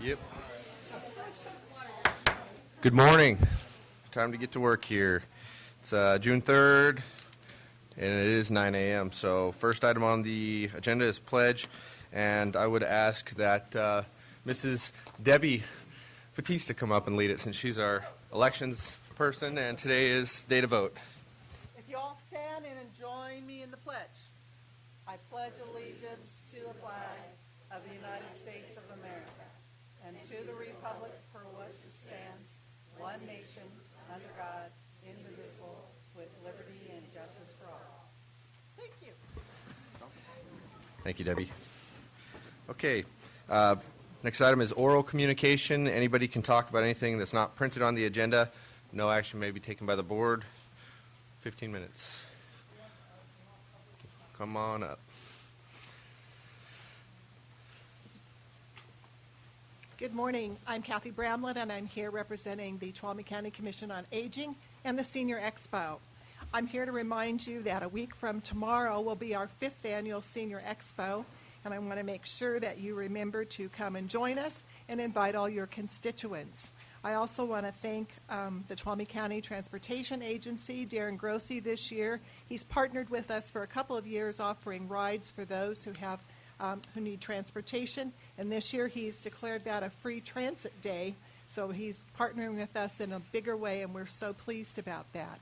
you. Good morning. Time to get to work here. It's June 3rd, and it is 9 a.m. So first item on the agenda is pledge, and I would ask that Mrs. Debbie Batista come up and lead it since she's our elections person, and today is day to vote. If you all stand and join me in the pledge. I pledge allegiance to the flag of the United States of America and to the republic for which it stands, one nation, under God, indivisible, with liberty and justice for all. Thank you. Thank you, Debbie. Okay. Next item is oral communication. Anybody can talk about anything that's not printed on the agenda. No action may be taken by the board. 15 minutes. Come on up. Good morning. I'm Kathy Bramlett, and I'm here representing the Tuolumne County Commission on Aging and the Senior Expo. I'm here to remind you that a week from tomorrow will be our 5th annual Senior Expo, and I want to make sure that you remember to come and join us and invite all your constituents. I also want to thank the Tuolumne County Transportation Agency, Darren Grossi, this year. He's partnered with us for a couple of years offering rides for those who have who need transportation, and this year he's declared that a free transit day, so he's partnering with us in a bigger way, and we're so pleased about that.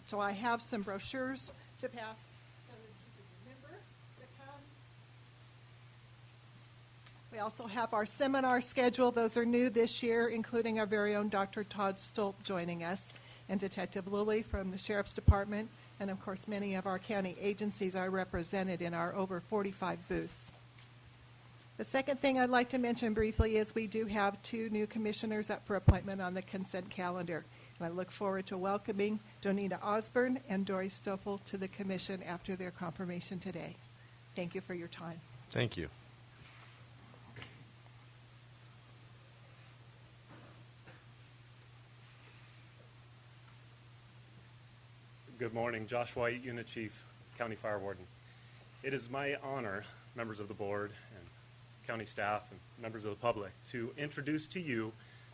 So I have some brochures to pass. Remember to come. We also have our seminar schedule. Those are new this year, including our very own Dr. Todd Stolp joining us, and Detective Lilly from the Sheriff's Department, and of course many of our county agencies are represented in our over 45 booths. The second thing I'd like to mention briefly is we do have 2 new commissioners up for appointment on the consent calendar, and I look forward to welcoming Donita Osborne and Dory Stoffel to the commission after their confirmation today. Thank you for your time. Thank you. Good morning. Josh White, Unit Chief, County Fire Warden. It is my honor, members of the board and county staff and members of the public, to introduce to you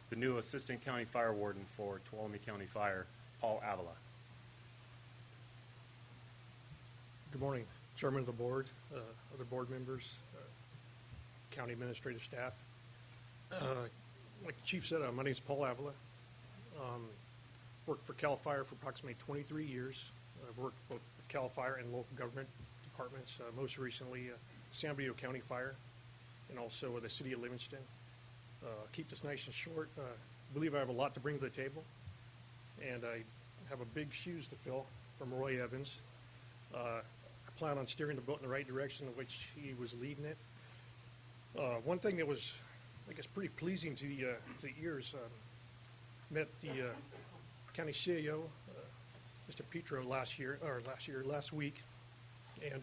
the new Assistant County Fire Warden for Tuolumne County Fire, Paul Avila. Good morning, Chairman of the board, other board members, county administrative staff. Like the Chief said, my name is Paul Avila. Worked for CAL FIRE for approximately 23 years. I've worked both with CAL FIRE and local government departments, most recently San Bernardino County Fire and also with the City of Livingston. Keep this nice and short. I believe I have a lot to bring to the table, and I have a big shoes to fill from Roy Evans. I plan on steering the boat in the right direction in which he was leading it. One thing that was, I guess, pretty pleasing to the ears, met the County CAO, Mr. Petro last week, and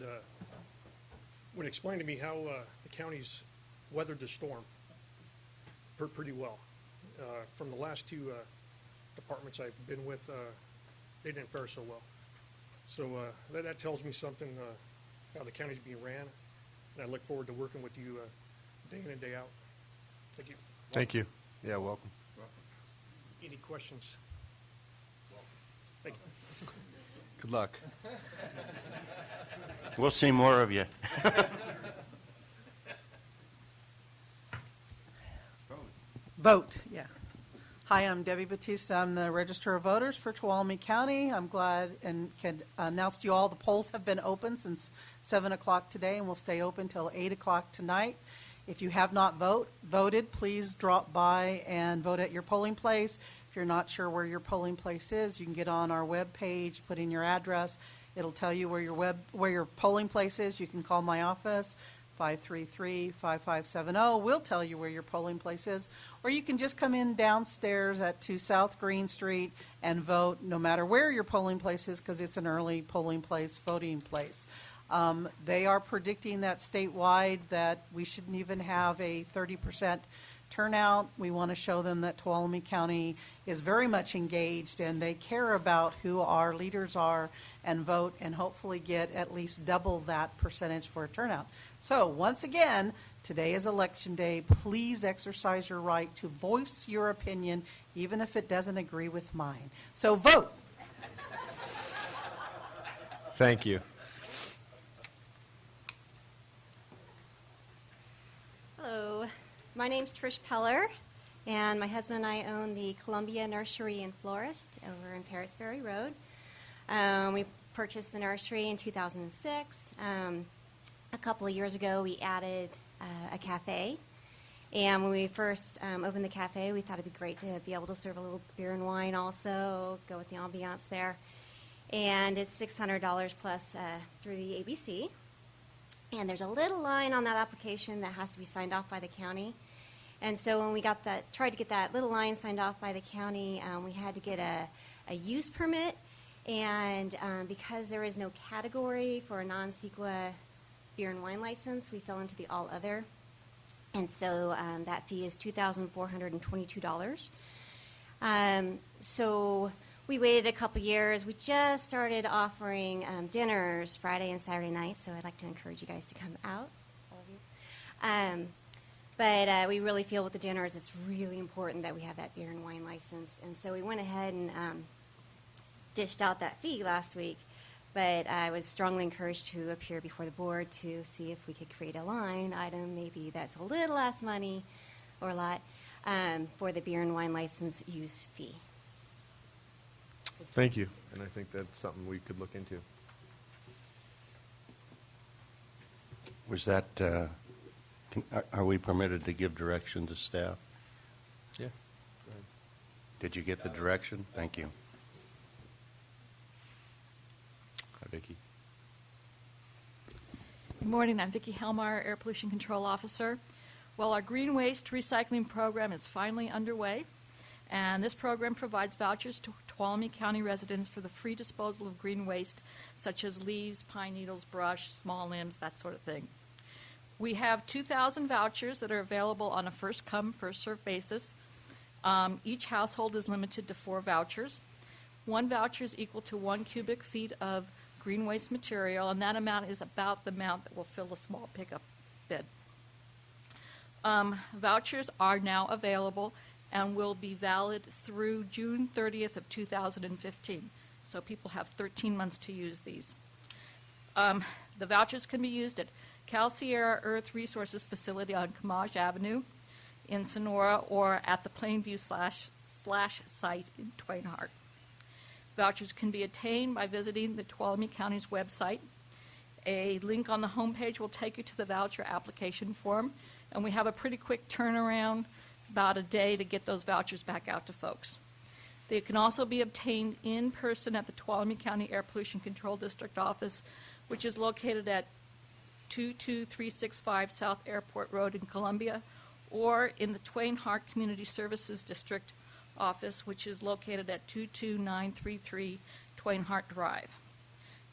would explain to me how the county's weathered the storm pretty well. From the last 2 departments I've been with, they didn't fare so well. So that tells me something, how the county's being ran, and I look forward to working with you day in and day out. Thank you. Thank you. Yeah, welcome. Any questions? Thank you. Good luck. We'll see more of you. Vote, yeah. Hi, I'm Debbie Batista. I'm the Register of Voters for Tuolumne County. I'm glad and can announce to you all the polls have been open since 7 o'clock today and will stay open till 8 o'clock tonight. If you have not voted, please drop by and vote at your polling place. If you're not sure where your polling place is, you can get on our web page, put in your address. It'll tell you where your polling place is. You can call my office, 533-5570. We'll tell you where your polling place is. Or you can just come in downstairs to South Green Street and vote no matter where your polling place is, because it's an early polling place, voting place. They are predicting that statewide that we shouldn't even have a 30% turnout. We want to show them that Tuolumne County is very much engaged and they care about who our leaders are and vote and hopefully get at least double that percentage for a turnout. So once again, Today is Election Day. Please exercise your right to voice your opinion, even if it doesn't agree with mine. So vote. Thank you. Hello, my name's Trish Peller, and my husband and I own the Columbia Nursery and Florist over in Paris Ferry Road. We purchased the nursery in 2006. A couple of years ago, we added a cafe, and when we first opened the cafe, we thought it'd be great to be able to serve a little beer and wine also, go with the ambiance there. And it's $600 plus through the ABC. And there's a little line on that application that has to be signed off by the county. And so when we tried to get that little line signed off by the county, we had to get a use permit. And because there is no category for a non-CEQA beer and wine license, we fell into the all other. And so that fee is $2,422. So we waited a couple years. We just started offering dinners Friday and Saturday nights, so I'd like to encourage you guys to come out, all of you. But we really feel with the dinners, it's really important that we have that beer and wine license. And so we went ahead and dished out that fee last week, but I was strongly encouraged to appear before the board to see if we could create a line item, maybe that's a little less money or a lot, for the beer and wine license use fee. Thank you. And I think that's something we could look into. Was that, are we permitted to give direction to staff? Yeah. Did you get the direction? Thank you. Hi, Vicki. Good morning. I'm Vicki Helmar, Air Pollution Control Officer. Well, our green waste recycling program is finally underway, and this program provides vouchers to Tuolumne County residents for the free disposal of green waste, such as leaves, pine needles, brush, small limbs, that sort of thing. We have 2,000 vouchers that are available on a first-come, first-served basis. Each household is limited to 4 vouchers. 1 voucher is equal to 1 cubic feet of green waste material, and that amount is about the amount that will fill a small pickup bid. Vouchers are now available and will be valid through June 30th of 2015. So people have 13 months to use these. The vouchers can be used at Cal Sierra Earth Resources Facility on Comage Avenue in Sonora or at the Plainview slash site in Twain Harte. Vouchers can be obtained by visiting the Tuolumne County's website. A link on the homepage will take you to the voucher application form, and we have a pretty quick turnaround, about a day, to get those vouchers back out to folks. They can also be obtained in person at the Tuolumne County Air Pollution Control District office, which is located at 22365 South Airport Road in Columbia, or in the Twain Harte Community Services District office, which is located at 22933 Twain Harte Drive.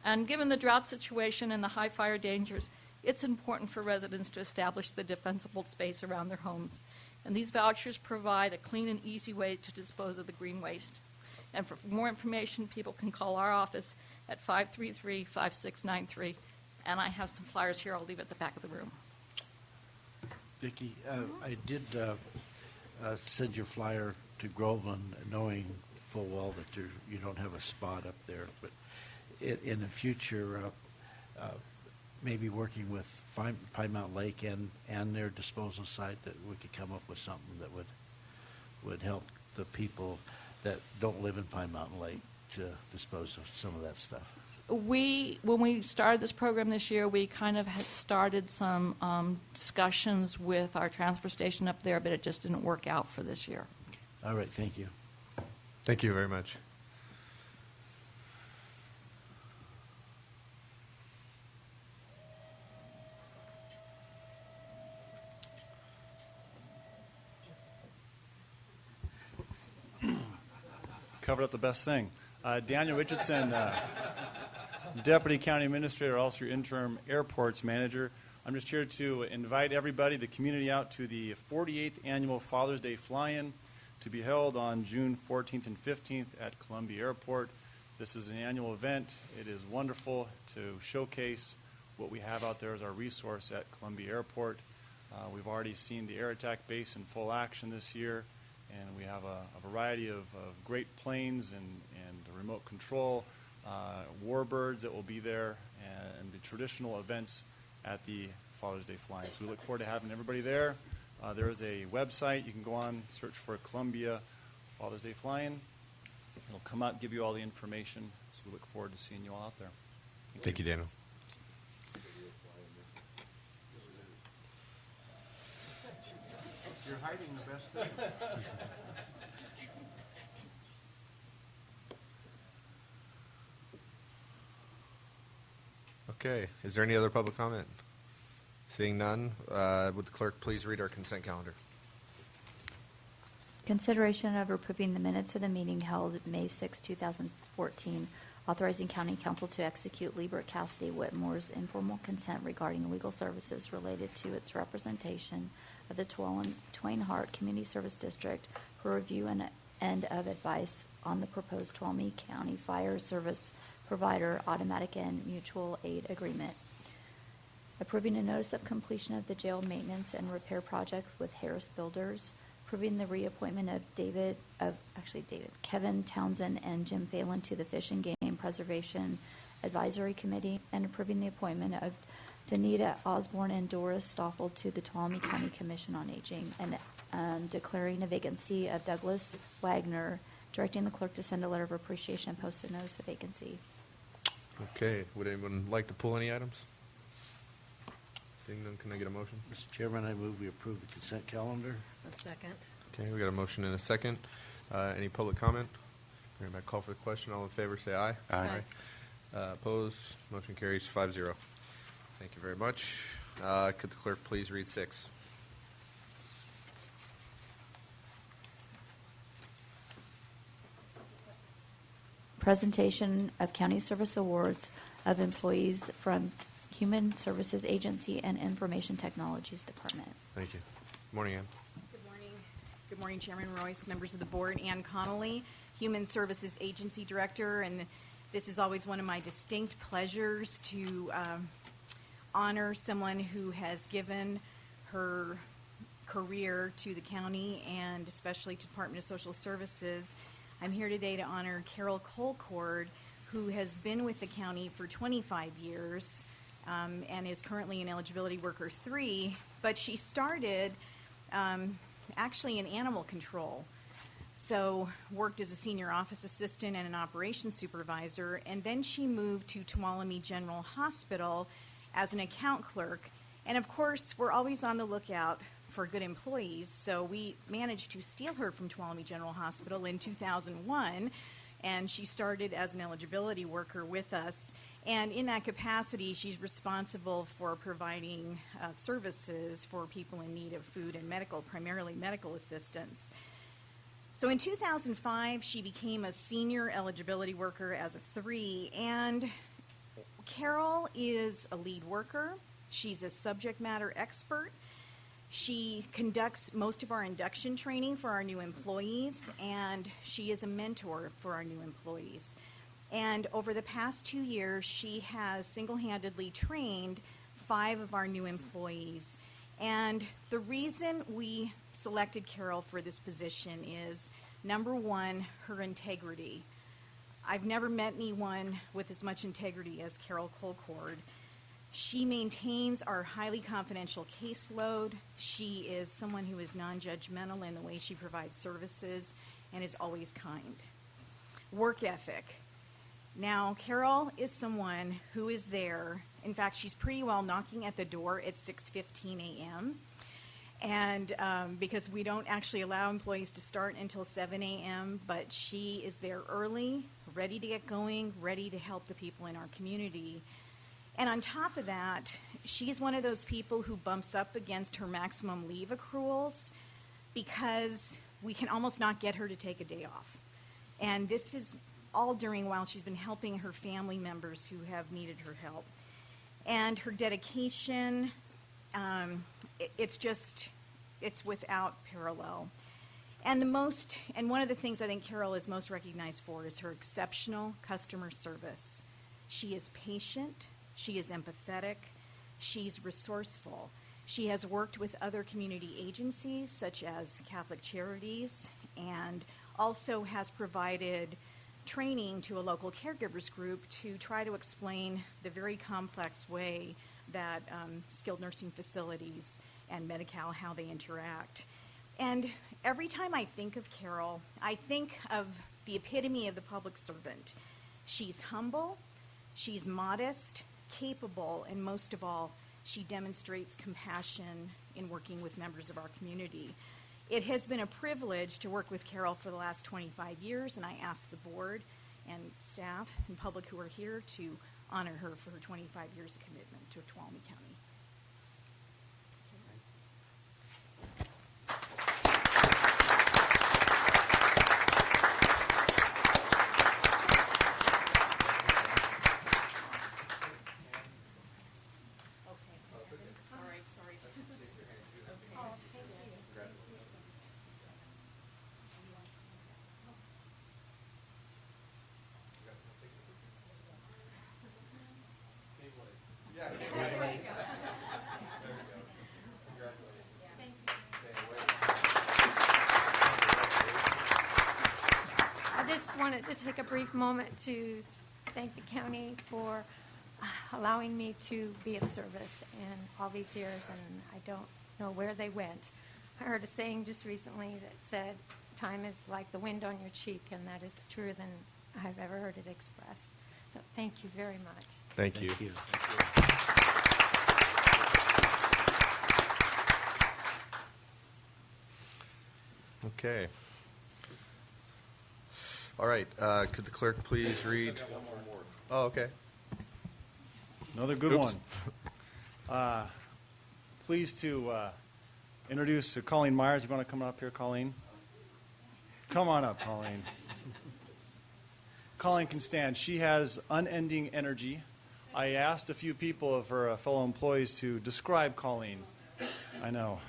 And given the drought situation and the high fire dangers, it's important for residents to establish the defensible space around their homes. And these vouchers provide a clean and easy way to dispose of the green waste. And for more information, people can call our office at 533-5693. And I have some flyers here I'll leave at the back of the room. Vicki, I did send your flyer to Groveland, knowing full well that you don't have a spot up there. But in the future, maybe working with Pine Mountain Lake and their disposal site, that we could come up with something that would help the people that don't live in Pine Mountain Lake to dispose of some of that stuff. When we started this program this year, we kind of had started some discussions with our transfer station up there, but it just didn't work out for this year. Okay. All right, thank you. Thank you very much. Covered up the best thing. Daniel Richardson, Deputy County Administrator, also your interim airports manager. I'm just here to invite everybody, the community, out to the 48th Annual Father's Day Fly-In to be held on June 14th and 15th at Columbia Airport. This is an annual event. It is wonderful to showcase what we have out there as our resource at Columbia Airport. We've already seen the air attack base in full action this year, and we have a variety of great planes and remote control, warbirds that will be there, and the traditional events at the Father's Day flying. So we look forward to having everybody there. There is a website. You can go on, search for Columbia Father's Day flying. It'll come out and give you all the information. So we look forward to seeing you all out there. Thank you, Daniel. You're hiding the best thing. Okay, is there any other public comment? Seeing none, would the clerk please read our consent calendar? Consideration of approving the minutes of the meeting held May 6, 2014, authorizing county council to execute Liebert Cassidy Whitmore's informal consent regarding legal services related to its representation of the Twain Harte Community Service District for review and of advice on the proposed Tuolumne County Fire Service Provider Automatic and Mutual Aid Agreement. Approving a notice of completion of the jail maintenance and repair project with Harris Builders. Approving the reappointment of Kevin Townsend and Jim Phelan to the Fish and Game Preservation Advisory Committee, and approving the appointment of Danita Osborne and Doris Stoffel to the Tuolumne County Commission on Aging, and declaring a vacancy of Douglas Wagner, directing the clerk to send a letter of appreciation and post a notice of vacancy. Okay, would anyone like to pull any items? Seeing none, can I get a motion? Mr. Chairman, I move we approve the consent calendar. A second. Okay, we got a motion and a second. Any public comment? Hearing back, call for the question. All in favor, say aye. Aye. Opposed? Motion carries 5-0. Thank you very much. Could the clerk please read 6? Presentation of county service awards of employees from Human Services Agency and Information Technologies Department. Thank you. Morning, Ann. Good morning. Good morning, Chairman Royce, members of the board. Ann Connolly, Human Services Agency Director, and this is always one of my distinct pleasures to honor someone who has given her career to the county and especially to Department of Social Services. I'm here today to honor Carol Colcord, who has been with the county for 25 years and is currently in Eligibility Worker 3, but she started actually in animal control. So worked as a senior office assistant and an operations supervisor, and then she moved to Tuolumne General Hospital as an account clerk. And of course, we're always on the lookout for good employees, so we managed to steal her from Tuolumne General Hospital in 2001, and she started as an eligibility worker with us. And in that capacity, she's responsible for providing services for people in need of food and medical, primarily medical assistance. So in 2005, she became a senior eligibility worker as a 3, and Carol is a lead worker. She's a subject matter expert. She conducts most of our induction training for our new employees, and she is a mentor for our new employees. And over the past 2 years, she has single-handedly trained 5 of our new employees. And the reason we selected Carol for this position is, number one, her integrity. I've never met anyone with as much integrity as Carol Colcord. She maintains our highly confidential caseload. She is someone who is non-judgmental in the way she provides services and is always kind. Work ethic. Now, Carol is someone who is there. In fact, she's pretty well knocking at the door at 6:15 a.m. And because we don't actually allow employees to start until 7 a.m., but she is there early, ready to get going, ready to help the people in our community. And on top of that, she's one of those people who bumps up against her maximum leave accruals because we can almost not get her to take a day off. And this is all during while she's been helping her family members who have needed her help. And her dedication, it's without parallel. And one of the things I think Carol is most recognized for is her exceptional customer service. She is patient, she is empathetic, she's resourceful. She has worked with other community agencies such as Catholic Charities, and also has provided training to a local caregivers group to try to explain the very complex way that skilled nursing facilities and Medi-Cal, how they interact. And every time I think of Carol, I think of the epitome of the public servant. She's humble, she's modest, capable, and most of all, she demonstrates compassion in working with members of our community. It has been a privilege to work with Carol for the last 25 years, and I ask the board and staff and public who are here to honor her for her 25 years of commitment to Tuolumne County. I just wanted to take a brief moment to thank the county for allowing me to be of service in all these years, and I don't know where they went. I heard a saying just recently that said, time is like the wind on your cheek, and that is truer than I've ever heard it expressed. So thank you very much. Thank you. Okay. All right. Could the clerk please read? Oh, okay. Another good Oops. one. Pleased to introduce Colleen Myers. You want to come up here, Colleen? Come on up, Colleen. Colleen can stand. She has unending energy. I asked a few people of her fellow employees to describe Colleen. I know.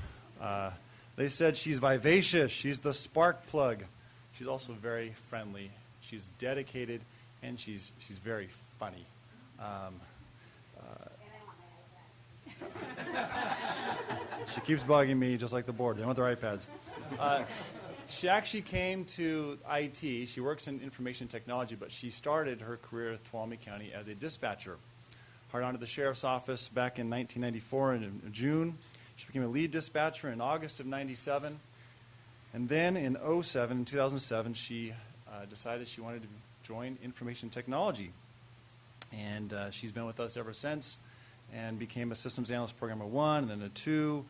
They said she's vivacious. She's the spark plug. She's also very friendly. She's dedicated, and she's very funny. She keeps bugging me, just like the board. They want their iPads. She actually came to IT. She works in information technology, but she started her career at Tuolumne County as a dispatcher. Hired onto the sheriff's office back in 1994 in June. She became a lead dispatcher in August of 97. And then in 2007, she decided she wanted to join information technology. And she's been with us ever since and became a systems analyst programmer 1 and then a 2.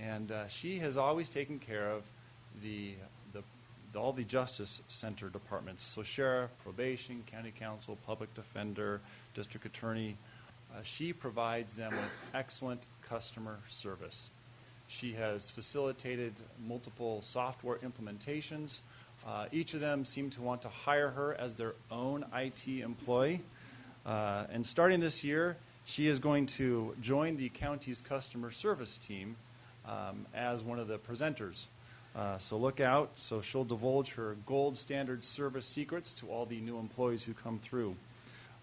And she has always taken care of all the justice center departments. So sheriff, probation, county counsel, public defender, district attorney. She provides them with excellent customer service. She has facilitated multiple software implementations. Each of them seem to want to hire her as their own IT employee. And starting this year, she is going to join the county's customer service team as one of the presenters. So look out. So she'll divulge her gold standard service secrets to all the new employees who come through.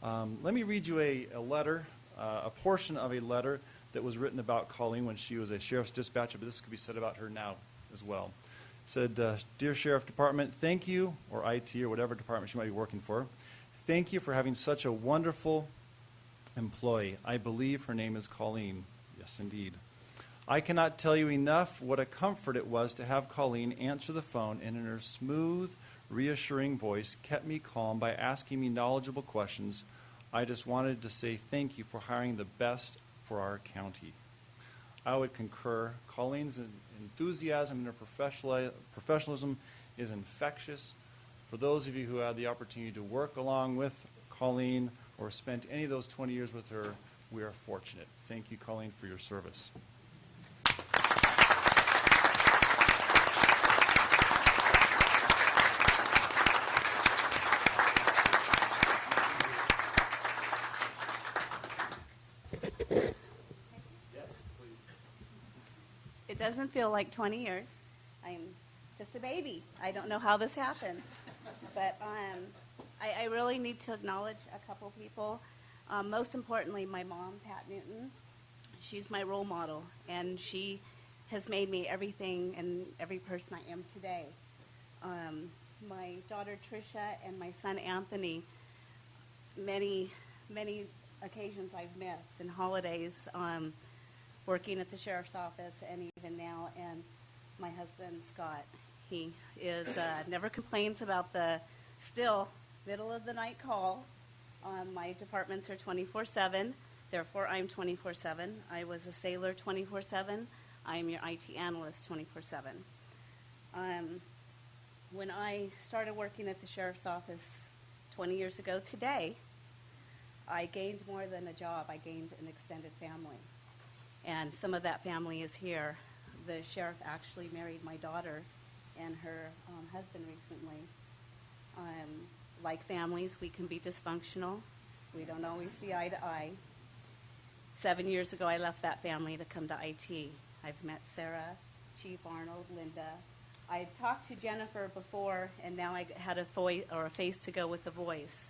Let me read you a letter, a portion of a letter that was written about Colleen when she was a sheriff's dispatcher, but this could be said about her now as well. It said, Dear Sheriff Department, thank you, or IT, or whatever department she might be working for, thank you for having such a wonderful employee. I believe her name is Colleen. Yes, indeed. I cannot tell you enough what a comfort it was to have Colleen answer the phone and in her smooth, reassuring voice kept me calm by asking me knowledgeable questions. I just wanted to say thank you for hiring the best for our county. I would concur. Colleen's enthusiasm and her professionalism is infectious. For those of you who had the opportunity to work along with Colleen or spent any of those 20 years with her, we are fortunate. Thank you, Colleen, for your service. It doesn't feel like 20 years. I'm just a baby. I don't know how this happened. But I really need to acknowledge a couple people. Most importantly, my mom, Pat Newton. she's my role model, and she has made me everything and every person I am today. My daughter Tricia and my son Anthony, many occasions I've missed, and holidays, working at the sheriff's office, and even now, and my husband Scott. He is never complains about the still middle of the night call. My departments are 24/7, therefore I'm 24/7. I was a sailor 24/7. I am your IT analyst 24/7. When I started working at the sheriff's office 20 years ago today, I gained more than a job. I gained an extended family. And some of that family is here. The sheriff actually married my daughter and her husband recently. Like families, we can be dysfunctional. We don't always see eye to eye. 7 years ago, I left that family to come to IT. I've met Sarah, Chief Arnold, Linda. I talked to Jennifer before, and now I had a face to go with the voice.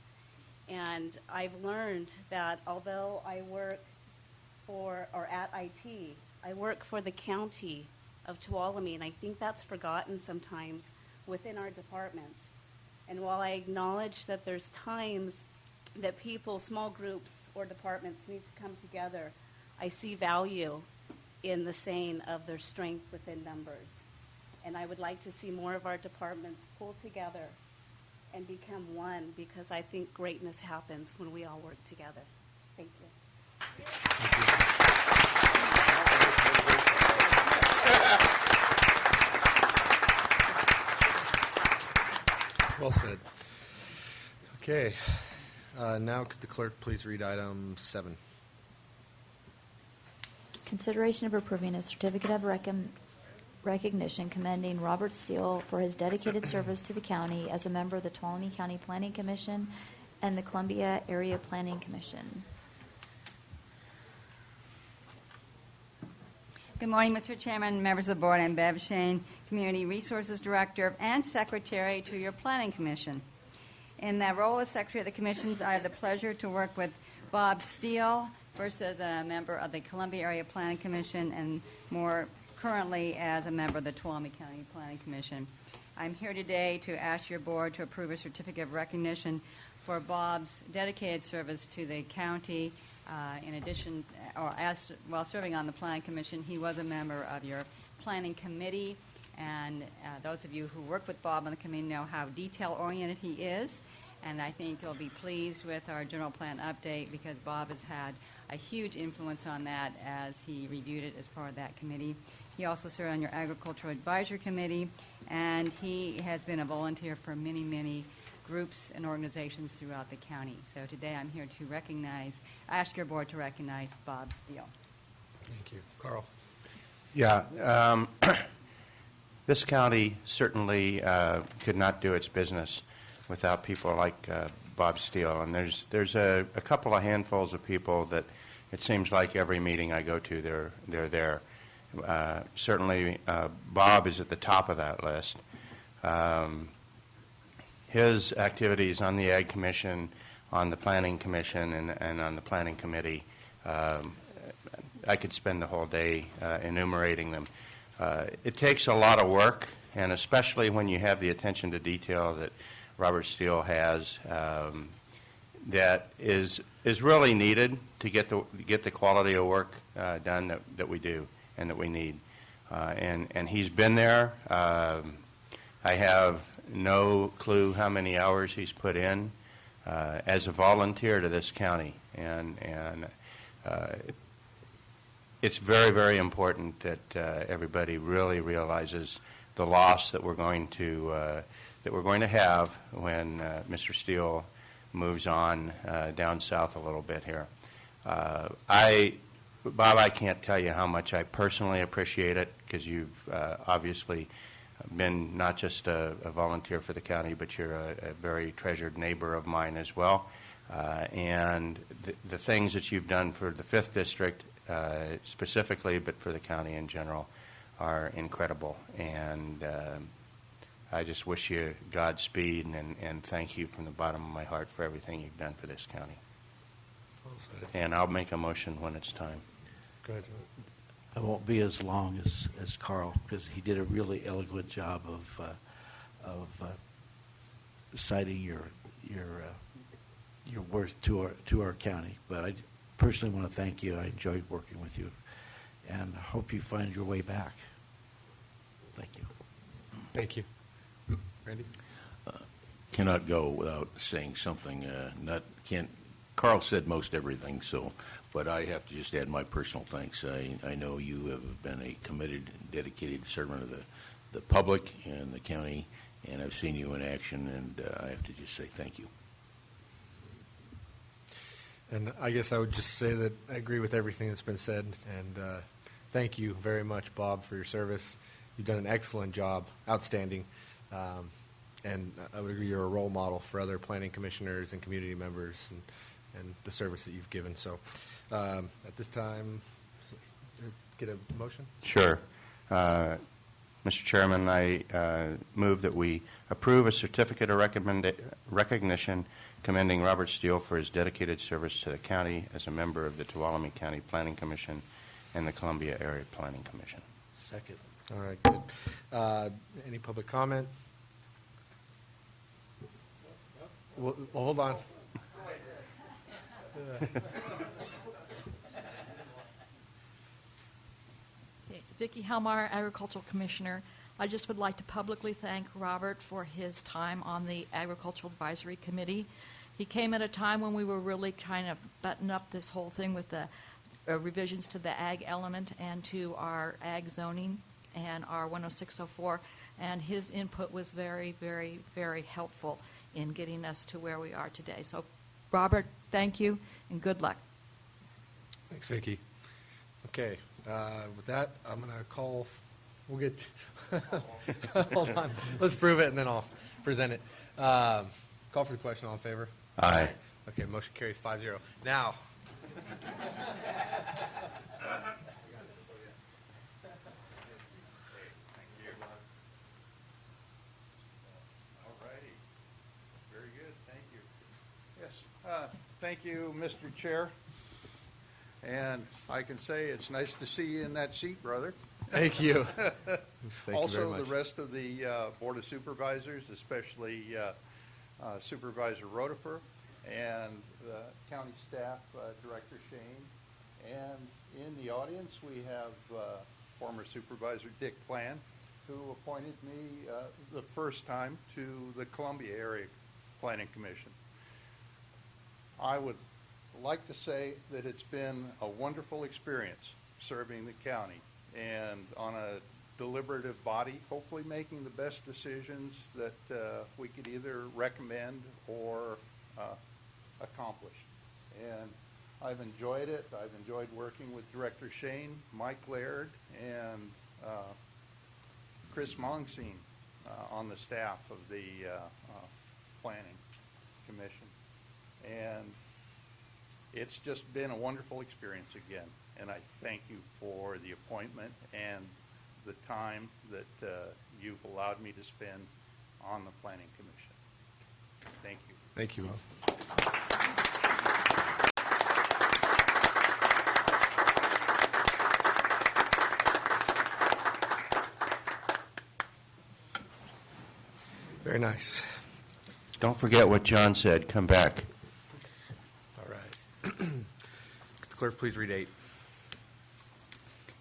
And I've learned that although I work at IT, I work for the county of Tuolumne, and I think that's forgotten sometimes within our departments. And while I acknowledge that there's times that people, small groups or departments need to come together, I see value in the saying of their strength within numbers. And I would like to see more of our departments pull together and become one, because I think greatness happens when we all work together. Thank you. Well said. Okay. Now could the clerk please read item 7? Consideration of approving a certificate of recognition commending Robert Steele for his dedicated service to the county as a member of the Tuolumne County Planning Commission and the Columbia Area Planning Commission. Good morning, Mr. Chairman, members of the board. I'm Bev Shane, Community Resources Director and Secretary to your Planning Commission. In that role as Secretary of the Commissions, I have the pleasure to work with Bob Steele, first as a member of the Columbia Area Planning Commission and more currently as a member of the Tuolumne County Planning Commission. I'm here today to ask your board to approve a certificate of recognition for Bob's dedicated service to the county. In addition, while serving on the Planning Commission, he was a member of your Planning Committee, and those of you who work with Bob on the committee know how detail-oriented he is, and I think you'll be pleased with our general plan update because Bob has had a huge influence on that as he reviewed it as part of that committee. He also served on your Agricultural Advisory Committee, and he has been a volunteer for many, many groups and organizations throughout the county. So today I'm here to ask your board to recognize Bob Steele. Thank you. Carl. Yeah. This county certainly could not do its business without people like Bob Steele. And there's a couple of handfuls of people that it seems like every meeting I go to, they're there. Certainly, Bob is at the top of that list. His activities on the Ag Commission, on the Planning Commission, and on the Planning Committee, I could spend the whole day enumerating them. It takes a lot of work, and especially when you have the attention to detail that Robert Steele has, that is really needed to get the quality of work done that we do and that we need. And he's been there. I have no clue how many hours he's put in as a volunteer to this county, and it's very, very important that everybody really realizes the loss that we're going to have when Mr. Steele moves on down south a little bit here. Bob, I can't tell you how much I personally appreciate it, because you've obviously been not just a volunteer for the county, but you're a very treasured neighbor of mine as well. And the things that you've done for the 5th District specifically, but for the county in general, are incredible. And I just wish you Godspeed and thank you from the bottom of my heart for everything you've done for this county. Well said. And I'll make a motion when it's time. Go ahead. I won't be as long as Carl, because he did a really eloquent job of citing your worth to our county. But I personally want to thank you. I enjoyed working with you, and hope you find your way back. Thank you. Thank you. Randy? Cannot go without saying something. Carl said most everything, but I have to just add my personal thanks. I know you have been a committed, dedicated servant of the public and the county, and I've seen you in action, and I have to just say thank you. And I guess I would just say that I agree with everything that's been said, and thank you very much, Bob, for your service. You've done an excellent job, outstanding, and I would agree you're a role model for other planning commissioners and community members and the service that you've given. So at this time, get a motion? Sure. Mr. Chairman, I move that we approve a certificate of recognition commending Robert Steele for his dedicated service to the county as a member of the Tuolumne County Planning Commission and the Columbia Area Planning Commission. Second. All right, good. Any public comment? Well, hold on. Vicki Helmar, Agricultural Commissioner. I just would like to publicly thank Robert for his time on the Agricultural Advisory Committee. He came at a time when we were really kind of buttoning up this whole thing with the revisions to the ag element and to our ag zoning and our 10604, and his input was very, very, very helpful in getting us to where we are today. So, Robert, thank you, and good luck. Thanks, Vicki. Okay, with that, I'm going to call, we'll get, hold on, let's prove it, and then I'll present it. Call for the question, all in favor? Aye. Okay, motion carries 5-0. Now. Thank you, Mr. Chair. And I can say it's nice to see you in that seat, brother. Thank you. Thank also, you very much. The rest of the Board of Supervisors, especially Supervisor Rotifer and the county staff, Director Shane. And in the audience, we have former Supervisor Dick Plan, who appointed me the first time to the Columbia Area Planning Commission. I would like to say that it's been a wonderful experience serving the county and on a deliberative body, hopefully making the best decisions that we could either recommend or accomplish. And I've enjoyed it. I've enjoyed working with Director Shane, Mike Laird, and Chris Mongstein on the staff of the Planning Commission. And it's just been a wonderful experience again. And I thank you for the appointment and the time that you've allowed me to spend on the Planning Commission. Thank you. Thank you, Bob. Very nice. Don't forget what John said. Come back. All right. Could the clerk please read 8?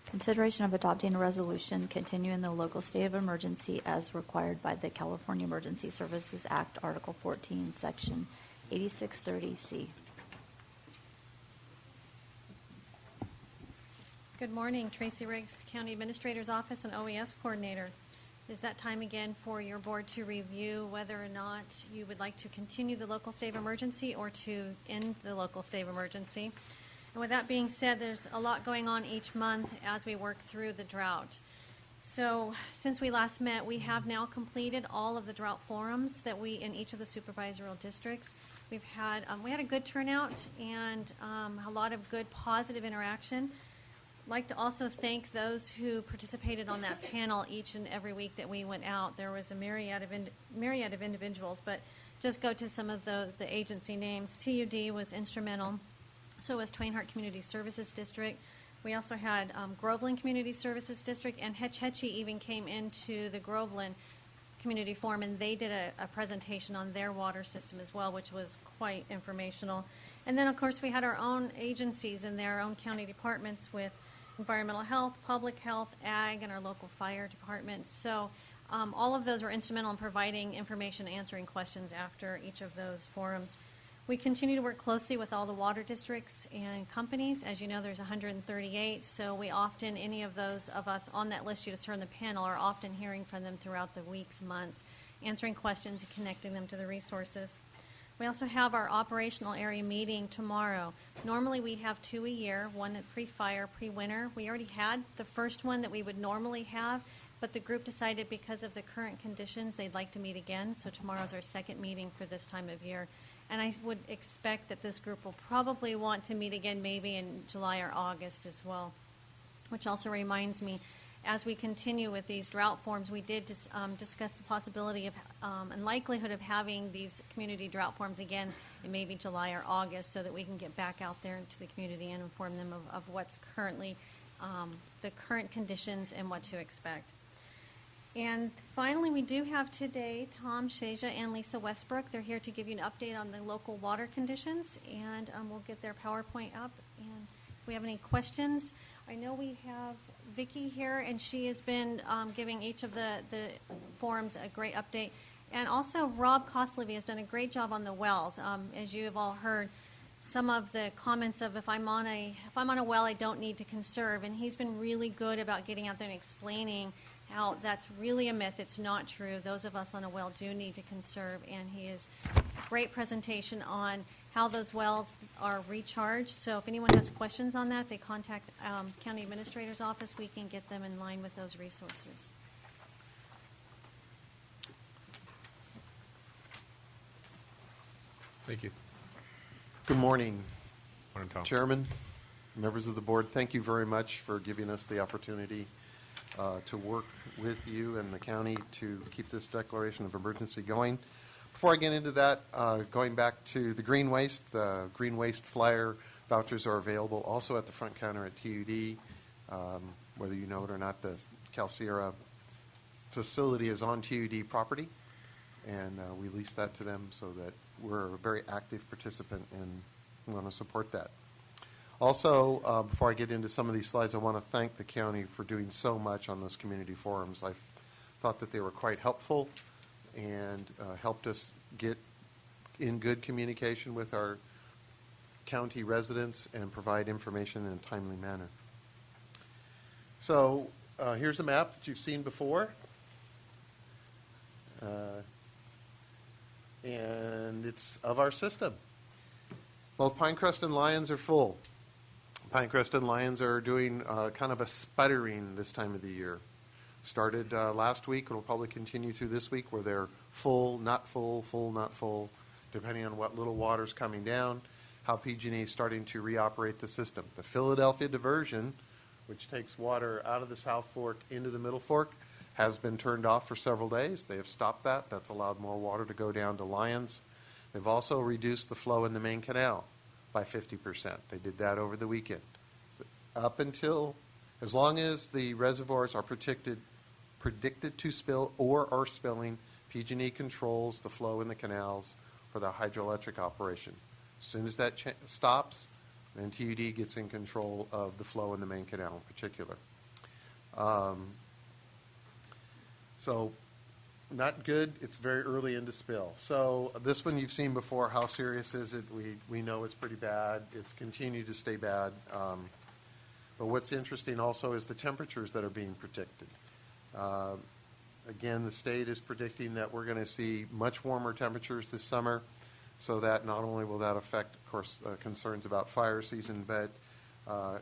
Consideration of adopting a resolution continuing the local state of emergency as required by the California Emergency Services Act, Article 14, Section 8630C. Good morning, Tracy Riggs, County Administrator's Office and OES Coordinator. It is that time again for your board to review whether or not you would like to continue the local state of emergency or to end the local state of emergency. And with that being said, there's a lot going on each month as we work through the drought. So since we last met, we have now completed all of the drought forums that we in each of the supervisorial districts. We've had we had a good turnout and a lot of good positive interaction. I'd like to also thank those who participated on that panel each and every week that we went out. There was a myriad of individuals, but just go to some of the agency names. TUD was instrumental. So was Twain Harte Community Services District. We also had Groveland Community Services District, and Hetch Hetchy even came into the Groveland Community Forum, and they did a presentation on their water system as well, which was quite informational. And then, of course, we had our own agencies and their own county departments with environmental health, public health, ag, and our local fire departments. So all of those were instrumental in providing information, answering questions after each of those forums. We continue to work closely with all the water districts and companies. As you know, there's 138, so we often, any of those of us on that list you just heard on the panel, are often hearing from them throughout the weeks, months, answering questions and connecting them to the resources. We also have our operational area meeting tomorrow. Normally we have 2 a year, one at pre-fire, pre-winter. We already had the first one that we would normally have, but the group decided because of the current conditions they'd like to meet again, so tomorrow's our second meeting for this time of year. And I would expect that this group will probably want to meet again maybe in July or August as well, which also reminds me, as we continue with these drought forms, we did discuss the possibility of and likelihood of having these community drought forms again in maybe July or August, so that we can get back out there into the community and inform them of what's currently the current conditions and what to expect. And finally, we do have today Tom Shaja and Lisa Westbrook. They're here to give you an update on the local water conditions, and we'll get their PowerPoint up. And if we have any questions, I know we have Vicki here, and she has been giving each of the forums a great update. And also, Rob Koslevy has done a great job on the wells. As you have all heard, some of the comments of if I'm on a well, I don't need to conserve, and he's been really good about getting out there and explaining how that's really a myth. It's not true. Those of us on a well do need to conserve, and he has a great presentation on how those wells are recharged. So if anyone has questions on that, if they contact County Administrator's Office, we can get them in line with those resources. Thank you. Good morning, Morning, Tom. Chairman, members of the board. Thank you very much for giving us the opportunity to work with you and the county to keep this declaration of emergency going. Before I get into that, going back to the green waste flyer vouchers are available also at the front counter at TUD. Whether you know it or not, the Cal Sierra facility is on TUD property, and we lease that to them, so that we're a very active participant and we want to support that. Also, before I get into some of these slides, I want to thank the county for doing so much on those community forums. I thought that they were quite helpful and helped us get in good communication with our county residents and provide information in a timely manner. So here's a map that you've seen before. And it's of our system. Both Pinecrest and Lyons are full. Pinecrest and Lyons are doing kind of a sputtering this time of the year. Started last week and will probably continue through this week, where they're full, not full, full, not full, depending on what little water's coming down, how PG&E is starting to reoperate the system. The Philadelphia diversion, which takes water out of the South Fork into the Middle Fork, has been turned off for several days. They have stopped that. That's allowed more water to go down to Lyons. They've also reduced the flow in the main canal by 50%. They did that over the weekend. Up until, as long as the reservoirs are predicted to spill or are spilling, PG&E controls the flow in the canals for the hydroelectric operation. As soon as that stops, then TUD gets in control of the flow in the main canal in particular. So not good. It's very early into spill. So this one you've seen before. How serious is it? We know it's pretty bad. It's continued to stay bad. But what's interesting also is the temperatures that are being predicted. Again, the state is predicting that we're going to see much warmer temperatures this summer, so that not only will that affect, of course, concerns about fire season, but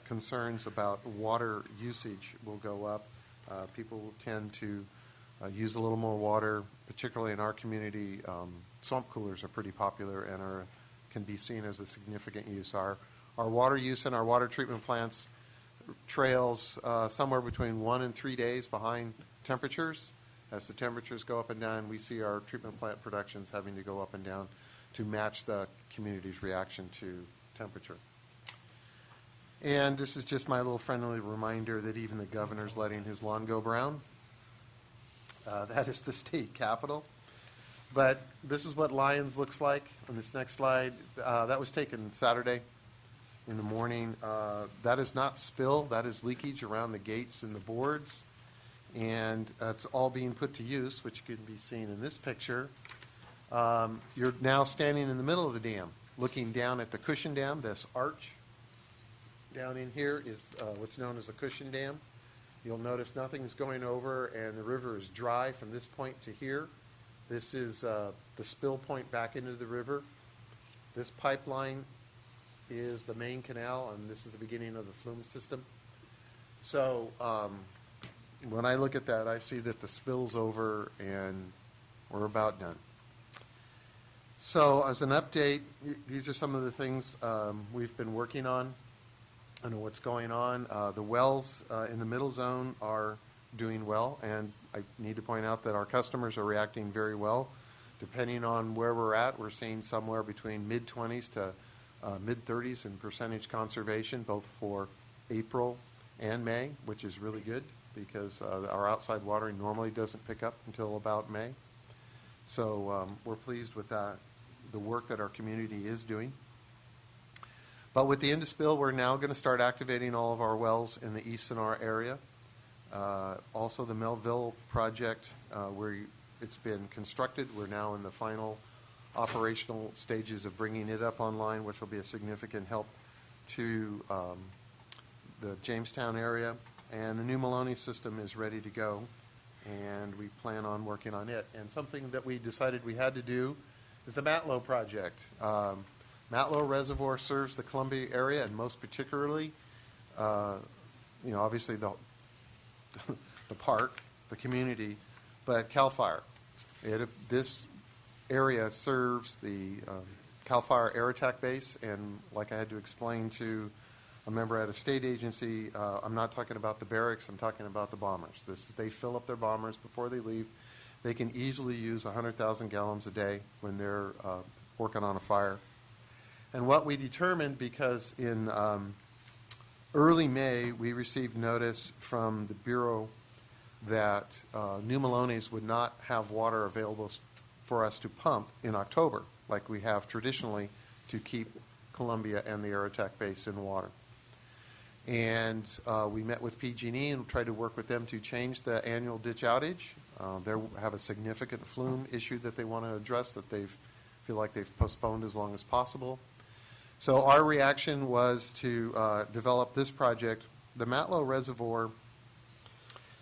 concerns about water usage will go up. People will tend to use a little more water, particularly in our community. Swamp coolers are pretty popular and can be seen as a significant use. Our water use in our water treatment plants trails somewhere between 1 and 3 days behind temperatures. As the temperatures go up and down, we see our treatment plant productions having to go up and down to match the community's reaction to temperature. And this is just my little friendly reminder that even the governor's letting his lawn go brown. That is the state capitol. But this is what Lyons looks like on this next slide. That was taken Saturday in the morning. That is not spill. That is leakage around the gates and the boards. And it's all being put to use, which can be seen in this picture. You're now standing in the middle of the dam, looking down at the Cushion Dam. This arch down in here is what's known as the Cushion Dam. You'll notice nothing's going over, and the river is dry from this point to here. This is the spill point back into the river. This pipeline is the main canal, and this is the beginning of the flume system. So when I look at that, I see that the spill's over, and we're about done. So as an update, these are some of the things we've been working on. I know what's going on. The wells in the middle zone are doing well, and I need to point out that our customers are reacting very well. Depending on where we're at, we're seeing somewhere between mid-20s to mid-30s in percentage conservation, both for April and May, which is really good because our outside watering normally doesn't pick up until about May. So we're pleased with that, the work that our community is doing. But with the end of spill, we're now going to start activating all of our wells in the East Sonora area. Also, the Melville project, where it's been constructed, we're now in the final operational stages of bringing it up online, which will be a significant help to the Jamestown area. And the new Maloney system is ready to go, and we plan on working on it. And something that we decided we had to do is the Matlow project. Matlow Reservoir serves the Columbia area, and most particularly, obviously the park, the community, but CAL FIRE. This area serves the CAL FIRE air attack base, and like I had to explain to a member at a state agency, I'm not talking about the barracks, I'm talking about the bombers. They fill up their bombers before they leave. They can easily use 100,000 gallons a day when they're working on a fire. And what we determined, because in early May, we received notice from the Bureau that New Maloney's would not have water available for us to pump in October, like we have traditionally to keep Columbia and the air attack base in water. And we met with PG&E and tried to work with them to change the annual ditch outage. They have a significant flume issue that they want to address that they feel like they've postponed as long as possible. So our reaction was to develop this project. The Matlow Reservoir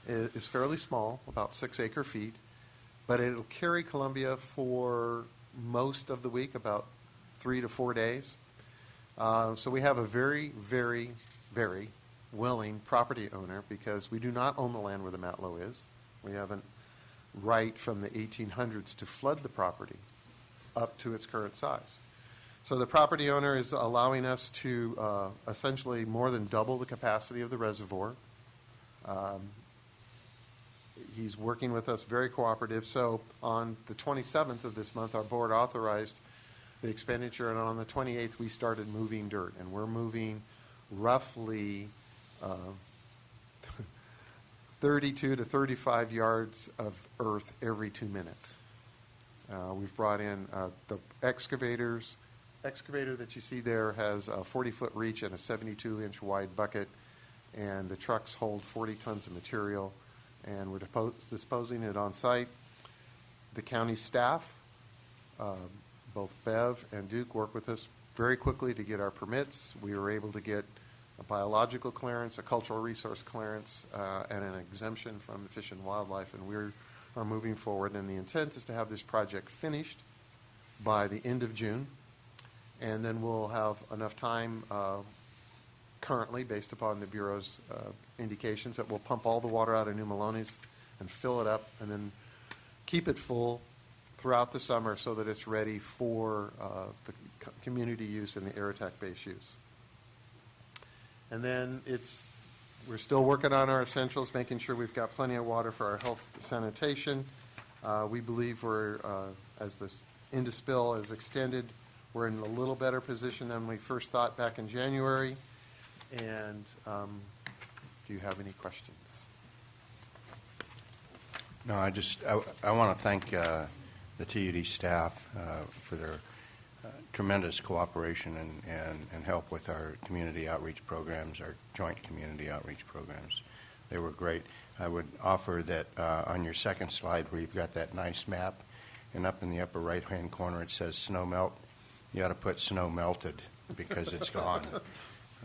is fairly small, about 6 acre feet, but it'll carry Columbia for most of the week, about 3 to 4 days. So we have a very, very, very willing property owner, because we do not own the land where the Matlow is. We have a right from the 1800s to flood the property up to its current size. So the property owner is allowing us to essentially more than double the capacity of the reservoir. He's working with us, very cooperative. So on the 27th of this month, our board authorized the expenditure, and on the 28th, we started moving dirt. And we're moving roughly 32 to 35 yards of earth every 2 minutes. We've brought in the excavators. Excavator that you see there has a 40-foot reach and a 72-inch wide bucket, and the trucks hold 40 tons of material, and we're disposing it on site. The county staff, both Bev and Duke, work with us very quickly to get our permits. We were able to get a biological clearance, a cultural resource clearance, and an exemption from the Fish and Wildlife, and we are moving forward. And the intent is to have this project finished by the end of June. And then we'll have enough time currently, based upon the Bureau's indications, that we'll pump all the water out of New Maloney's and fill it up, and then keep it full throughout the summer so that it's ready for the community use and the air attack base use. And then we're still working on our essentials, making sure we've got plenty of water for our health sanitation. We believe as this into spill is extended, we're in a little better position than we first thought back in January. And do you have any questions? No, I want to thank the TUD staff for their tremendous cooperation and help with our community outreach programs, our joint community outreach programs. They were great. I would offer that on your second slide where you've got that nice map, and up in the upper right-hand corner it says snow melt, you ought to put snow melted because it's gone.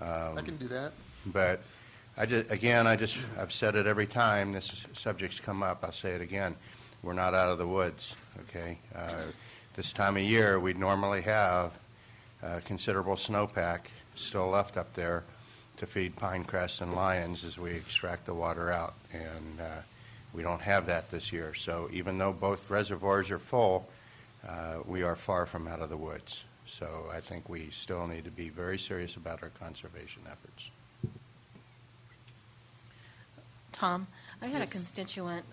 I can do that. But I've said it every time this subject's come up. I'll say it again. We're not out of the woods, okay? This time of year, we'd normally have considerable snowpack still left up there to feed pinecrest and lions as we extract the water out. And we don't have that this year. So even though both reservoirs are full, we are far from out of the woods. So I think we still need to be very serious about our conservation efforts. Tom, I had Yes. a constituent.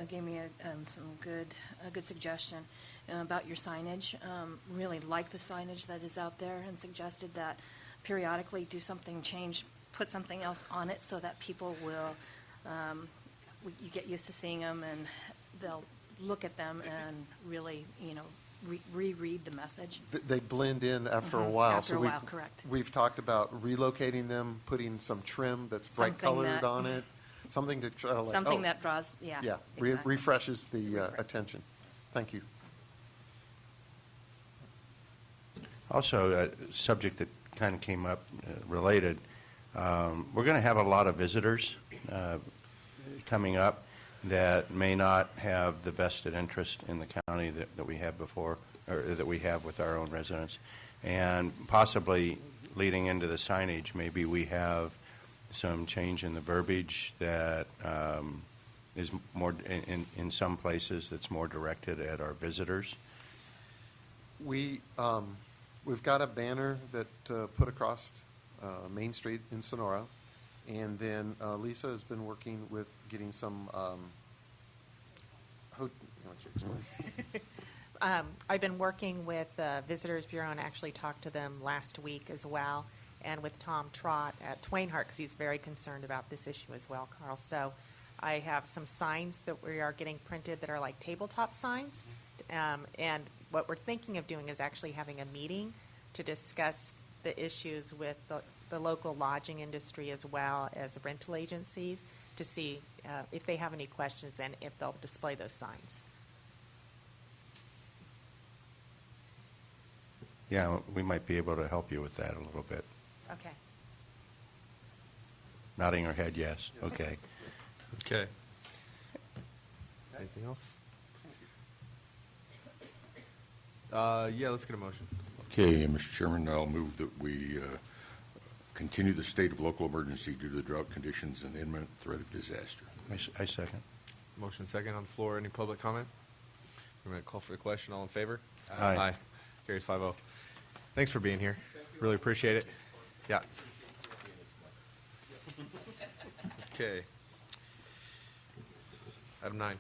Gave me a good suggestion about your signage. Really like the signage that is out there, and suggested that periodically do something, put something else on it so that people will you get used to seeing them and they'll look at them and really reread the message. They blend in after a Mhm. while. After a while, correct. We've talked about relocating them, putting some trim that's bright Something colored that- on it, something to try to like, Something oh, that draws, yeah. Exactly. refreshes the attention. Thank you. Also, a subject that kind of came up related, we're going to have a lot of visitors coming up that may not have the vested interest in the county that we had before, or that we have with our own residents. And possibly leading into the signage, maybe we have some change in the verbiage that is more, in some places, that's more directed at our visitors. We've got a banner that put across Main Street in Sonora, and then Lisa has been working with getting some. Why don't you explain? I've been working with the Visitors Bureau and actually talked to them last week as well, and with Tom Trott at Twainhart, because he's very concerned about this issue as well, Carl. So I have some signs that we are getting printed that are like tabletop signs, and what we're thinking of doing is actually having a meeting to discuss the issues with the local lodging industry as well as rental agencies to see if they have any questions and if they'll display those signs. Yeah, we might be able to help you with that a little bit. Okay. Nodding her head, yes. Okay. Okay. Anything else? Yeah, let's get a motion. Okay, Mr. Chairman, I'll move that we continue the state of local emergency due to the drought conditions and the imminent threat of disaster. I second. Motion second on the floor. Any public comment? We're going to call for the question. All in favor? Aye. Aye. Carries 5-0. Thanks for being here. Really appreciate it. Yeah. Okay. Item 9.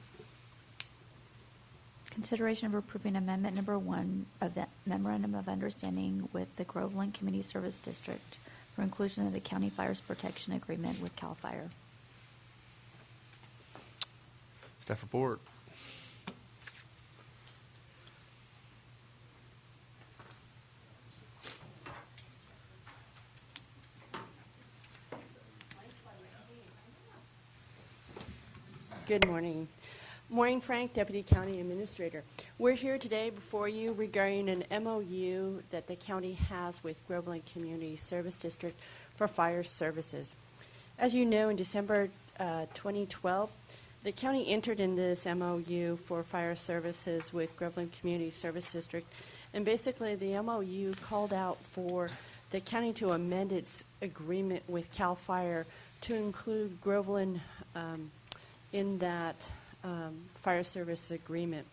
Consideration of approving Amendment Number 1 of the Memorandum of Understanding with the Groveland Community Service District for inclusion of the County Fires Protection Agreement with CAL FIRE. Staff report. Good morning. Maureen Frank, Deputy County Administrator. We're here today before you regarding an MOU that the county has with Groveland Community Service District for fire services. As you know, in December 2012, the county entered in this MOU for fire services with Groveland Community Service District, and basically the MOU called out for the county to amend its agreement with CAL FIRE to include Groveland in that fire service agreement.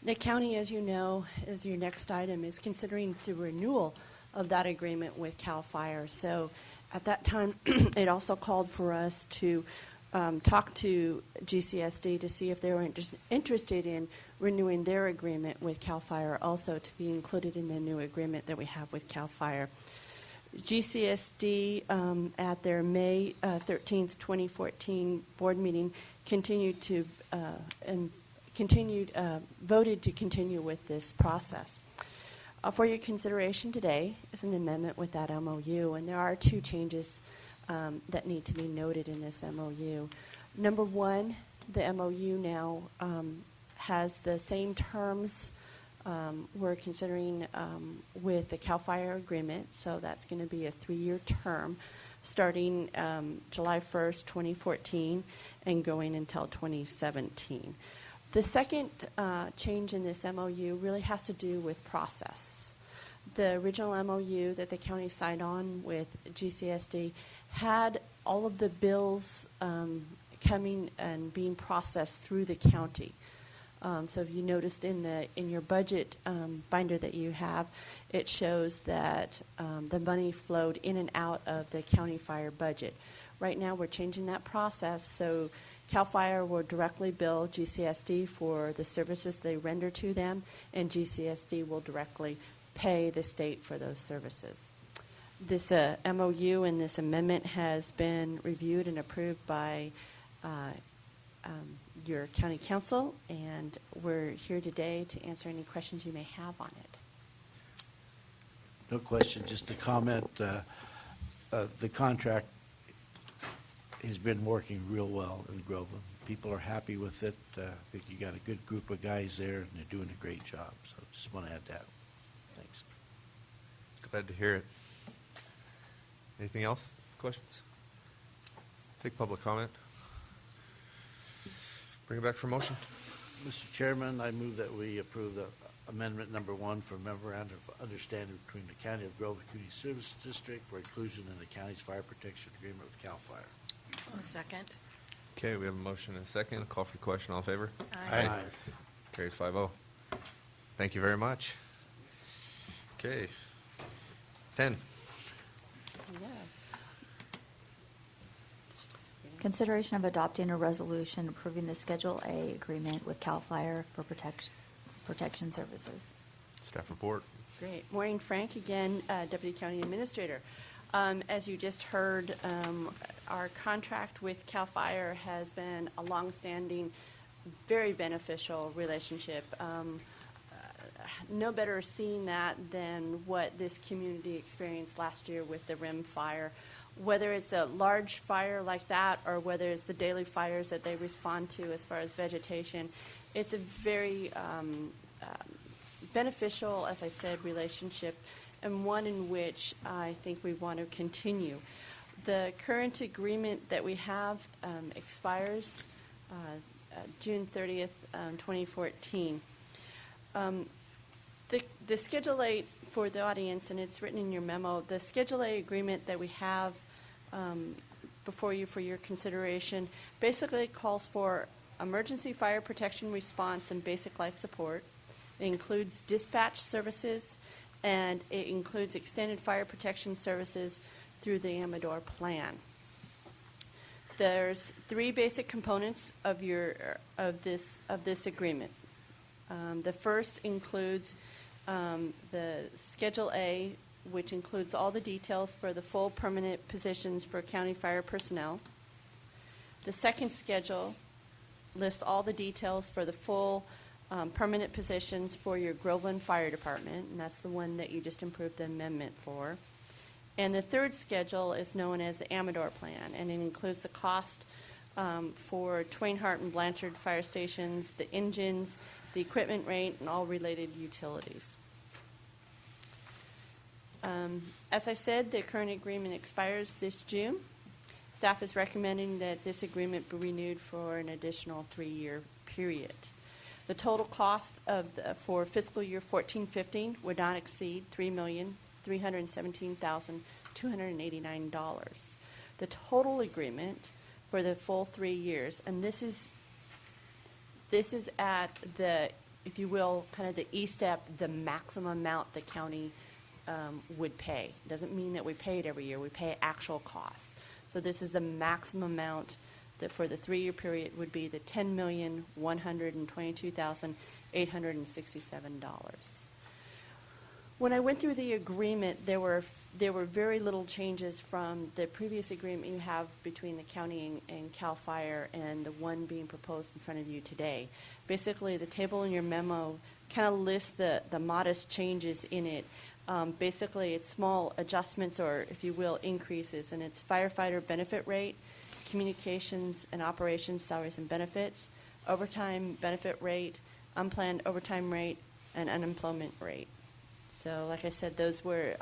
The county, as you know, as your next item, is considering the renewal of that agreement with CAL FIRE. So at that time, it also called for us to talk to GCSD to see if they were interested in renewing their agreement with CAL FIRE also to be included in the new agreement that we have with CAL FIRE. GCSD, at their May 13th, 2014 board meeting, voted to continue with this process. For your consideration today is an amendment with that MOU, and there are two changes that need to be noted in this MOU. Number one, the MOU now has the same terms we're considering with the CAL FIRE agreement, so that's going to be a 3-year term starting July 1st, 2014 and going until 2017. The second change in this MOU really has to do with process. The original MOU that the county signed on with GCSD had all of the bills coming and being processed through the county. So if you noticed in your budget binder that you have, it shows that the money flowed in and out of the county fire budget. Right now we're changing that process, so CAL FIRE will directly bill GCSD for the services they render to them, and GCSD will directly pay the state for those services. This MOU and this amendment has been reviewed and approved by your county council, and we're here today to answer any questions you may have on it. No question, just a comment. The contract has been working real well in Groveland. People are happy with it. I think you got a good group of guys there, and they're doing a great job. So just want to add that. Thanks. Glad to hear it. Anything else? Questions? Take public comment. Bring it back for motion. Mr. Chairman, I move that we approve the amendment number 1 for memorandum of understanding between the County of Groveland Community Service District for inclusion in the county's fire protection agreement with CAL FIRE. A second. Okay, we have a motion and a second. Call for the question. All in favor? Aye. Carries 5-0. Thank you very much. Okay. 10. Consideration of adopting a resolution approving the Schedule A agreement with CAL FIRE for protection services. Staff report. Great. Maureen Frank, again, Deputy County Administrator. As you just heard, our contract with CAL FIRE has been a longstanding, very beneficial relationship. No better seeing that than what this community experienced last year with the RIM fire. Whether it's a large fire like that or whether it's the daily fires that they respond to as far as vegetation, it's a very beneficial, as I said, relationship, and one in which I think we want to continue. The current agreement that we have expires June 30th, 2014. The Schedule A, for the audience, and it's written in your memo, the Schedule A agreement that we have before you for your consideration basically calls for emergency fire protection response and basic life support. It includes dispatch services, and it includes extended fire protection services through the Amador plan. There's 3 basic components of this agreement. The first includes the Schedule A, which includes all the details for the full permanent positions for county fire personnel. The second schedule lists all the details for the full permanent positions for your Groveland Fire Department, and that's the one that you just improved the amendment for. And the third schedule is known as the Amador Plan, and it includes the cost for Twain Hart and Blanchard fire stations, the engines, the equipment rate, and all related utilities. As I said, the current agreement expires this June. Staff is recommending that this agreement be renewed for an additional 3-year period. The total cost for fiscal year 14-15 would not exceed $3,317,289. The total agreement for the full 3 years, and this is at the, if you will, kind of the E-step, the maximum amount the county would pay. It doesn't mean that we pay it every year. We pay actual costs. So this is the maximum amount that for the 3-year period would be the $10,122,867. When I went through the agreement, there were very little changes from the previous agreement you have between the county and CAL FIRE and the one being proposed in front of you today. Basically, the table in your memo kind of lists the modest changes in it. Basically, it's small adjustments or, if you will, increases, and it's firefighter benefit rate, communications and operations salaries and benefits, overtime benefit rate, unplanned overtime rate, and unemployment rate. So, like I said, those were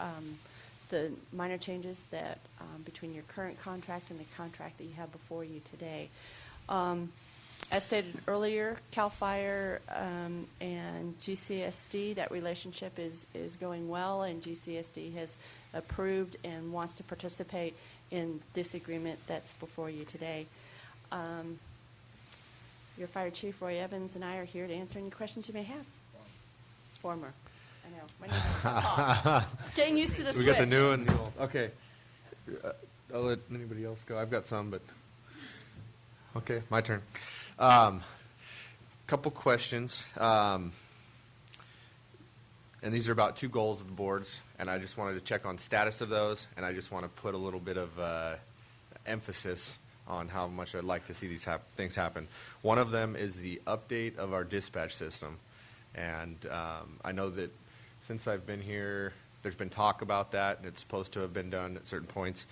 the minor changes that between your current contract and the contract that you have before you today. As stated earlier, CAL FIRE and GCSD, that relationship is going well, and GCSD has approved and wants to participate in this agreement that's before you today. Your Fire Chief, Roy Evans, and I are here to answer any questions you may have. Former. I know. My name is getting used to the switch. We got the new and the old. Okay. I'll let anybody else go. I've got some, but okay, my turn. Couple questions. And these are about two goals of the boards, and I just wanted to check on status of those, and I just want to put a little bit of emphasis on how much I'd like to see these things happen. One of them is the update of our dispatch system, and I know that since I've been here, there's been talk about that, and it's supposed to have been done at certain points,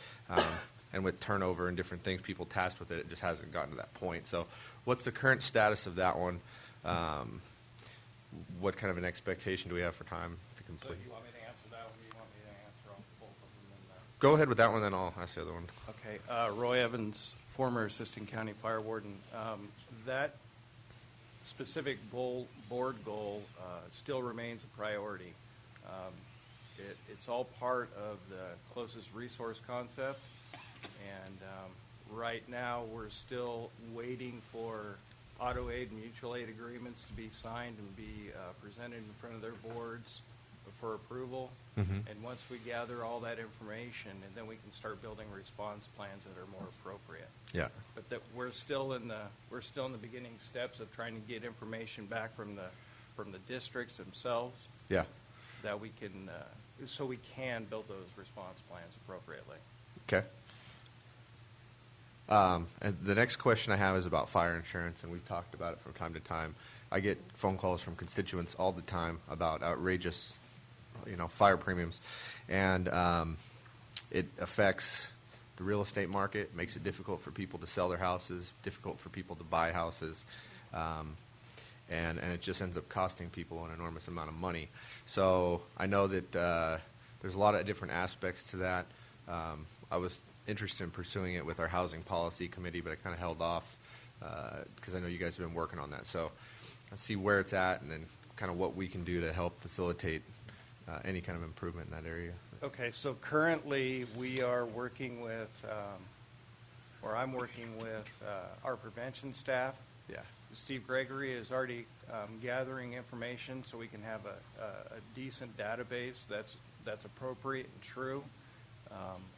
and with turnover and different things, people tasked with it, it just hasn't gotten to that point. So what's the current status of that one? What kind of an expectation do we have for time to complete? So you want me to answer that one, or you want me to answer on both of them? Go ahead with that one, then I'll ask the other one. Okay. Roy Evans, former Assistant County Fire Warden. That specific board goal still remains a priority. It's all part of the closest resource concept, and right now we're still waiting for auto aid and mutual aid agreements to be signed and be presented in front of their boards for approval. Mhm. And once we gather all that information, and then we can start building response plans that are more appropriate. Yeah. But that we're still in the beginning steps of trying to get information back from the districts themselves. Yeah. That we can so we can build those response plans appropriately. Okay. And the next question I have is about fire insurance, and we've talked about it from time to time. I get phone calls from constituents all the time about outrageous, fire premiums, and it affects the real estate market, makes it difficult for people to sell their houses, difficult for people to buy houses, and it just ends up costing people an enormous amount of money. So I know that there's a lot of different aspects to that. I was interested in pursuing it with our housing policy committee, but I kind of held off because I know you guys have been working on that. So I'll see where it's at and then kind of what we can do to help facilitate any kind of improvement in that area. Okay, so currently we are working with, or I'm working with our prevention staff. Yeah. Steve Gregory is already gathering information so we can have a decent database that's appropriate and true.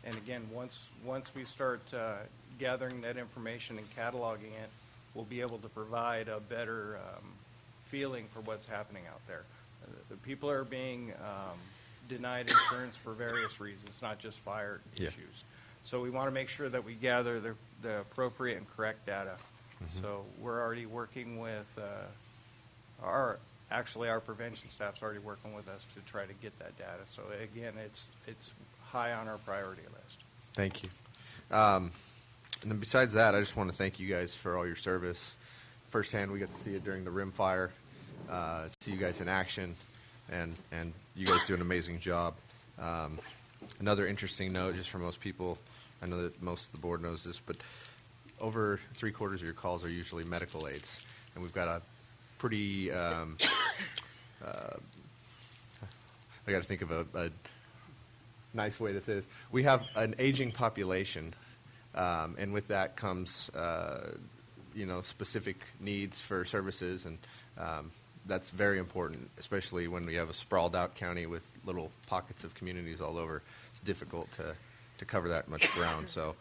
And again, once we start gathering that information and cataloging it, we'll be able to provide a better feeling for what's happening out there. The people are being denied insurance for various reasons, not just fire issues. So we want to make sure that we gather the appropriate and correct data. Mm-hmm. So we're already working with our prevention staff's already working with us to try to get that data. So again, it's high on our priority list. Thank you. And then besides that, I just want to thank you guys for all your service. Firsthand, we got to see it during the Rim Fire, see you guys in action, and you guys do an amazing job. Another interesting note, just for most people, I know that most of the board knows this, but over 3/4 of your calls are usually medical aids, and we've got a pretty I got to think of a nice way to say this. We have an aging population, and with that comes specific needs for services, and that's very important, especially when we have a sprawled out county with little pockets of communities all over. It's difficult to cover that much ground. So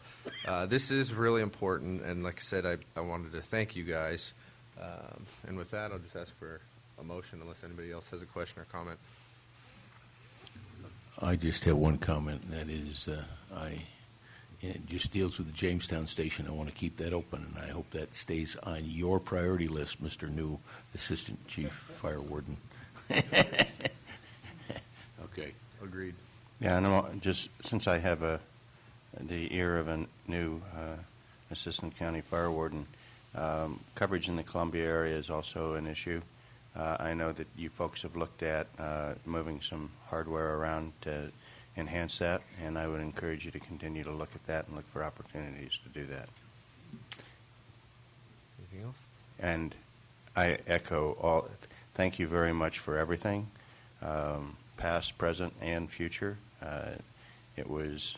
this is really important, and like I said, I wanted to thank you guys. And with that, I'll just ask for a motion unless anybody else has a question or comment. I just have one comment, and that is it just deals with the Jamestown station. I want to keep that open, and I hope that stays on your priority list, Mr. New Assistant Chief Fire Warden. Okay. Agreed. Yeah, no, just since I have the ear of a new Assistant County Fire Warden, coverage in the Columbia area is also an issue. I know that you folks have looked at moving some hardware around to enhance that, and I would encourage you to continue to look at that and look for opportunities to do that. Anything else? And I echo all, thank you very much for everything, past, present, and future. It was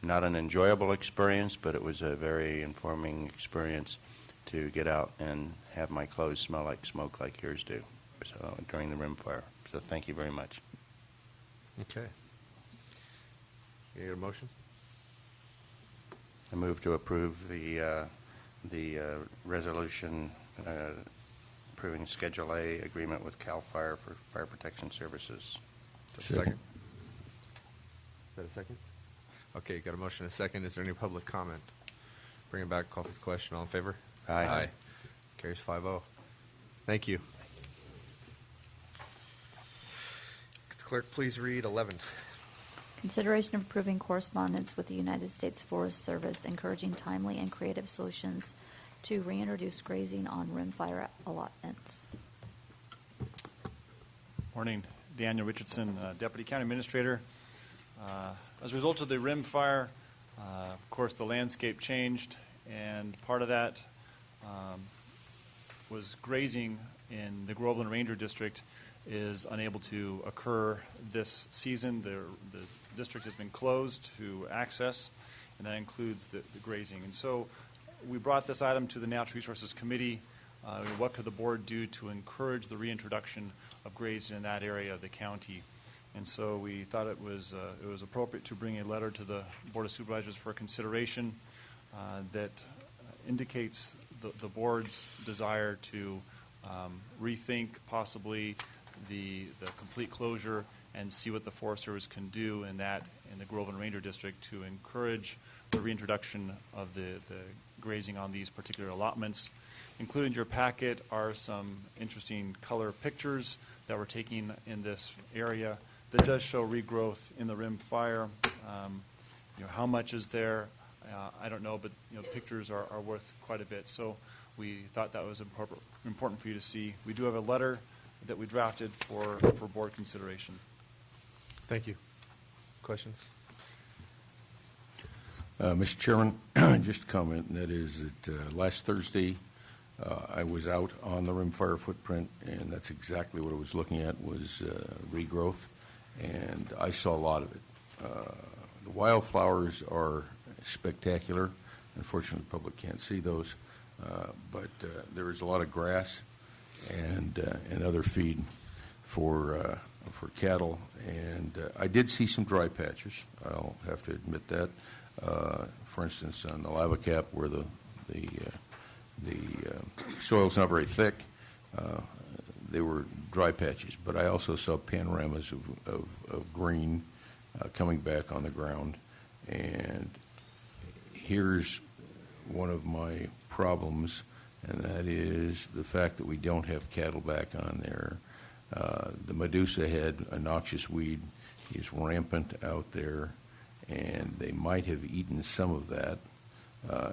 not an enjoyable experience, but it was a very informing experience to get out and have my clothes smell like smoke like yours do during the rim fire. So thank you very much. Okay. You get a motion? I move to approve the resolution approving Schedule A agreement with CAL FIRE for fire protection services. Second. Is that a second? Okay, got a motion and a second. Is there any public comment? Bring it back, call for the question. All in favor? Aye. Carries 5-0. Thank you. Could the clerk please read 11? Consideration of approving correspondence with the United States Forest Service encouraging timely and creative solutions to reintroduce grazing on rimfire allotments. Morning. Daniel Richardson, Deputy County Administrator. As a result of the rim fire, of course, the landscape changed, and part of that was grazing in the Groveland Ranger District is unable to occur this season. The district has been closed to access, and that includes the grazing. And so we brought this item to the Natural Resources Committee. What could the board do to encourage the reintroduction of grazing in that area of the county? And so we thought it was appropriate to bring a letter to the Board of Supervisors for consideration that indicates the board's desire to rethink possibly the complete closure and see what the Forest Service can do in the Groveland Ranger District to encourage the reintroduction of the grazing on these particular allotments. Included in your packet are some interesting color pictures that we're taking in this area that does show regrowth in the rim fire. How much is there? I don't know, but pictures are worth quite a bit. So we thought that was important for you to see. We do have a letter that we drafted for board consideration. Thank you. Questions? Mr. Chairman, just a comment, and that is that last Thursday I was out on the rimfire footprint, and that's exactly what I was looking at was regrowth, and I saw a lot of it. The wildflowers are spectacular. Unfortunately, the public can't see those, but there is a lot of grass and other feed for cattle, and I did see some dry patches. I'll have to admit that. For instance, on the lava cap where the soil's not very thick, they were dry patches. But I also saw panoramas of green coming back on the ground. And here's one of my problems, and that is the fact that we don't have cattle back on there. The Medusa head, a noxious weed, is rampant out there, and they might have eaten some of that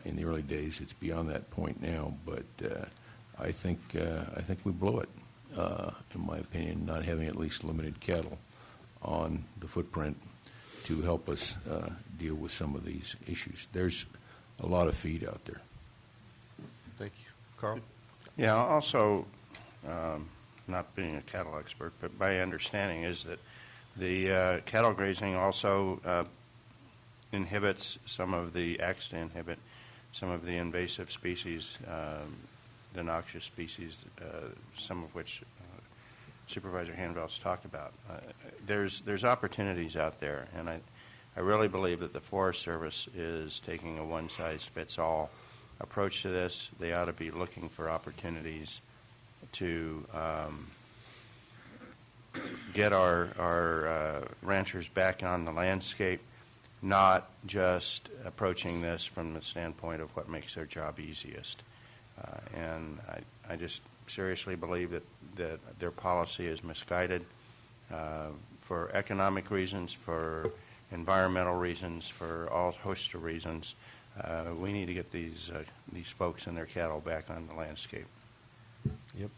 in the early days. It's beyond that point now, but I think we blow it, in my opinion, not having at least limited cattle on the footprint to help us deal with some of these issues. There's a lot of feed out there. Thank you. Carl? Yeah, also, not being a cattle expert, but my understanding is that the cattle grazing also inhibits acts to inhibit some of the invasive species, the noxious species, some of which Supervisor Hanvel's talked about. There's opportunities out there, and I really believe that the Forest Service is taking a one-size-fits-all approach to this. They ought to be looking for opportunities to get our ranchers back on the landscape, not just approaching this from the standpoint of what makes their job easiest. And I just seriously believe that their policy is misguided for economic reasons, for environmental reasons, for all host of reasons. We need to get these folks and their cattle back on the landscape. Yep.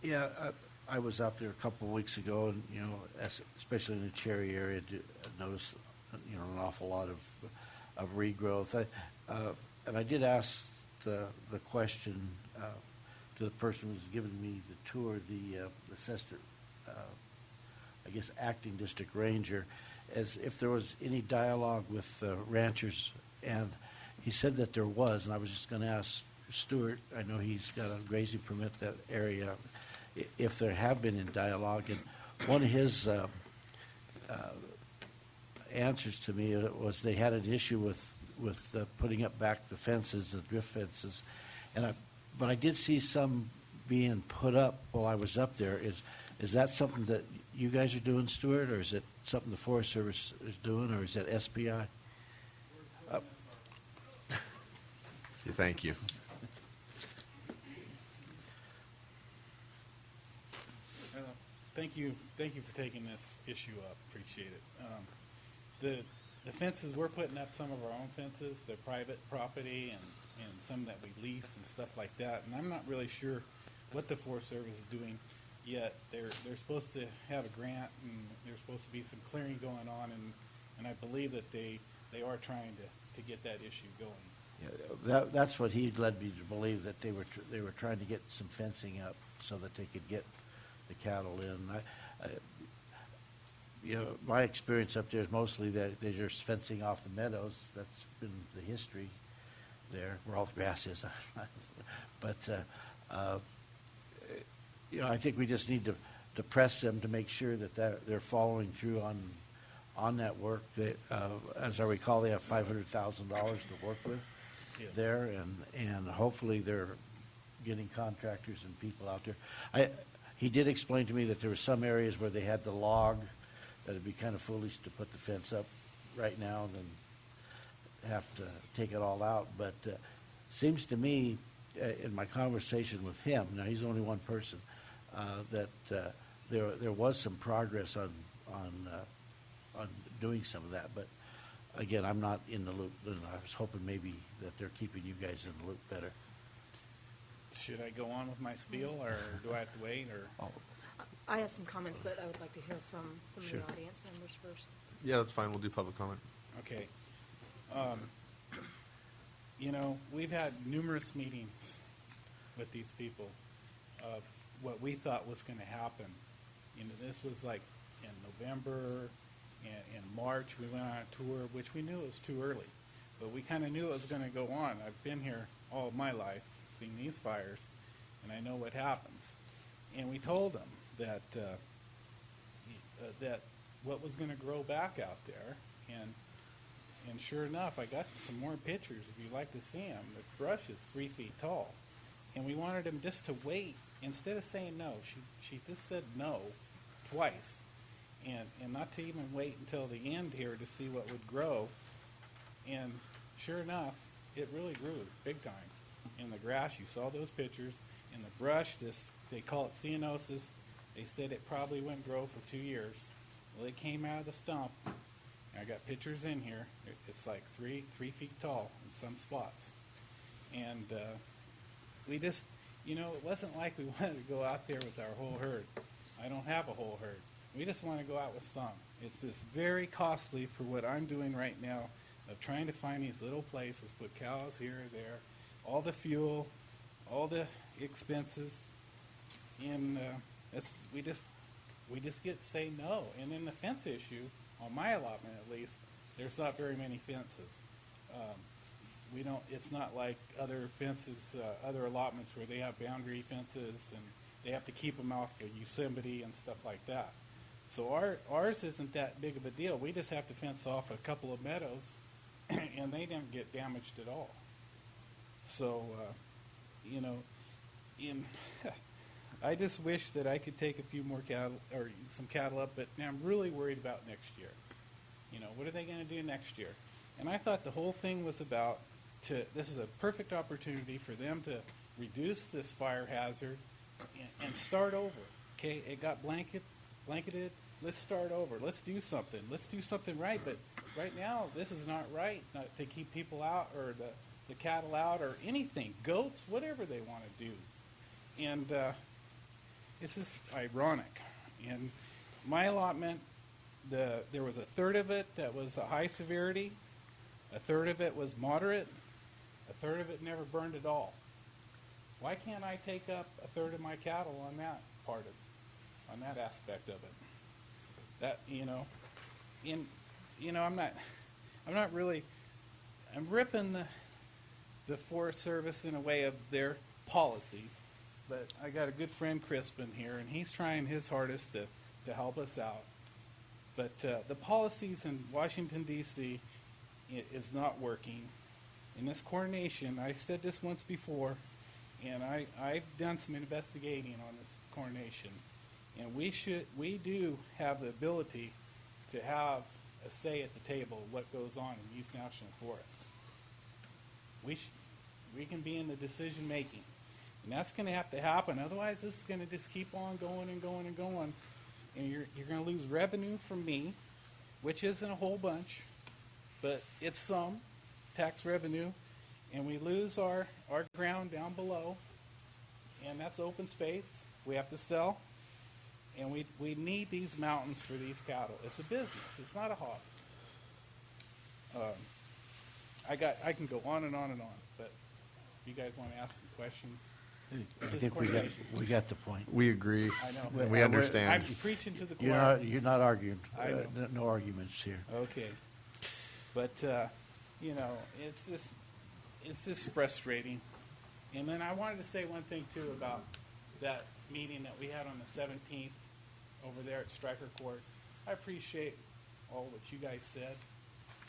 Yeah, I was out there a couple of weeks ago, and especially in the Cherry area, I noticed an awful lot of regrowth. And I did ask the question to the person who was giving me the tour, the Sester, I guess, acting district ranger, as if there was any dialogue with ranchers, and he said that there was, and I was just going to ask Stuart, I know he's got a grazing permit that area, if there have been in dialogue. And one of his answers to me was they had an issue with putting up back the fences, the drift fences, but I did see some being put up while I was up there. Is that something that you guys are doing, Stuart, or is it something the Forest Service is doing, or is that SPI? Thank you. Thank you for taking this issue up. Appreciate it. The fences, we're putting up some of our own fences. They're private property and some that we lease and stuff like that. And I'm not really sure what the Forest Service is doing yet. They're supposed to have a grant, and there's supposed to be some clearing going on, and I believe that they are trying to get that issue going. Yeah, that's what he led me to believe, that they were trying to get some fencing up so that they could get the cattle in. My experience up there is mostly that they're just fencing off the meadows. That's been the history there, where all the grass is. But I think we just need to press them to make sure that they're following through on that work. That, as I recall, they have $500,000 to work with there, and hopefully they're getting contractors and people out there. He did explain to me that there were some areas where they had to log, that it'd be kind of foolish to put the fence up right now and then have to take it all out. But seems to me, in my conversation with him, now he's only one person, that there was some progress on doing some of that. But again, I'm not in the loop, and I was hoping maybe that they're keeping you guys in the loop better. Should I go on with my spiel, or do I have to wait? Or I have some comments, but I would like to hear from some Sure. of the audience members first. Yeah, that's fine. We'll do public comment. Okay. We've had numerous meetings with these people of what we thought was going to happen. This was like in November and in March. We went on a tour, which we knew it was too early, but we kind of knew it was going to go on. I've been here all of my life, seen these fires, and I know what happens. And we told them that that what was going to grow back out there, and sure enough, I got some more pictures if you'd like to see them. The brush is 3 feet tall, and we wanted them just to wait. Instead of saying no, she just said no twice, and not to even wait until the end here to see what would grow. And sure enough, it really grew big time. In the grass, you saw those pictures. In the brush, they call it cyanosis. They said it probably wouldn't grow for 2 years. Well, it came out of the stump. I got pictures in here. It's like 3 feet tall in some spots. And we just, it wasn't like we wanted to go out there with our whole herd. I don't have a whole herd. We just want to go out with some. It's just very costly for what I'm doing right now of trying to find these little places, put cows here or there, all the fuel, all the expenses, and we just get to say no. And then the fence issue, on my allotment at least, there's not very many fences. It's not like other fences, other allotments where they have boundary fences and they have to keep them off of Yosemite and stuff like that. So ours isn't that big of a deal. We just have to fence off a couple of meadows, and they didn't get damaged at all. So, I just wish that I could take a few more cattle or some cattle up, but I'm really worried about next year. You know, what are they going to do next year? And I thought the whole thing was about this is a perfect opportunity for them to reduce this fire hazard and start over. Okay, it got blanketed. Let's start over. Let's do something. Let's do something right. But right now, this is not right. Not to keep people out or the cattle out or anything, goats, whatever they want to do. And it's just ironic. And my allotment, there was a third of it that was a high severity, a third of it was moderate, a third of it never burned at all. Why can't I take up a third of my cattle on that on that aspect of it? That, I'm ripping the Forest Service in a way of their policies, but I got a good friend Crispin here, and he's trying his hardest to help us out. But the policies in Washington, D.C. is not working. In this coronation, I said this once before, and I've done some investigating on this coronation, and we do have the ability to have a say at the table what goes on in East National Forest. We can be in the decision making, and that's going to have to happen. Otherwise, this is going to just keep on going and going and going, and you're going to lose revenue from me, which isn't a whole bunch, but it's some tax revenue, and we lose our ground down below, and that's open space we have to sell, and we need these mountains for these cattle. It's a business. It's not a hobby. I can go on and on and on, but if you guys want to ask some questions. I think we got the point. We agree. I know. We understand. I'm preaching to the choir. You're not arguing. I know. No arguments here. Okay. But, it's just frustrating. And then I wanted to say one thing, too, about that meeting that we had on the 17th over there at Stryker Court. I appreciate all what you guys said.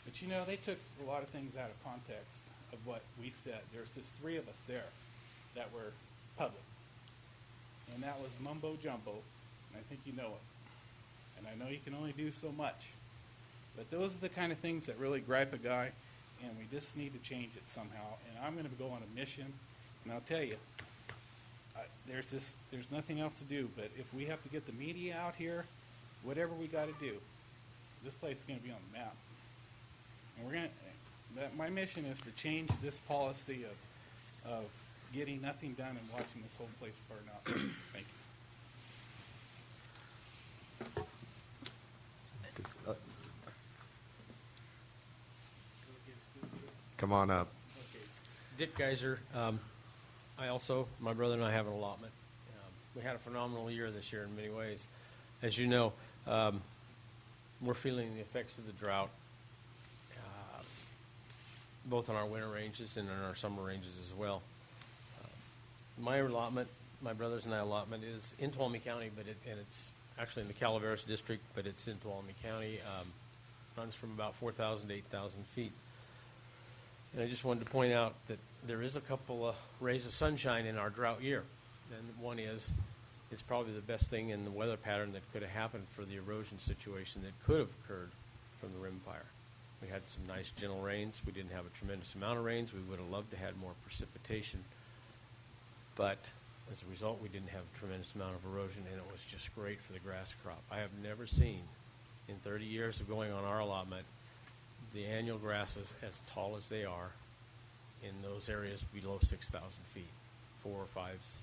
But, they took a lot of things out of context of what we said. There's just 3 of us there that were public. And that was mumbo jumbo, and I think you know it. And I know you can only do so much. But those are the kind of things that really gripe a guy, and we just need to change it somehow. And I'm going to go on a mission, and I'll tell you, there's nothing else to do. But if we have to get the media out here, whatever we got to do, this place is going to be on the map. And my mission is to change this policy of getting nothing done and watching this whole place burn up. Thank you. Come on up. Dick Geiser. My brother and I have an allotment. We had a phenomenal year this year in many ways. As you know, we're feeling the effects of the drought, both on our winter ranges and in our summer ranges as well. My allotment, my brother's and I allotment, is in Tuolumne County, and it's actually in the Calaveras district, but it's in Tuolumne County. Runs from about 4,000 to 8,000 feet. And I just wanted to point out that there is a couple of rays of sunshine in our drought year. And one is, it's probably the best thing in the weather pattern that could have happened for the erosion situation that could have occurred from the rim fire. We had some nice gentle rains. We didn't have a tremendous amount of rains. We would have loved to have had more precipitation. But as a result, we didn't have a tremendous amount of erosion, and it was just great for the grass crop. I have never seen, in 30 years of going on our allotment, the annual grasses as tall as they are in those areas below 6,000 feet, 4 or 5s.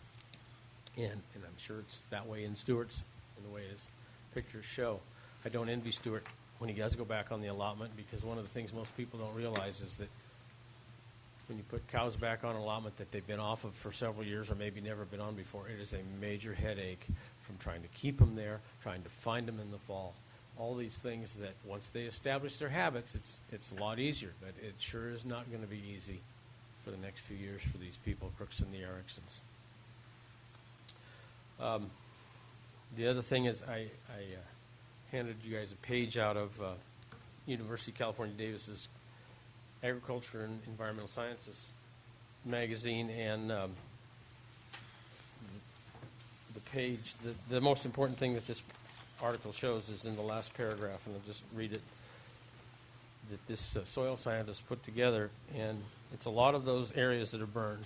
And I'm sure it's that way in Stewart's, in the way his pictures show. I don't envy Stewart when he does go back on the allotment, because one of the things most people don't realize is that when you put cows back on an allotment that they've been off of for several years or maybe never been on before, it is a major headache from trying to keep them there, trying to find them in the fall. All these things that once they establish their habits, it's a lot easier, but it sure is not going to be easy for the next few years for these people, Crooks and the Ericksons. The other thing is I handed you guys a page out of University of California Davis's Agriculture and Environmental Sciences magazine, and the page, the most important thing that this article shows is in the last paragraph, and I'll just read it, that this soil scientist put together, and it's a lot of those areas that are burned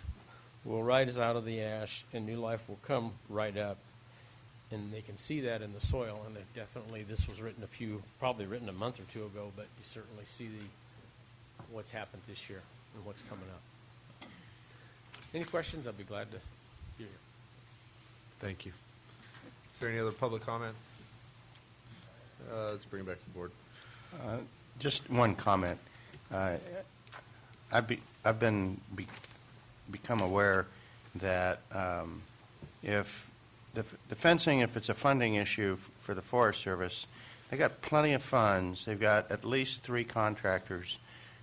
will rise out of the ash, and new life will come right up. And they can see that in the soil, and definitely, this was written probably written a month or two ago, but you certainly see what's happened this year and what's coming up. Any questions? I'd be glad to hear. Thank you. Is there any other public comment? Let's bring it back to the board. Just one comment. I've become aware that if the fencing, if it's a funding issue for the Forest Service, they got plenty of funds. They've got at least 3 contractors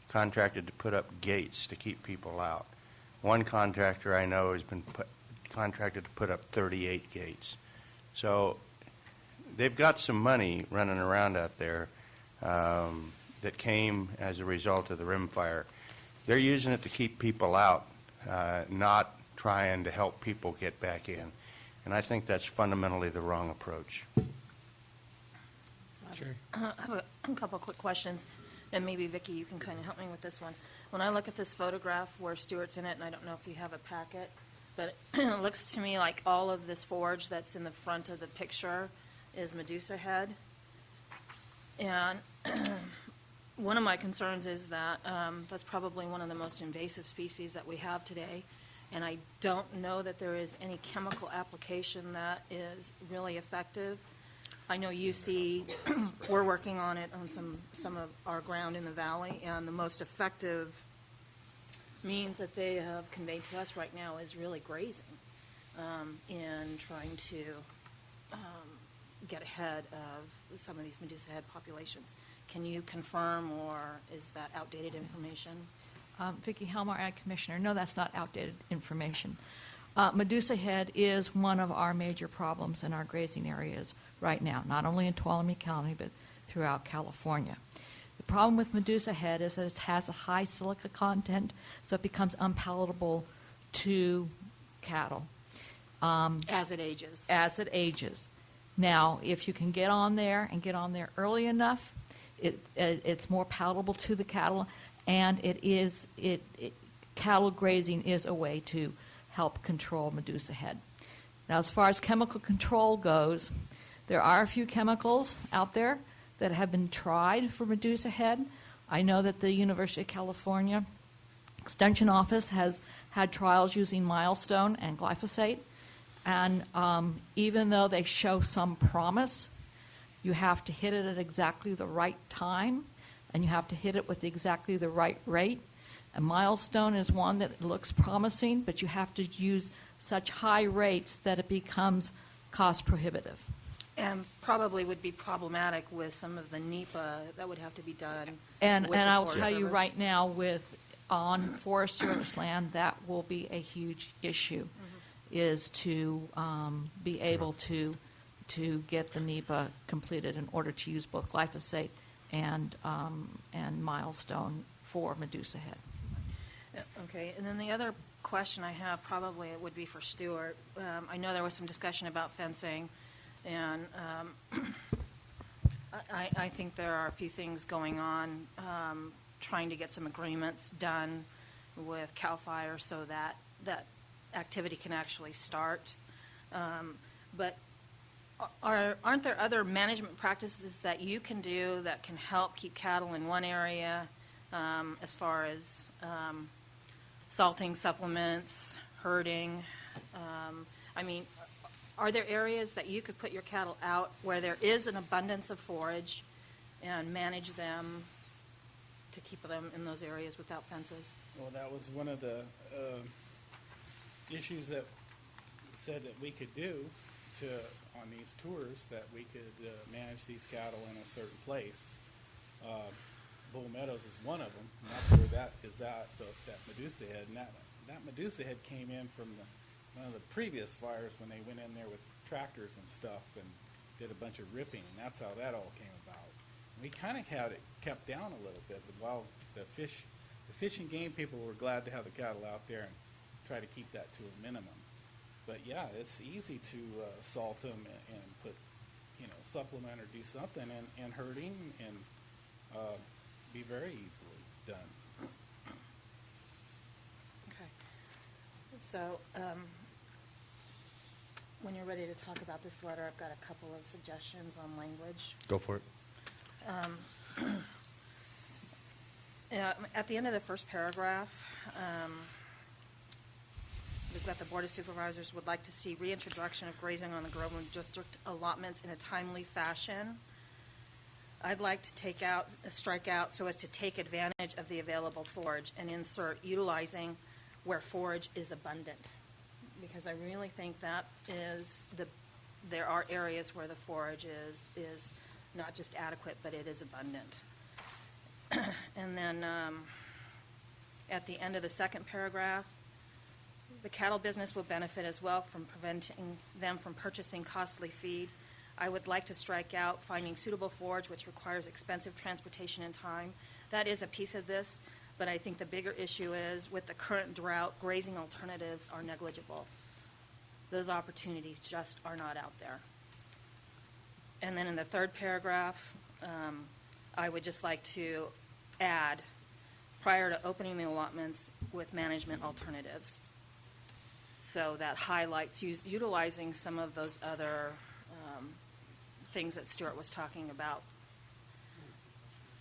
contracted to put up gates to keep people out. One contractor I know has been contracted to put up 38 gates. So they've got some money running around out there that came as a result of the rim fire. They're using it to keep people out, not trying to help people get back in. And I think that's fundamentally the wrong approach. So I have a couple quick questions, and maybe, Vicki, you can kind of help me with this one. When I look at this photograph where Stuart's in it, and I don't know if you have a packet, but it looks to me like all of this forage that's in the front of the picture is Medusa head. And one of my concerns is that that's probably one of the most invasive species that we have today. And I don't know that there is any chemical application that is really effective. I know you see we're working on it on some of our ground in the valley, and the most effective means that they have conveyed to us right now is really grazing in trying to get ahead of some of these Medusa head populations. Can you confirm, or is that outdated information? Vicki Helmar, Ag Commissioner. No, that's not outdated information. Medusa head is one of our major problems in our grazing areas right now, not only in Tuolumne County, but throughout California. The problem with Medusa head is that it has a high silica content, so it becomes unpalatable to cattle. As it ages. As it ages. Now, if you can get on there and get on there early enough, it's more palatable to the cattle, and cattle grazing is a way to help control Medusa head. Now, as far as chemical control goes, there are a few chemicals out there that have been tried for Medusa head. I know that the University of California Extension Office has had trials using milestone and glyphosate, and even though they show some promise, you have to hit it at exactly the right time, and you have to hit it with exactly the right rate. A milestone is one that looks promising, but you have to use such high rates that it becomes cost prohibitive. And probably would be problematic with some of the NEPA that would have to be done. And with the I'll Forest tell you Service. right now, on Forest Service land, that will be a huge issue, is to be able to get the NEPA completed in order to use both glyphosate and milestone for Medusa head. Okay, and then the other question I have probably would be for Stuart. I know there was some discussion about fencing, and I think there are a few things going on, trying to get some agreements done with CAL FIRE so that that activity can actually start. But aren't there other management practices that you can do that can help keep cattle in one area, as far as salting supplements, herding? I mean, are there areas that you could put your cattle out where there is an abundance of forage and manage them to keep them in those areas without fences? Well, that was one of the issues that said that we could do on these tours, that we could manage these cattle in a certain place. Bull Meadows is one of them, and that's where that Medusa head. And that Medusa head came in from one of the previous fires when they went in there with tractors and stuff and did a bunch of ripping, and that's how that all came about. We kind of had it kept down a little bit, but while the fish and game people were glad to have the cattle out there and try to keep that to a minimum. But yeah, it's easy to salt them and put, supplement or do something, and herding and be very easily done. Okay. So, when you're ready to talk about this letter, I've got a couple of suggestions on language. Go for it. At the end of the first paragraph, we've got the Board of Supervisors would like to see reintroduction of grazing on the Groveland District allotments in a timely fashion. I'd like to strike out so as to take advantage of the available forage and insert utilizing where forage is abundant. Because I really think that is there are areas where the forage is not just adequate, but it is abundant. And then at the end of the second paragraph, the cattle business will benefit as well from preventing them from purchasing costly feed. I would like to strike out finding suitable forage, which requires expensive transportation and time. That is a piece of this, but I think the bigger issue is with the current drought, grazing alternatives are negligible. Those opportunities just are not out there. And then in the third paragraph, I would just like to add, prior to opening the allotments, with management alternatives. So that highlights utilizing some of those other things that Stuart was talking about.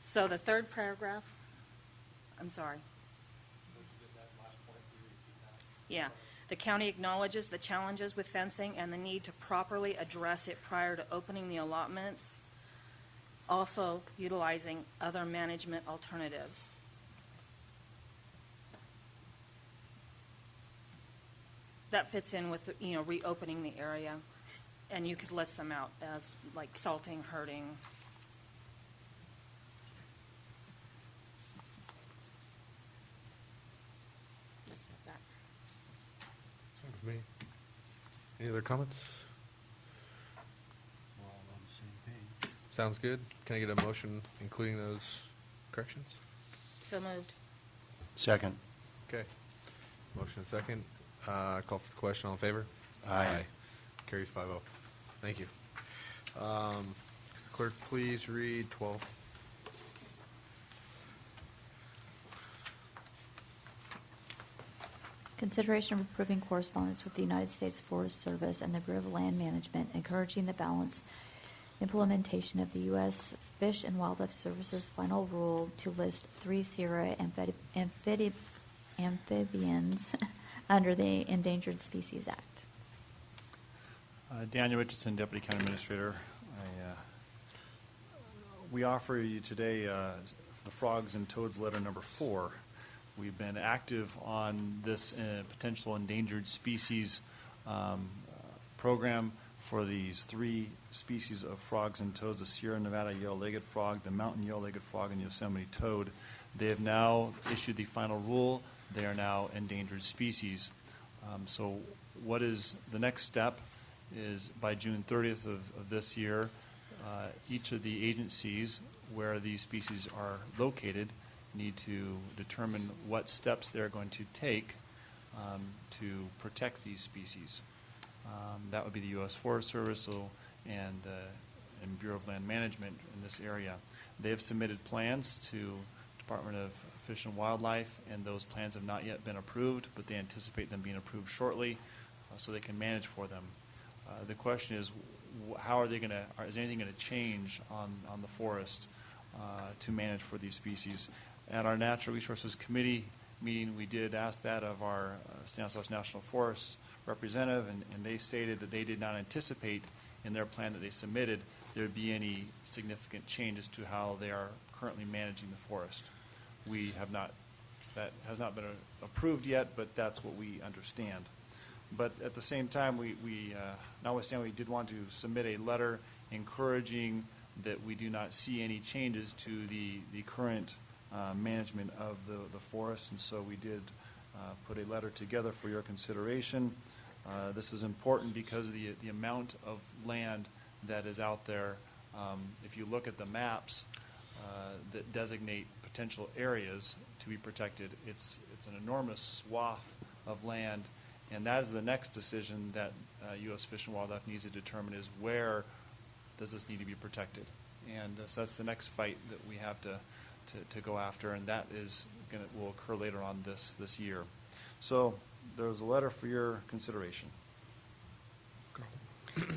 So the third paragraph, I'm sorry. Yeah. The county acknowledges the challenges with fencing and the need to properly address it prior to opening the allotments, also utilizing other management alternatives. That fits in with, reopening the area, and you could list them out as like salting, herding. That's about that. Sounds good to me. Any other comments? We're all on the same page. Sounds good. Can I get a motion including those corrections? So moved. Second. Okay. Motion and second. Call for the question. All in favor? Aye. Carries 5-0. Thank you. Clerk, please read 12. Consideration of approving correspondence with the United States Forest Service and the Bureau of Land Management, encouraging the balanced implementation of the U.S. Fish and Wildlife Service's final rule to list 3 Sierra amphibians under the Endangered Species Act. Daniel Richardson, Deputy County Administrator. We offer you today the Frogs and Toads letter number 4. We've been active on this potential endangered species program for these 3 species of frogs and toads, the Sierra Nevada yellow-legged frog, the mountain yellow-legged frog, and Yosemite toad. They have now issued the final rule. They are now endangered species. So what is the next step is by June 30th of this year, each of the agencies where these species are located need to determine what steps they're going to take to protect these species. That would be the U.S. Forest Service and Bureau of Land Management in this area. They have submitted plans to Department of Fish and Wildlife, and those plans have not yet been approved, but they anticipate them being approved shortly so they can manage for them. The question is, how are they going to, is anything going to change on the forest to manage for these species? At our Natural Resources Committee meeting, we did ask that of our Stanislaus National Forest representative, and they stated that they did not anticipate in their plan that they submitted there would be any significant changes to how they are currently managing the forest. We have not, that has not been approved yet, but that's what we understand. But at the same time, notwithstanding, we did want to submit a letter encouraging that we do not see any changes to the current management of the forest, and so we did put a letter together for your consideration. This is important because of the amount of land that is out there. If you look at the maps that designate potential areas to be protected, it's an enormous swath of land, And that is the next decision that U.S. Fish and Wildlife needs to determine is where does this need to be protected. And so that's the next fight that we have to go after, and that will occur later on this year. So there's a letter for your consideration.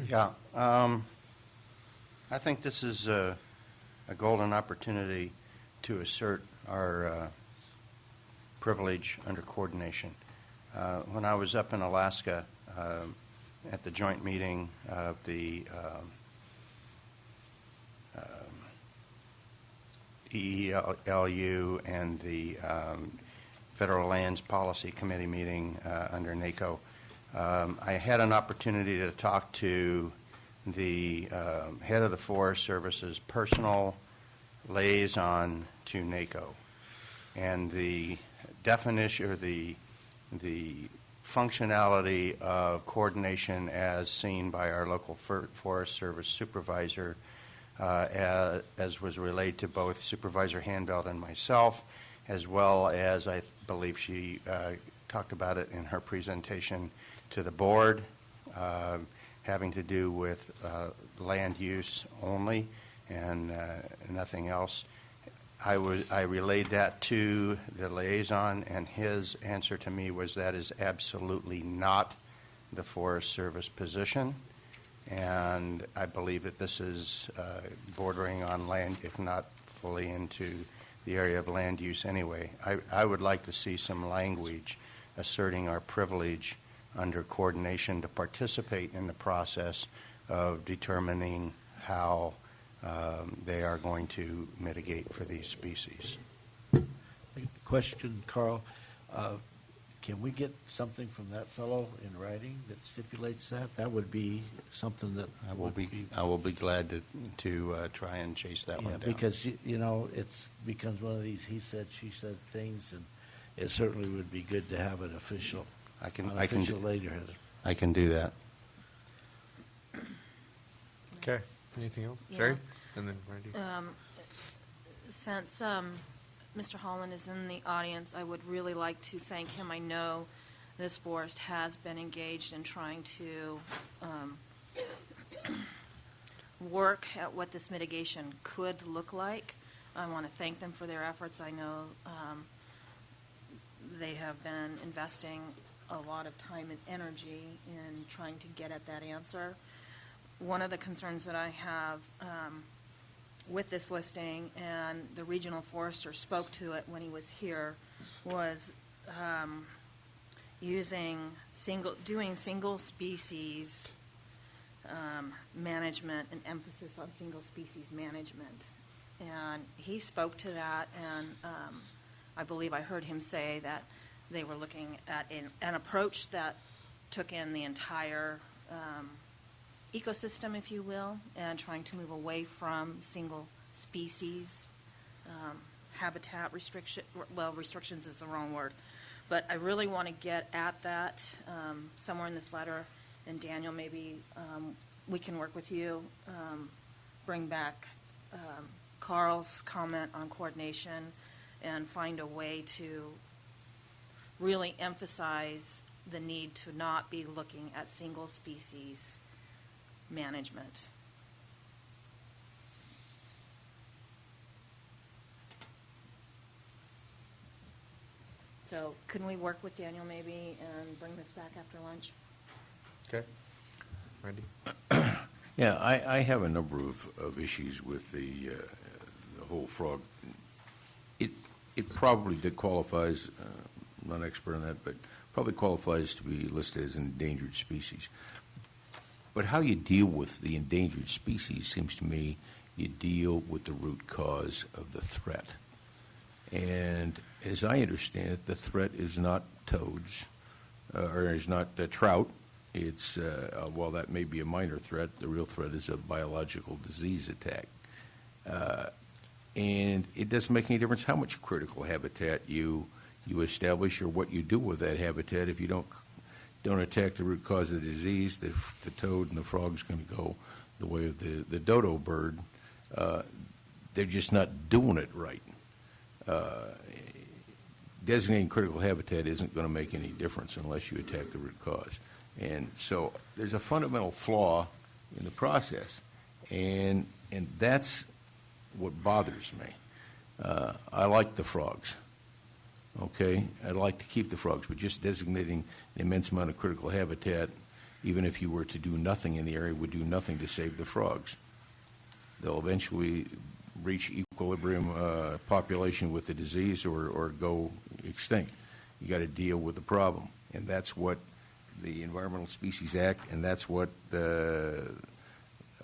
Yeah. I think this is a golden opportunity to assert our privilege under coordination. When I was up in Alaska at the joint meeting of the EELU and the Federal Lands Policy Committee meeting under NACO, I had an opportunity to talk to the head of the Forest Service's personal liaison to NACO, and the definition or the functionality of coordination as seen by our local Forest Service supervisor, as was relayed to both Supervisor Hanveld and myself, as well as I believe she talked about it in her presentation to the board, having to do with land use only and nothing else. I relayed that to the liaison, and his answer to me was that is absolutely not the Forest Service position, and I believe that this is bordering on land, if not fully into the area of land use anyway. I would like to see some language asserting our privilege under coordination to participate in the process of determining how they are going to mitigate for these species. Question, Carl. Can we get something from that fellow in writing that stipulates that? That would be something that I will be glad to try and chase that one down. Because it becomes one of these he said, she said things, and it certainly would be good to have an official. I can letterhead. I can do that. Okay. Anything else? Yeah. Sherry? And then Randy. Since Mr. Holland is in the audience, I would really like to thank him. I know this forest has been engaged in trying to work at what this mitigation could look like. I want to thank them for their efforts. I know they have been investing a lot of time and energy in trying to get at that answer. One of the concerns that I have with this listing, and the regional forester spoke to it when he was here, was doing single species management and emphasis on single species management. And he spoke to that, and I believe I heard him say that they were looking at an approach that took in the entire ecosystem, if you will, and trying to move away from single species habitat restriction. Well, restrictions is the wrong word, but I really want to get at that somewhere in this letter. And Daniel, maybe we can work with you, bring back Carl's comment on coordination, and find a way to really emphasize the need to not be looking at single species management. So can we work with Daniel maybe and bring this back after lunch? Okay. Randy? Yeah, I have a number of issues with the whole frog. It probably qualifies, I'm not an expert on that, but probably qualifies to be listed as an endangered species. But how you deal with the endangered species seems to me you deal with the root cause of the threat. And as I understand it, the threat is not toads, or is not trout. It's, while that may be a minor threat, the real threat is a biological disease attack. And it doesn't make any difference how much critical habitat you establish or what you do with that habitat. If you don't attack the root cause of the disease, the toad and the frog's going to go the way of the dodo bird. They're just not doing it right. designating critical habitat isn't going to make any difference unless you attack the root cause. And so there's a fundamental flaw in the process, and that's what bothers me. I like the frogs. Okay, I'd like to keep the frogs, but just designating an immense amount of critical habitat, even if you were to do nothing in the area, would do nothing to save the frogs. They'll eventually reach equilibrium population with the disease or go extinct. You got to deal with the problem, and that's what the Environmental Species Act, and that's what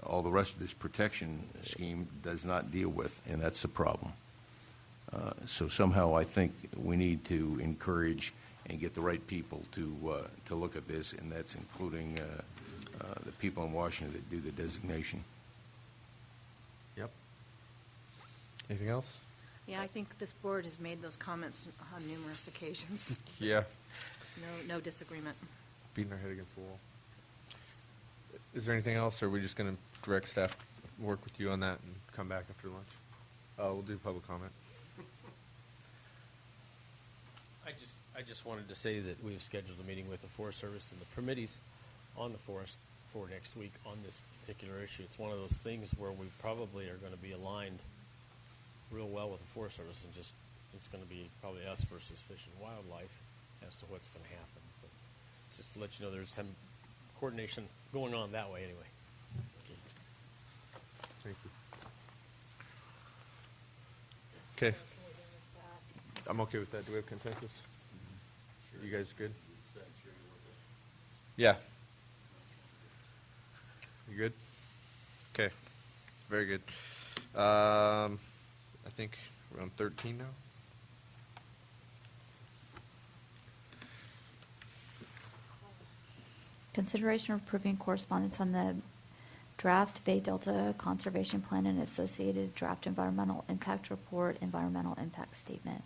all the rest of this protection scheme does not deal with, and that's the problem. So somehow I think we need to encourage and get the right people to look at this, and that's including the people in Washington that do the designation. Yep. Anything else? Yeah, I think this board has made those comments on numerous occasions. Yeah. No disagreement. Beating our head against the wall. Is there anything else, or are we just going to direct staff to work with you on that and come back after lunch? We'll do public comment. I just wanted to say that we've scheduled a meeting with the Forest Service and the committees on the forest for next week on this particular issue. It's one of those things where we probably are going to be aligned real well with the Forest Service, and just it's going to be probably us versus Fish and Wildlife as to what's going to happen. But just to let you know, there's some coordination going on that way anyway. Thank you. Okay. I'm okay with that. Do we have consensus? You guys good? Yeah. You good? Okay. Very good. I think we're on 13 now. Consideration of approving correspondence on the draft Bay Delta Conservation Plan and associated draft environmental impact report, environmental impact statement.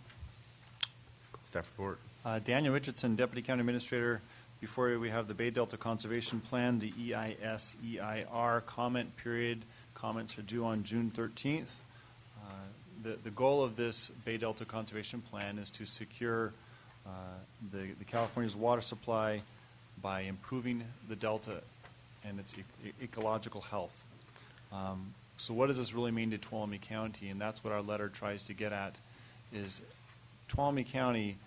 Staff report. Daniel Richardson, Deputy County Administrator. Before you, we have the Bay Delta Conservation Plan, the EIS-EIR comment period. Comments are due on June 13th. The goal of this Bay Delta Conservation Plan is to secure the California's water supply by improving the Delta and its ecological health. So what does this really mean to Tuolumne County? And that's what our letter tries to get at, is Tuolumne County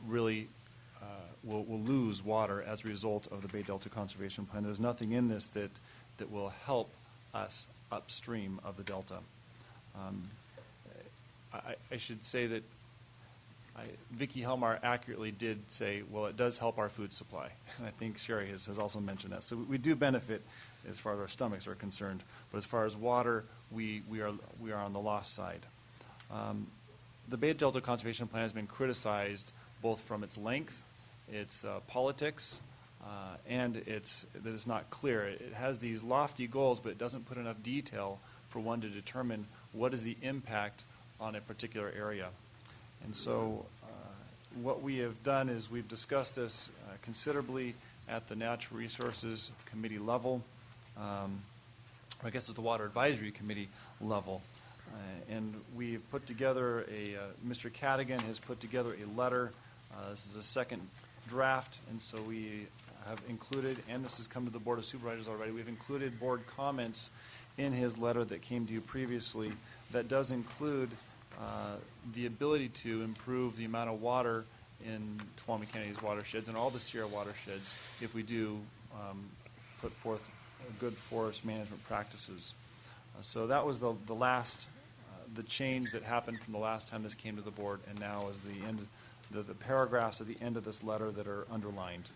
really will lose water as a result of the Bay Delta Conservation Plan. There's nothing in this that will help us upstream of the Delta. I should say that Vicki Helmar accurately did say, well, it does help our food supply. And I think Sherry has also mentioned that. So we do benefit as far as our stomachs are concerned. But as far as water, we are on the loss side. The Bay Delta Conservation Plan has been criticized both from its length, its politics, and that it's not clear. It has these lofty goals, but it doesn't put enough detail for one to determine what is the impact on a particular area. And so what we have done is we've discussed this considerably at the Natural Resources Committee level, I guess at the Water Advisory Committee level. And we've put together Mr. Cadigan has put together a letter. This is a second draft, and so we have included, and this has come to the Board of Supervisors already, we've included board comments in his letter that came to you previously that does include the ability to improve the amount of water in Tuolumne County's watersheds and all the Sierra watersheds if we do put forth good forest management practices. So that was the last, the change that happened from the last time this came to the board, and now is the end, the paragraphs at the end of this letter that are underlined.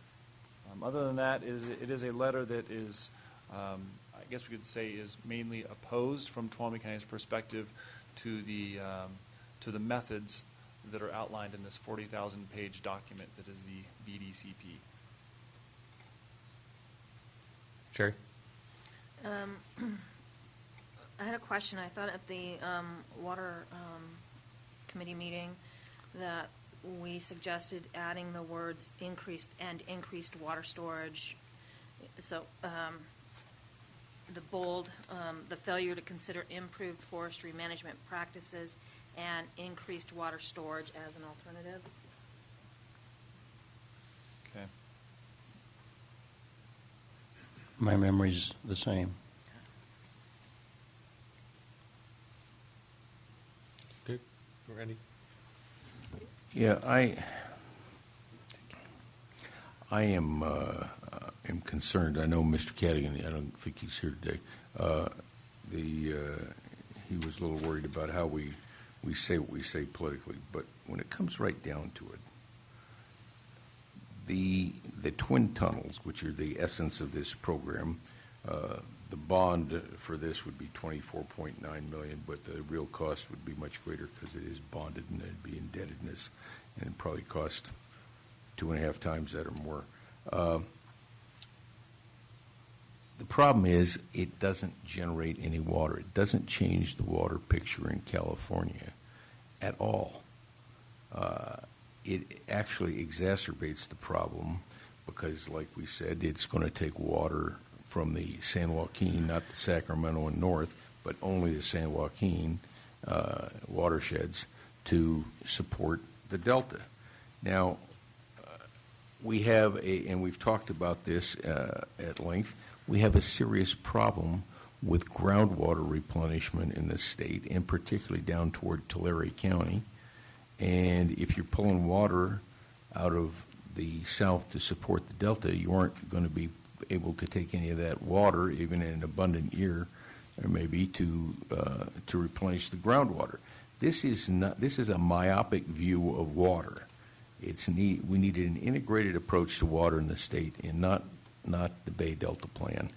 Other than that, it is a letter that is, I guess we could say, is mainly opposed from Tuolumne County's perspective to the methods that are outlined in this 40,000-page document that is the BDCP. Sherry? I had a question. I thought at the Water Committee meeting that we suggested adding the words increased water storage. So the bold, the failure to consider improved forestry management practices and increased water storage as an alternative. My memory's the same. Good. Randy? Yeah, I am concerned. I know Mr. Cadigan, I don't think he's here today. He was a little worried about how we say what we say politically, but when it comes right down to it, the twin tunnels, which are the essence of this program, the bond for this would be $24.9 million, but the real cost would be much greater because it is bonded and there'd be indebtedness, and it'd probably cost 2.5 times that or more. The problem is it doesn't generate any water. It doesn't change the water picture in California at all. It actually exacerbates the problem because, like we said, it's going to take water from the San Joaquin, not the Sacramento and North, but only the San Joaquin watersheds to support the Delta. Now, we have and we've talked about this at length, we have a serious problem with groundwater replenishment in the state, and particularly down toward Tulare County. And if you're pulling water out of the south to support the Delta, you aren't going to be able to take any of that water, even in an abundant year, or maybe to replenish the groundwater. This is a myopic view of water. We needed an integrated approach to water in the state, and not the Bay Delta plan.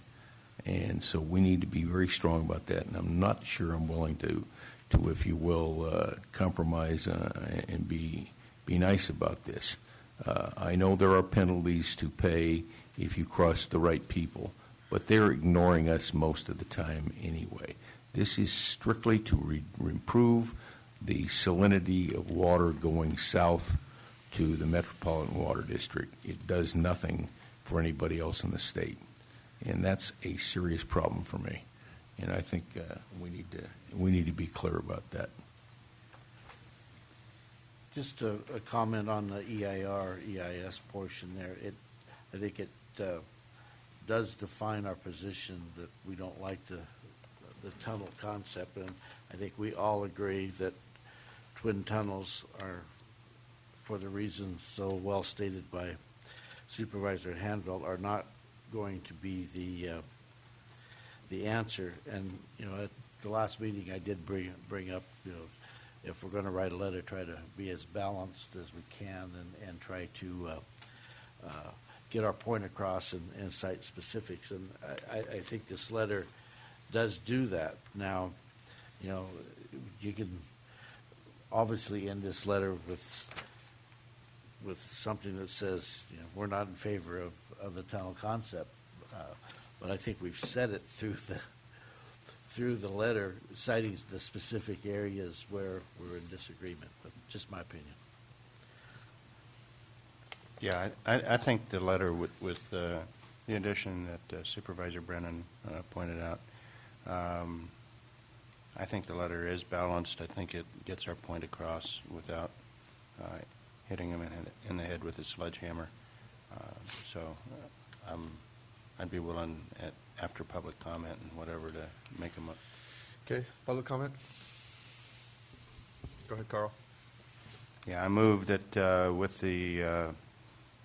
And so we need to be very strong about that. And I'm not sure I'm willing to if you will, compromise and be nice about this. I know there are penalties to pay if you cross the right people, but they're ignoring us most of the time anyway. This is strictly to improve the salinity of water going south to the Metropolitan Water District. It does nothing for anybody else in the state, and that's a serious problem for me. And I think we need to be clear about that. Just a comment on the EIS portion there. I think it does define our position that we don't like the tunnel concept, and I think we all agree that twin tunnels are, for the reasons so well stated by Supervisor Handel, are not going to be the answer. And at the last meeting, I did bring up, if we're going to write a letter, try to be as balanced as we can and try to get our point across and cite specifics. And I think this letter does do that. Now, you can obviously end this letter with something that says, we're not in favor of the tunnel concept. But I think we've said it through the letter, citing the specific areas where we're in disagreement. But just my opinion. Yeah, I think the letter with the addition that Supervisor Brennan pointed out, I think the letter is balanced. I think it gets our point across without hitting him in the head with a sledgehammer. I'd be willing, after public comment and whatever, to make them up. Okay, public comment? Go ahead, Carl. Yeah, I move that with the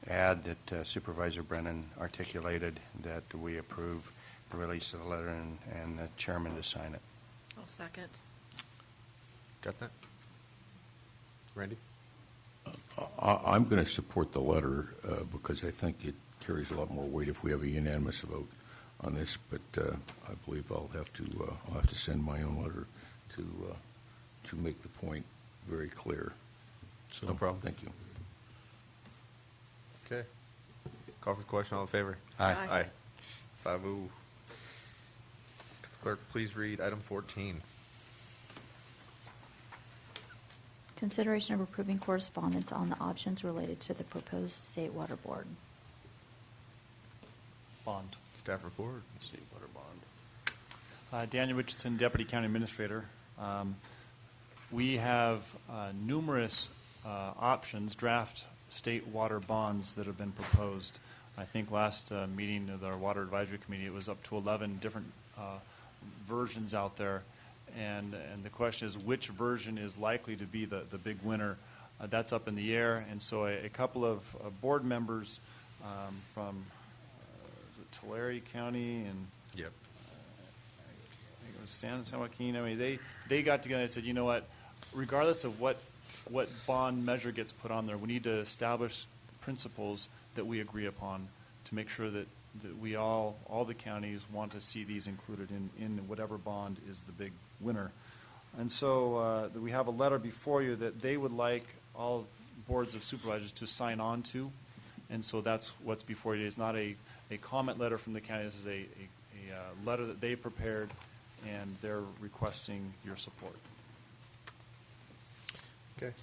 ad that Supervisor Brennan articulated, that we approve the release of the letter and the chairman to sign it. I'll second. Got that? Randy? I'm going to support the letter because I think it carries a lot more weight if we have a unanimous vote on this. But I believe I'll have to send my own letter to make the point very clear. So, no problem. Thank you. Okay. Call for the question. All in favor? Aye. Aye. 5-0. Clerk, please read item 14. Consideration of approving correspondence on the options related to the proposed state water board. Bond. Staff report. State water bond. Daniel Richardson, Deputy County Administrator. We have numerous options, draft state water bonds that have been proposed. I think last meeting of our Water Advisory Committee, it was up to 11 different versions out there. And the question is, which version is likely to be the big winner? That's up in the air. And so a couple of board members from is it Tulare County and Yep. I think it was San Joaquin. I mean, they got together and said, you know what, regardless of what bond measure gets put on there, we need to establish principles that we agree upon to make sure that we all the counties want to see these included in whatever bond is the big winner. And so we have a letter before you that they would like all boards of supervisors to sign on to. And so that's what's before you. It's not a comment letter from the county. This is a letter that they prepared, and they're requesting your support. Okay.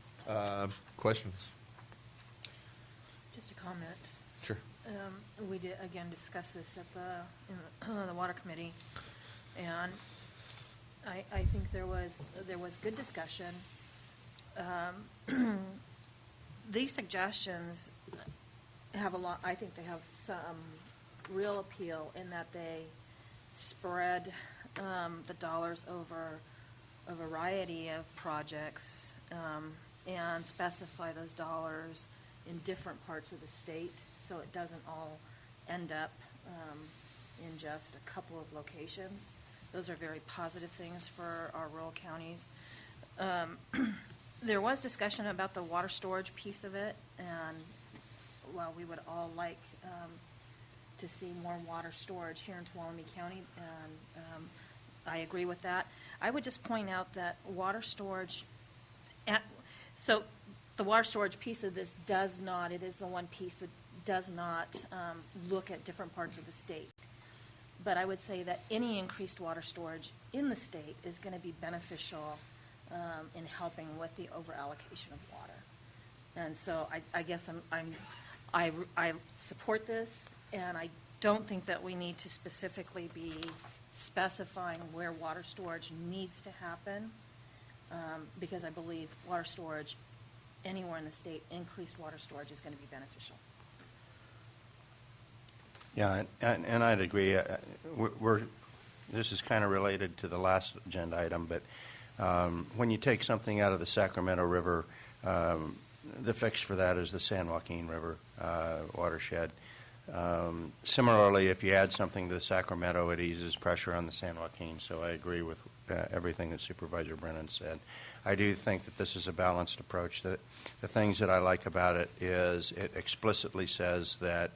Questions? Just a comment. Sure. We did again discuss this at the water committee, and I think there was good discussion. These suggestions have a lot. I think they have some real appeal in that they spread the dollars over a variety of projects and specify those dollars in different parts of the state, so it doesn't all end up in just a couple of locations. Those are very positive things for our rural counties. There was discussion about the water storage piece of it, and while we would all like to see more water storage here in Tuolumne County, and I agree with that, I would just point out that water storage, so the water storage piece of this does not, it is the one piece that does not look at different parts of the state. But I would say that any increased water storage in the state is going to be beneficial in helping with the over-allocation of water. And so I guess I support this, and I don't think that we need to specifically be specifying where water storage needs to happen, because I believe water storage anywhere in the state, increased water storage is going to be beneficial. Yeah, and I'd agree. This is kind of related to the last agenda item, but when you take something out of the Sacramento River, the fix for that is the San Joaquin River watershed. Similarly, if you add something to the Sacramento, it eases pressure on the San Joaquin. So I agree with everything that Supervisor Brennan said. I do think that this is a balanced approach. The things that I like about it is it explicitly says that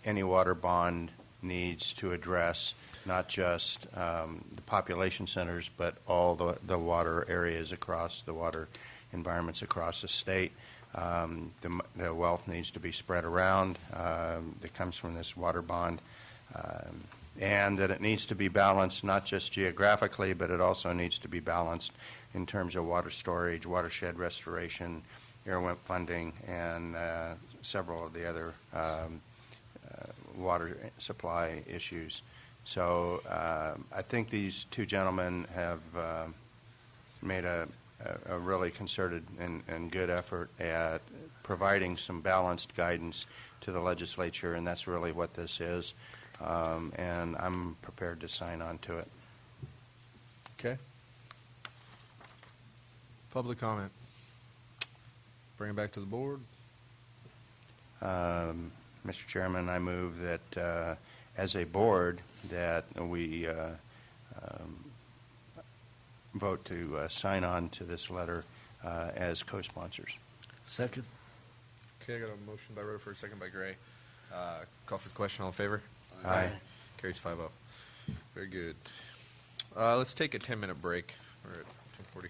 any water bond needs to address not just the population centers, but all the water areas across the water environments across the state. The wealth needs to be spread around that comes from this water bond, and that it needs to be balanced not just geographically, but it also needs to be balanced in terms of water storage, watershed restoration, airwimp funding, and several of the other water supply issues. So I think these two gentlemen have made a really concerted and good effort at providing some balanced guidance to the legislature, and that's really what this is. And I'm prepared to sign on to it. Okay. Public comment. Bring it back to the board. Mr. Chairman, I move that as a board that we vote to sign on to this letter as co-sponsors. Second. Okay, I got a motion by Rutherford, second by Gray. Call for the question. All in favor? Aye. Carries 5-0. Very good. Let's take a 10-minute break. We're at 10:40.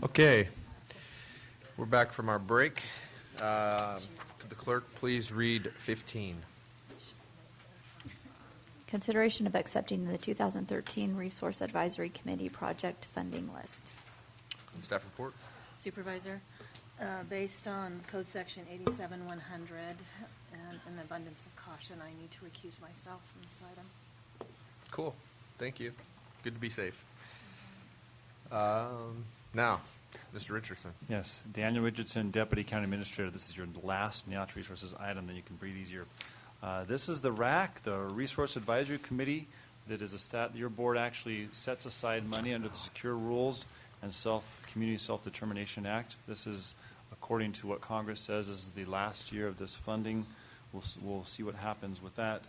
Okay, we're back from our break. Could the clerk please read 15? Consideration of accepting the 2013 Resource Advisory Committee project funding list. Staff report? Supervisor, based on Code Section 87-100 and an abundance of caution, I need to recuse myself from this item. Cool. Thank you. Good to be safe. Now, Mr. Richardson. Yes, Daniel Richardson, Deputy County Administrator. This is your last Natural Resources item, then you can breathe easier. This is the RAC, the Resource Advisory Committee, that is a stat. Your board actually sets aside money under the Secure Rules and Community Self-Determination Act. This is, according to what Congress says, this is the last year of this funding. We'll see what happens with that.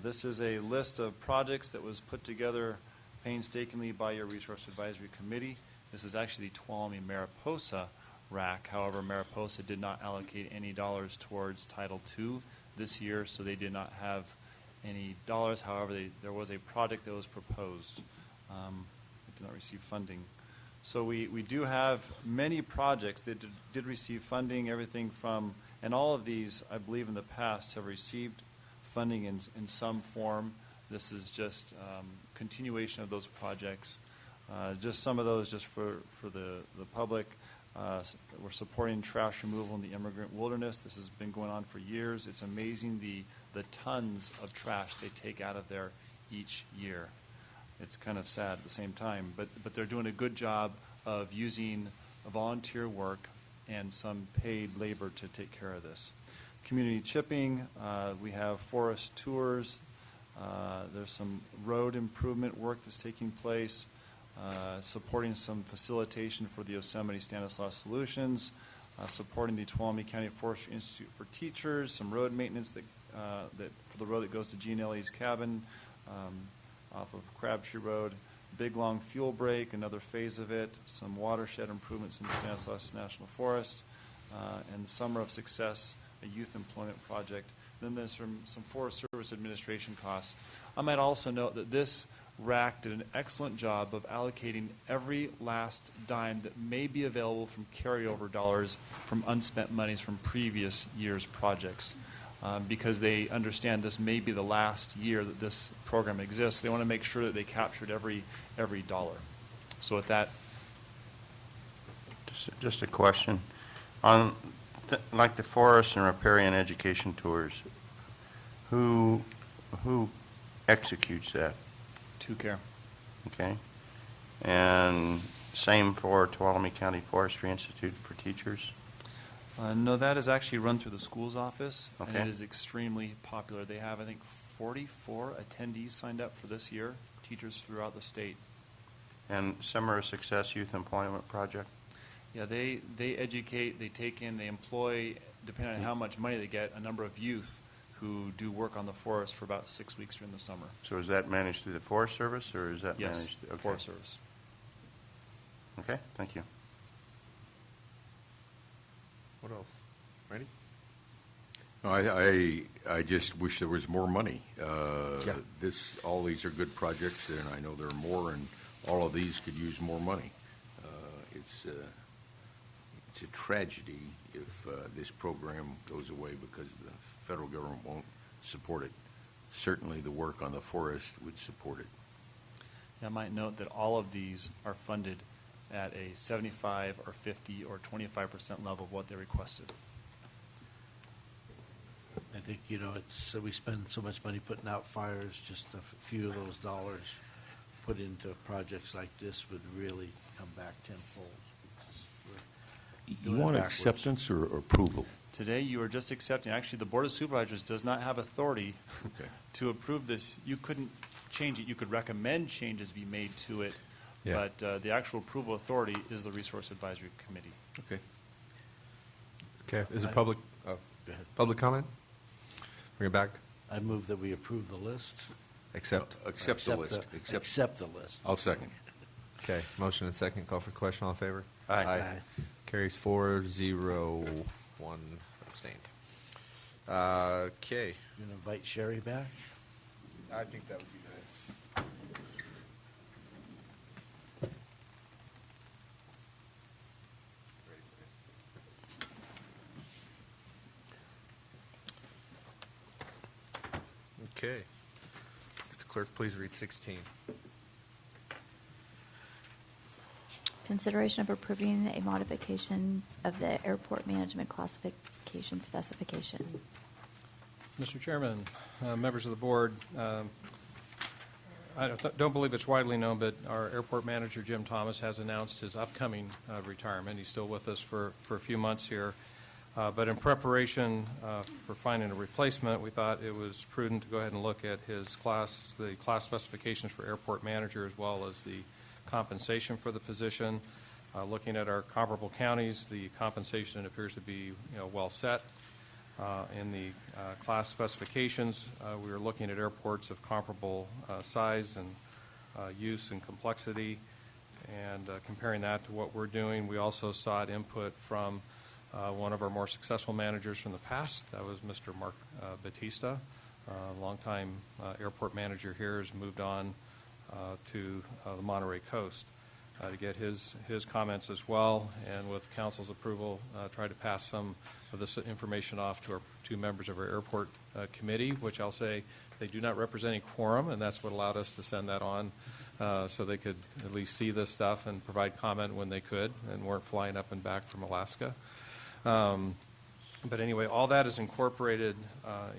This is a list of projects that was put together painstakingly by your Resource Advisory Committee. This is actually the Tuolumne-Mariposa RAC. However, Mariposa did not allocate any dollars towards Title II this year, so they did not have any dollars. However, there was a project that was proposed. It did not receive funding. So we do have many projects that did receive funding, everything from, and all of these, I believe in the past, have received funding in some form. This is just continuation of those projects. Just some of those just for the public. We're supporting trash removal in the immigrant wilderness. This has been going on for years. It's amazing the tons of trash they take out of there each year. It's kind of sad at the same time, but they're doing a good job of using volunteer work and some paid labor to take care of this. Community chipping, we have forest tours. There's some road improvement work that's taking place. Supporting some facilitation for the Yosemite Stanislaus Solutions, supporting the Tuolumne County Forestry Institute for Teachers, some road maintenance that for the road that goes to Gene Ellie's cabin off of Crabtree Road, big long fuel break, another phase of it, some watershed improvements in the Stanislaus National Forest, and Summer of Success, a youth employment project. Then there's some Forest Service administration costs. I might also note that this RAC did an excellent job of allocating every last dime that may be available from carryover dollars from unspent monies from previous year's projects, because they understand this may be the last year that this program exists. They want to make sure that they captured every dollar. So with that, just a question on like the forest and riparian education tours. Who executes that? Care. Okay. And same for Tuolumne County Forestry Institute for Teachers? No, that is actually run through the school's office, okay. And it is extremely popular. They have, I think, 44 attendees signed up for this year, teachers throughout the state. And Summer of Success Youth Employment Project? Yeah, they educate, they take in, they employ, depending on how much money they get, a number of youth who do work on the forest for about 6 weeks during the summer. So is that managed through the Forest Service, or is that yes, managed? Yes, okay. Forest Service. Okay, thank you. What else? Ready? I just wish there was more money. Yeah. All these are good projects, and I know there are more, and all of these could use more money. It's a tragedy if this program goes away because the federal government won't support it. Certainly the work on the forest would support it. I might note that all of these are funded at a 75 or 50 or 25% level of what they requested. I think, it's we spend so much money putting out fires, just a few of those dollars put into projects like this would really come back tenfold. You want acceptance or approval? Today you are just accepting. Actually, the Board of Supervisors does not have authority to approve this. You couldn't change it. You could recommend changes be made to it, but the actual approval authority is the Resource Advisory Committee. Okay. Okay. Is it public? Oh, go ahead. Public comment? Bring it back. I move that we approve the list. Accept the list. Accept the list. I'll second. Okay. Motion and second. Call for the question. All in favor? Aye. Aye. Carries 4-0, 1 abstained. Okay. You gonna invite Sherry back? I think that would be nice. Okay. Could the clerk please read 16? Consideration of approving a modification of the airport management classification specification. Mr. Chairman, members of the board, I don't believe it's widely known, but our airport manager, Jim Thomas, has announced his upcoming retirement. He's still with us for a few months here. But in preparation for finding a replacement, we thought it was prudent to go ahead and look at the class specifications for airport manager as well as the compensation for the position. Looking at our comparable counties, the compensation appears to be well set. In the class specifications, we were looking at airports of comparable size and use and complexity, and comparing that to what we're doing. We also sought input from one of our more successful managers from the past. That was Mr. Mark Batista, longtime airport manager here, has moved on to the Monterey Coast to get his comments as well, and with council's approval, try to pass some of this information off to our two members of our airport committee, which I'll say they do not represent any quorum, and that's what allowed us to send that on so they could at least see this stuff and provide comment when they could and weren't flying up and back from Alaska. But anyway, all that is incorporated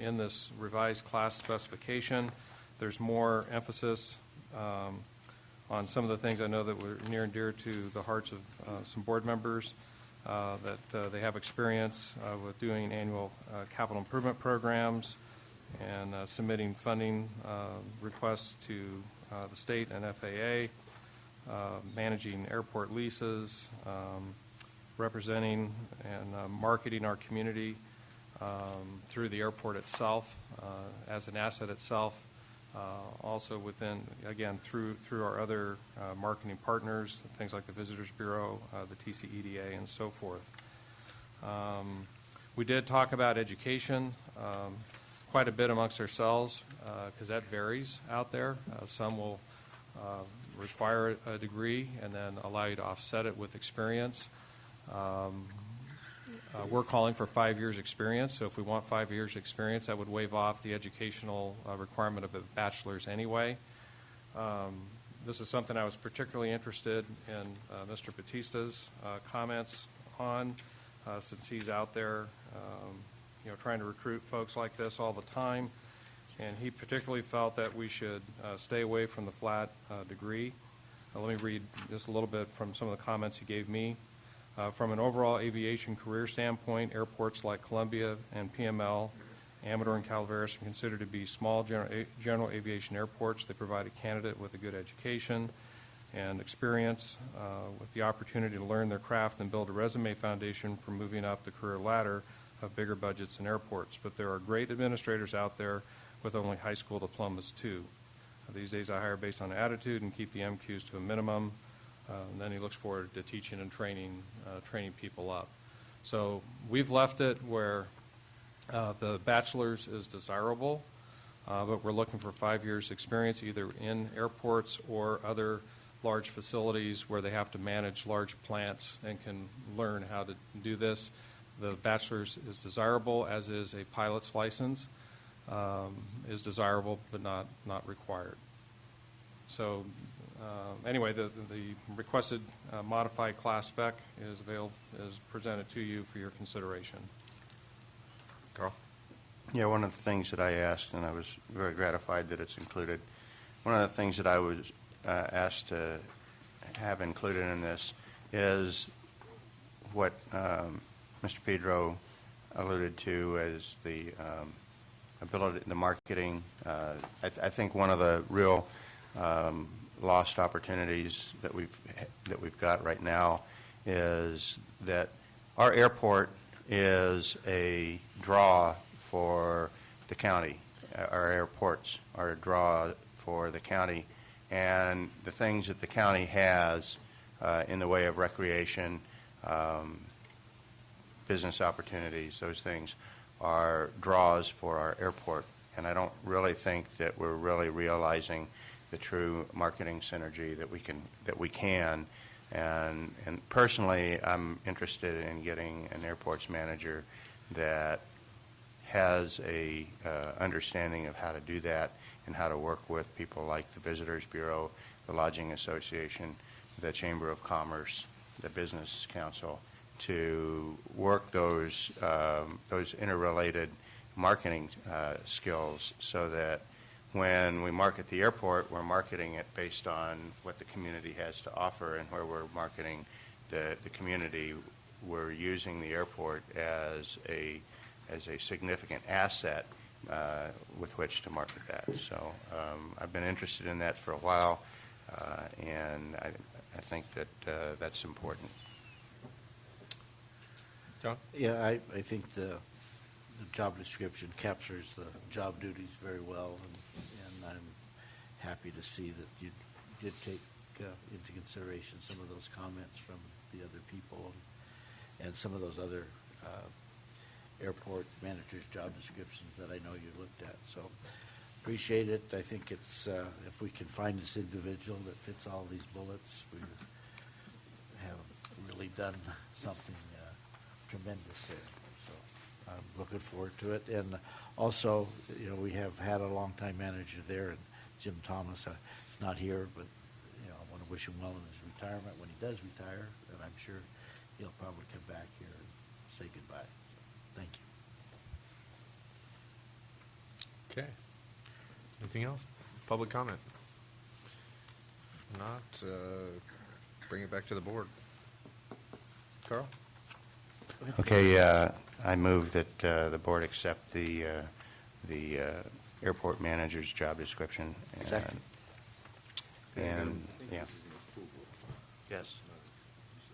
in this revised class specification. There's more emphasis on some of the things I know that were near and dear to the hearts of some board members, that they have experience with doing annual capital improvement programs and submitting funding requests to the state and FAA, managing airport leases, representing and marketing our community through the airport itself as an asset itself. Also within, again, through our other marketing partners, things like the Visitors Bureau, the TCEDA, and so forth. We did talk about education quite a bit amongst ourselves because that varies out there. Some will require a degree and then allow you to offset it with experience. We're calling for 5 years experience, so if we want 5 years experience, that would waive off the educational requirement of a bachelor's anyway. This is something I was particularly interested in Mr. Batista's comments on, since he's out there trying to recruit folks like this all the time, and he particularly felt that we should stay away from the flat degree. Let me read just a little bit from some of the comments he gave me. From an overall aviation career standpoint, airports like Columbia and PML, Amador and Calaveras are considered to be small general aviation airports. They provide a candidate with a good education and experience with the opportunity to learn their craft and build a resume foundation for moving up the career ladder of bigger budgets and airports. But there are great administrators out there with only high school diplomas too. These days I hire based on attitude and keep the MQs to a minimum. And then he looks forward to teaching and training people up. So we've left it where the bachelor's is desirable, but we're looking for 5 years experience either in airports or other large facilities where they have to manage large plants and can learn how to do this. The bachelor's is desirable, as is a pilot's license, is desirable but not required. So anyway, the requested modified class spec is presented to you for your consideration. Carl? Yeah, one of the things that I asked, and I was very gratified that it's included, one of the things that I was asked to have included in this is what Mr. Pedro alluded to as the ability, the marketing. I think one of the real lost opportunities that we've got right now is that our airport is a draw for the county. Our airports are a draw for the county, and the things that the county has in the way of recreation, business opportunities, those things are draws for our airport. And I don't really think that we're really realizing the true marketing synergy that we can. And personally, I'm interested in getting an airports manager that has a understanding of how to do that and how to work with people like the Visitors Bureau, the Lodging Association, the Chamber of Commerce, the Business Council, to work those interrelated marketing skills so that when we market the airport, we're marketing it based on what the community has to offer, and where we're marketing the community, we're using the airport as a significant asset with which to market that. So I've been interested in that for a while, and I think that that's important. John? Yeah, I think the job description captures the job duties very well, and I'm happy to see that you did take into consideration some of those comments from the other people and some of those other airport managers' job descriptions that I know you looked at. So appreciate it. I think it's if we can find this individual that fits all these bullets, we have really done something tremendous there. So I'm looking forward to it. And also, you know, we have had a longtime manager there, and Jim Thomas. He's not here, but you know, I want to wish him well in his retirement when he does retire, and I'm sure he'll probably come back here and say goodbye. So, thank you. Okay. Anything else? Public comment? If not, bring it back to the board. Carl? Okay, I move that the board accept the airport manager's job description. Second. And yeah. Yes.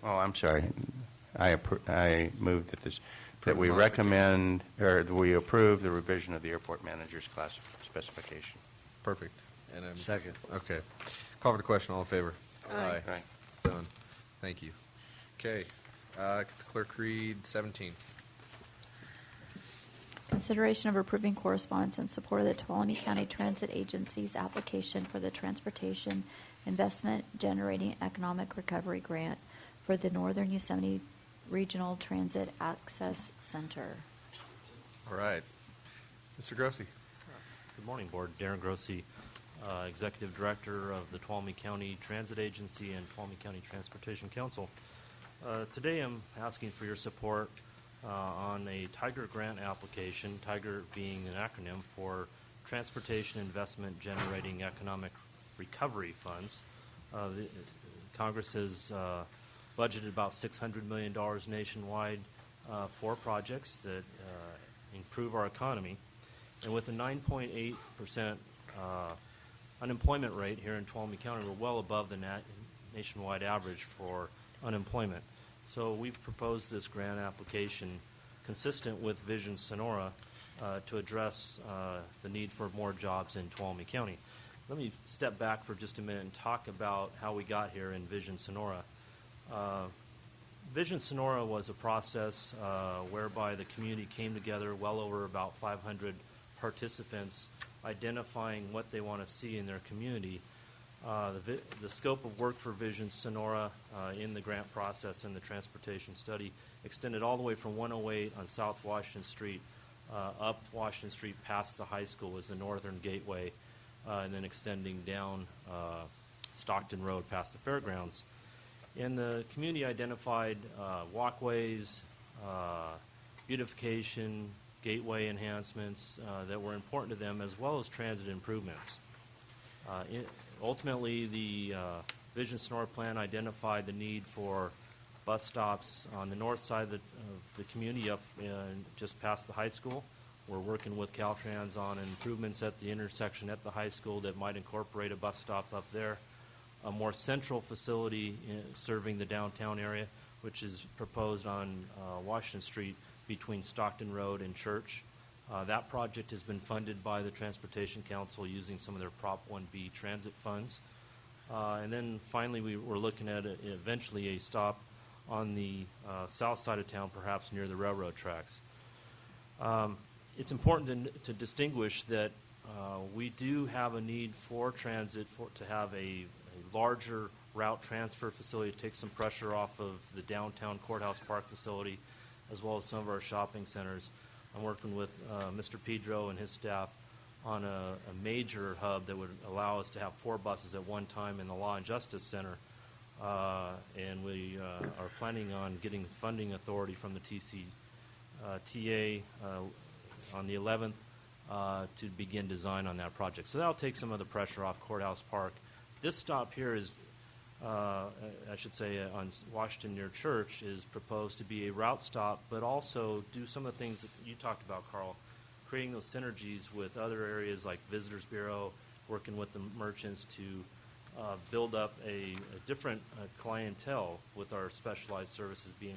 Oh, I'm sorry. I move that we recommend, or that we approve the revision of the airport manager's class specification. Perfect. And Second. Okay. Call for the question. All in favor? Aye. Aye. Done. Thank you. Okay. Could the clerk read 17? Consideration of approving correspondence in support of the Tuolumne County Transit Agency's application for the Transportation Investment Generating Economic Recovery Grant for the Northern Yosemite Regional Transit Access Center. All right. Mr. Grossi. Good morning, Board. Darren Grossi, Executive Director of the Tuolumne County Transit Agency and Tuolumne County Transportation Council. Today I'm asking for your support on a TIGER grant application, TIGER being an acronym for Transportation Investment Generating Economic Recovery Funds. Congress has budgeted about $600 million nationwide for projects that improve our economy. And with a 9.8% unemployment rate here in Tuolumne County, we're well above the nationwide average for unemployment. So we've proposed this grant application consistent with Vision Sonora to address the need for more jobs in Tuolumne County. Let me step back for just a minute and talk about how we got here in Vision Sonora. Vision Sonora was a process whereby the community came together, well over about 500 participants, identifying what they want to see in their community. The scope of work for Vision Sonora in the grant process and the transportation study extended all the way from 108 on South Washington Street up Washington Street past the high school as the northern gateway, and then extending down Stockton Road past the fairgrounds. And the community identified walkways, beautification, gateway enhancements that were important to them, as well as transit improvements. Ultimately, the Vision Sonora plan identified the need for bus stops on the north side of the community up just past the high school. We're working with Caltrans on improvements at the intersection at the high school that might incorporate a bus stop up there. A more central facility serving the downtown area, which is proposed on Washington Street between Stockton Road and Church. That project has been funded by the Transportation Council using some of their Prop 1B transit funds. And then finally, we were looking at eventually a stop on the south side of town, perhaps near the railroad tracks. It's important to distinguish that we do have a need for transit to have a larger route transfer facility to take some pressure off of the downtown Courthouse Park facility, as well as some of our shopping centers. I'm working with Mr. Pedro and his staff on a major hub that would allow us to have 4 buses at one time in the Law and Justice Center. And we are planning on getting funding authority from the TA on the 11th to begin design on that project. So that'll take some of the pressure off Courthouse Park. This stop here is, I should say, on Washington near Church, is proposed to be a route stop, but also do some of the things that you talked about, Carl, creating those synergies with other areas like Visitors Bureau, working with the merchants to build up a different clientele with our specialized services being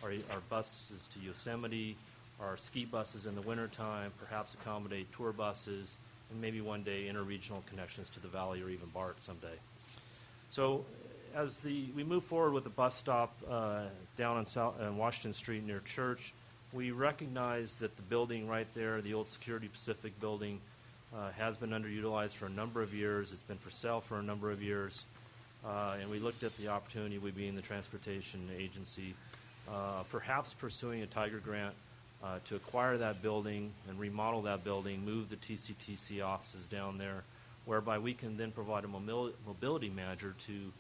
our buses to Yosemite, our ski buses in the wintertime, perhaps accommodate tour buses, and maybe one day interregional connections to the Valley or even BART someday. So as we move forward with the bus stop down on Washington Street near Church, we recognize that the building right there, the old Security Pacific building, has been underutilized for a number of years. It's been for sale for a number of years. And we looked at the opportunity, we being the transportation agency, perhaps pursuing a Tiger grant to acquire that building and remodel that building, move the TCTC offices down there, whereby we can then provide a mobility manager to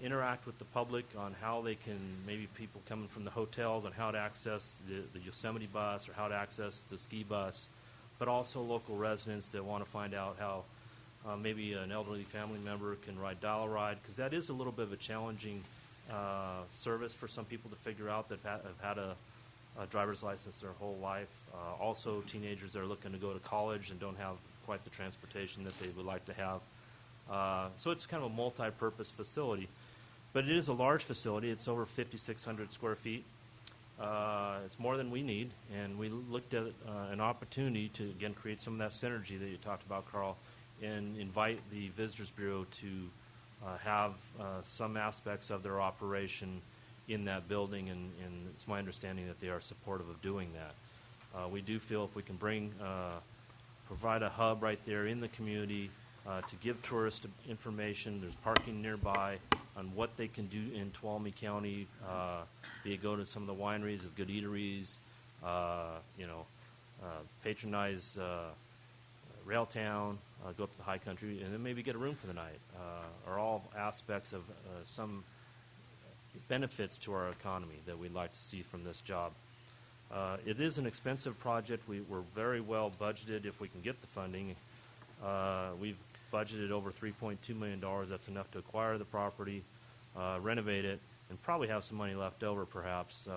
interact with the public on how they can, maybe people coming from the hotels, on how to access the Yosemite bus or how to access the ski bus, but also local residents that want to find out how maybe an elderly family member can ride dial-a-ride, because that is a little bit of a challenging service for some people to figure out that have had a driver's license their whole life. Also, teenagers that are looking to go to college and don't have quite the transportation that they would like to have. So it's kind of a multi-purpose facility. But it is a large facility. It's over 5,600 square feet. It's more than we need, and we looked at an opportunity to, again, create some of that synergy that you talked about, Carl, and invite the Visitors Bureau to have some aspects of their operation in that building, and it's my understanding that they are supportive of doing that. We do feel if we can provide a hub right there in the community to give tourists information, there's parking nearby, on what they can do in Tuolumne County, be it go to some of the wineries, of good eateries, patronize Railtown, go up to the High Country, and then maybe get a room for the night, are all aspects of some benefits to our economy that we'd like to see from this job. It is an expensive project. We're very well budgeted if we can get the funding. We've budgeted over $3.2 million. That's enough to acquire the property, renovate it, and probably have some money left over perhaps.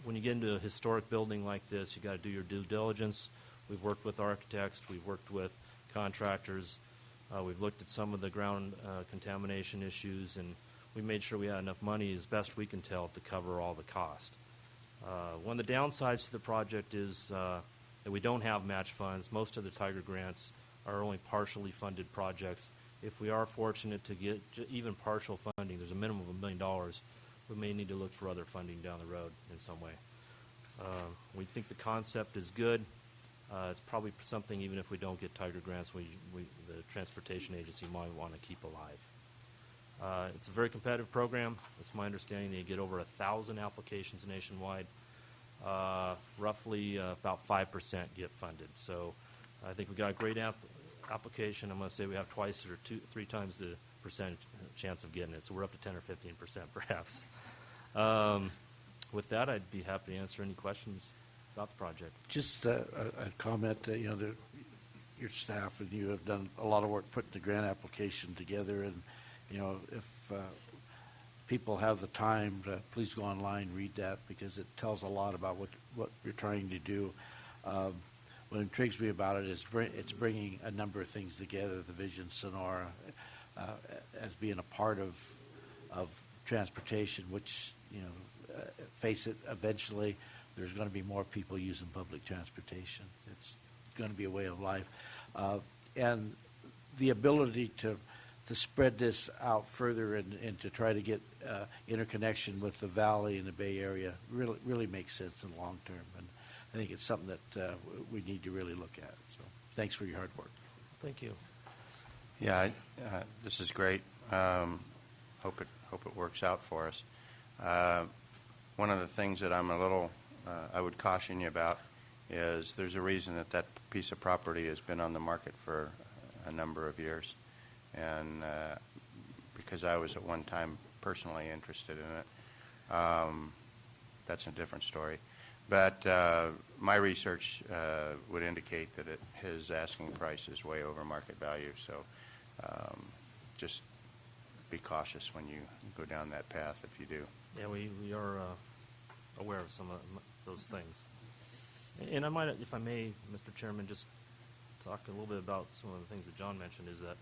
When you get into a historic building like this, you got to do your due diligence. We've worked with architects. We've worked with contractors. We've looked at some of the ground contamination issues, and we made sure we had enough money, as best we can tell, to cover all the cost. One of the downsides to the project is that we don't have match funds. Most of the Tiger grants are only partially funded projects. If we are fortunate to get even partial funding, there's a minimum of $1 million, we may need to look for other funding down the road in some way. We think the concept is good. It's probably something, even if we don't get Tiger grants, the transportation agency might want to keep alive. It's a very competitive program. It's my understanding they get over 1,000 applications nationwide. Roughly about 5% get funded. So I think we got a great application. I'm going to say we have twice or three times the percentage chance of getting it. So we're up to 10 or 15% perhaps. With that, I'd be happy to answer any questions about the project. Just a comment, your staff and you have done a lot of work putting the grant application together, and if people have the time, please go online, read that, because it tells a lot about what you're trying to do. What intrigues me about it is it's bringing a number of things together, the Vision Sonora, as being a part of transportation, which, face it, eventually there's going to be more people using public transportation. It's going to be a way of life. And the ability to spread this out further and to try to get interconnection with the Valley and the Bay Area really makes sense in the long term. And I think it's something that we need to really look at. So thanks for your hard work. Thank you. Yeah, this is great. Hope it works out for us. One of the things that I'm a little I would caution you about is there's a reason that that piece of property has been on the market for a number of years. And because I was at one time personally interested in it, that's a different story. But my research would indicate that his asking price is way over market value. So just be cautious when you go down that path if you do. Yeah, we are aware of some of those things. And I might, if I may, Mr. Chairman, just talk a little bit about some of the things that John mentioned is that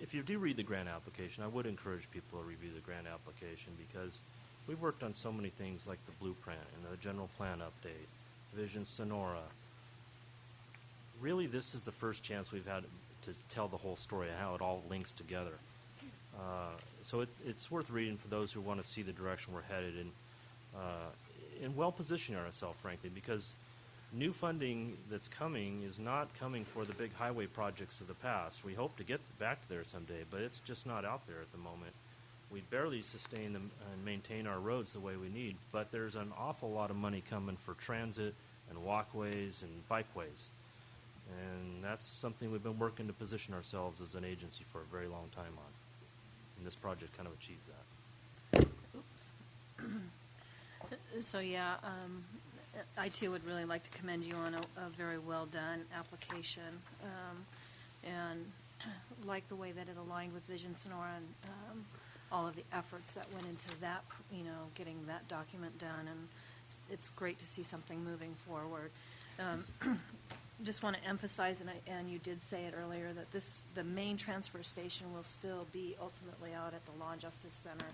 if you do read the grant application, I would encourage people to review the grant application because we've worked on so many things like the blueprint and the general plan update, Vision Sonora. Really, this is the first chance we've had to tell the whole story of how it all links together. So it's worth reading for those who want to see the direction we're headed and well positioning ourselves, frankly, because new funding that's coming is not coming for the big highway projects of the past. We hope to get back to there someday, but it's just not out there at the moment. We barely sustain them and maintain our roads the way we need, but there's an awful lot of money coming for transit and walkways and bikeways. And that's something we've been working to position ourselves as an agency for a very long time on. And this project kind of achieves that. So, yeah, I too would really like to commend you on a very well done application, and like the way that it aligned with Vision Sonora and all of the efforts that went into that, getting that document done, and it's great to see something moving forward. Just want to emphasize, and you did say it earlier, that the main transfer station will still be ultimately out at the Law and Justice Center.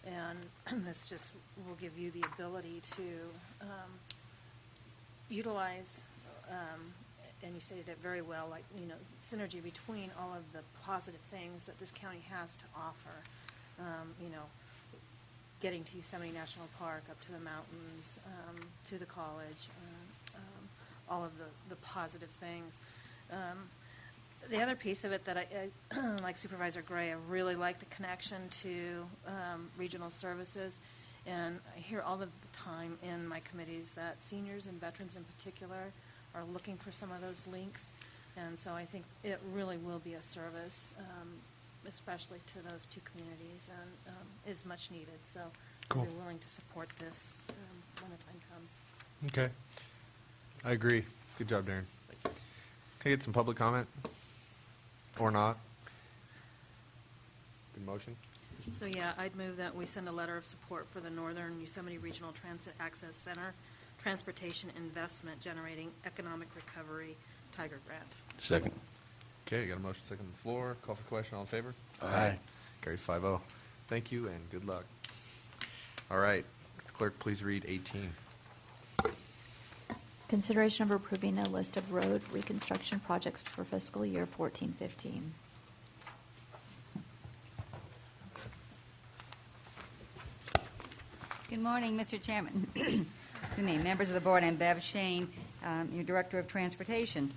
And this just will give you the ability to utilize, and you stated it very well, like, synergy between all of the positive things that this county has to offer. Getting to Yosemite National Park, up to the mountains, to the college, all of the positive things. The other piece of it that I like Supervisor Gray, I really like the connection to regional services. And I hear all of the time in my committees that seniors and veterans in particular are looking for some of those links. And so I think it really will be a service, especially to those two communities, and is much needed. So Cool. I'll be willing to support this when the time comes. Okay. I agree. Good job, Darren. Can I get some public comment? Or not? Good motion? So, yeah, I'd move that we send a letter of support for the Northern Yosemite Regional Transit Access Center Transportation Investment Generating Economic Recovery Tiger Grant. Second. Okay, got a motion second on the floor. Call for question. All in favor? Aye. Carries 5-0. Thank you and good luck. All right. Clerk, please read 18. Consideration of approving a list of road reconstruction projects for fiscal year 14-15. Good morning, Mr. Chairman. Excuse me, members of the board. I'm Bev Shane, your Director of Transportation.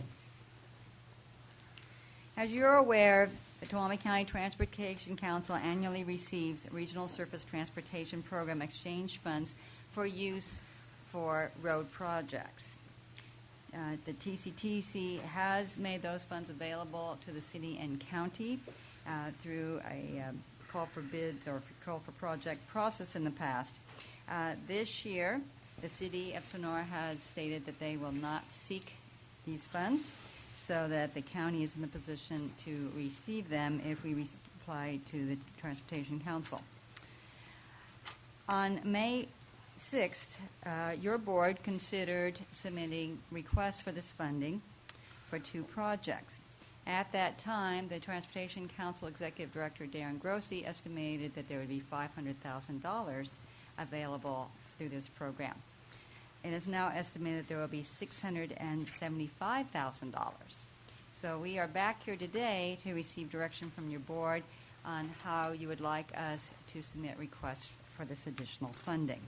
As you're aware, the Tuolumne County Transportation Council annually receives Regional Surface Transportation Program exchange funds for use for road projects. The TCTC has made those funds available to the city and county through a call for bids or call for project process in the past. This year, the city of Sonora has stated that they will not seek these funds, so that the county is in the position to receive them if we apply to the Transportation Council. On May 6th, your board considered submitting requests for this funding for two projects. At that time, the Transportation Council Executive Director, Darren Grossi, estimated that there would be $500,000 available through this program. It is now estimated there will be $675,000. So we are back here today to receive direction from your board on how you would like us to submit requests for this additional funding.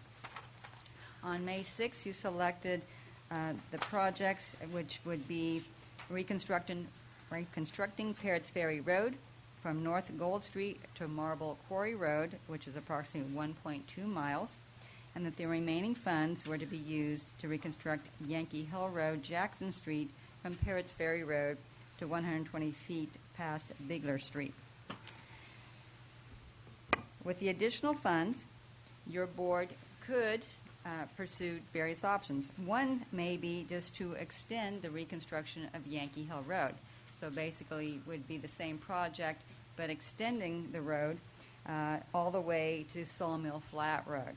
On May 6th, you selected the projects, which would be reconstructing Parrots Ferry Road from North Gold Street to Marble Quarry Road, which is approximately 1.2 miles, and that the remaining funds were to be used to reconstruct Yankee Hill Road, Jackson Street from Parrots Ferry Road to 120 feet past Bigler Street. With the additional funds, your board could pursue various options. One may be just to extend the reconstruction of Yankee Hill Road. So basically would be the same project, but extending the road all the way to Sawmill Flat Road.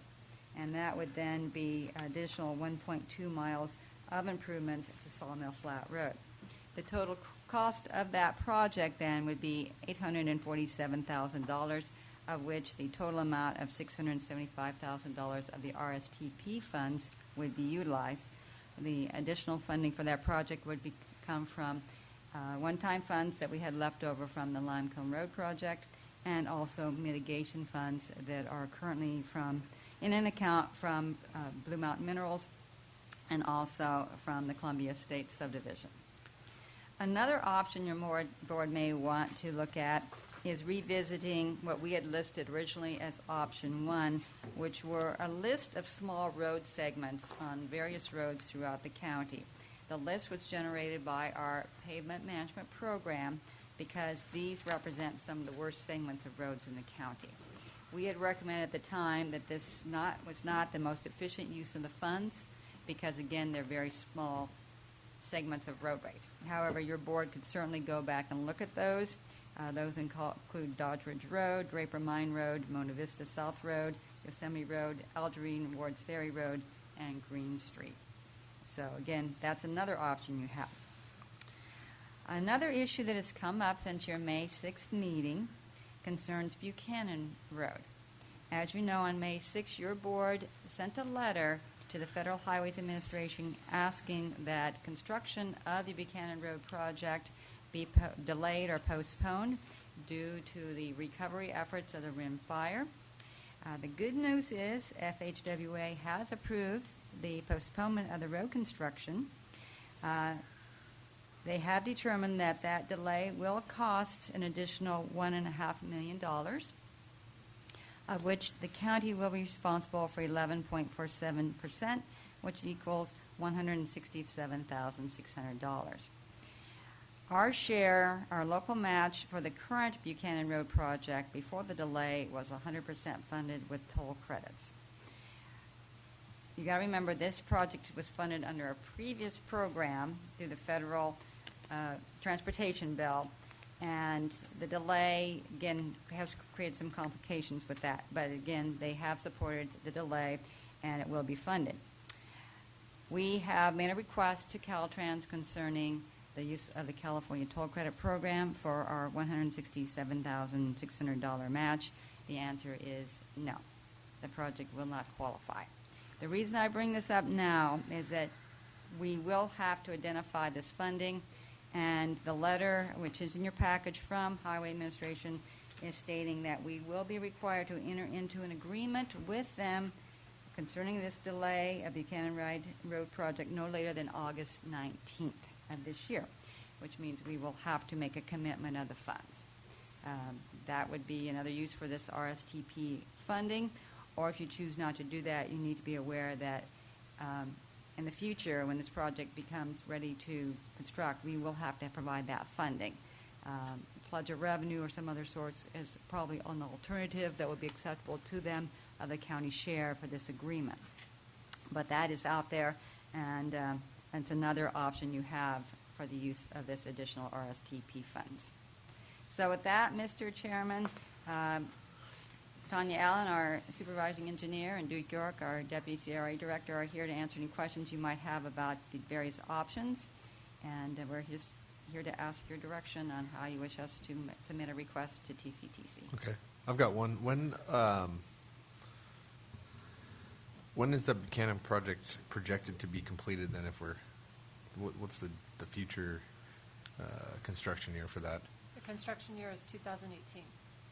And that would then be additional 1.2 miles of improvements to Sawmill Flat Road. The total cost of that project then would be $847,000, of which the total amount of $675,000 of the RSTP funds would be utilized. The additional funding for that project would come from one-time funds that we had left over from the Limecombe Road project, and also mitigation funds that are currently in an account from Blue Mountain Minerals and also from the Columbia State subdivision. Another option your board may want to look at is revisiting what we had listed originally as option 1, which were a list of small road segments on various roads throughout the county. The list was generated by our pavement management program because these represent some of the worst segments of roads in the county. We had recommended at the time that this was not the most efficient use of the funds because, again, they're very small segments of roadways. However, your board could certainly go back and look at those. Those include Dodge Ridge Road, Draper Mine Road, Mona Vista South Road, Yosemite Road, Algerine Wards Ferry Road, and Green Street. So again, that's another option you have. Another issue that has come up since your May 6th meeting concerns Buchanan Road. As you know, on May 6th, your board sent a letter to the Federal Highways Administration asking that construction of the Buchanan Road project be delayed or postponed due to the recovery efforts of the Rim Fire. The good news is FHWA has approved the postponement of the road construction. They have determined that delay will cost an additional $1.5 million, of which the county will be responsible for 11.47%, which equals $167,600. Our share, our local match for the current Buchanan Road project before the delay was 100% funded with toll credits. You got to remember this project was funded under a previous program through the federal transportation bill, and the delay, again, has created some complications with that. But again, they have supported the delay, and it will be funded. We have made a request to Caltrans concerning the use of the California Toll Credit Program for our $167,600 match. The answer is no. The project will not qualify. The reason I bring this up now is that we will have to identify this funding, and the letter, which is in your package from Highway Administration, is stating that we will be required to enter into an agreement with them concerning this delay of Buchanan Road project no later than August 19th of this year, which means we will have to make a commitment of the funds. That would be another use for this RSTP funding, or if you choose not to do that, you need to be aware that in the future, when this project becomes ready to construct, we will have to provide that funding. Pledge of revenue or some other source is probably an alternative that would be acceptable to them of the county share for this agreement. But that is out there, and it's another option you have for the use of this additional RSTP funds. So with that, Mr. Chairman, Tanya Allen, our supervising engineer, and Duke York, our deputy CRA director, are here to answer any questions you might have about the various options. And we're just here to ask your direction on how you wish us to submit a request to TCTC. Okay. I've got one. When is the Buchanan project projected to be completed then? What's the future construction year for that? The construction year is 2018.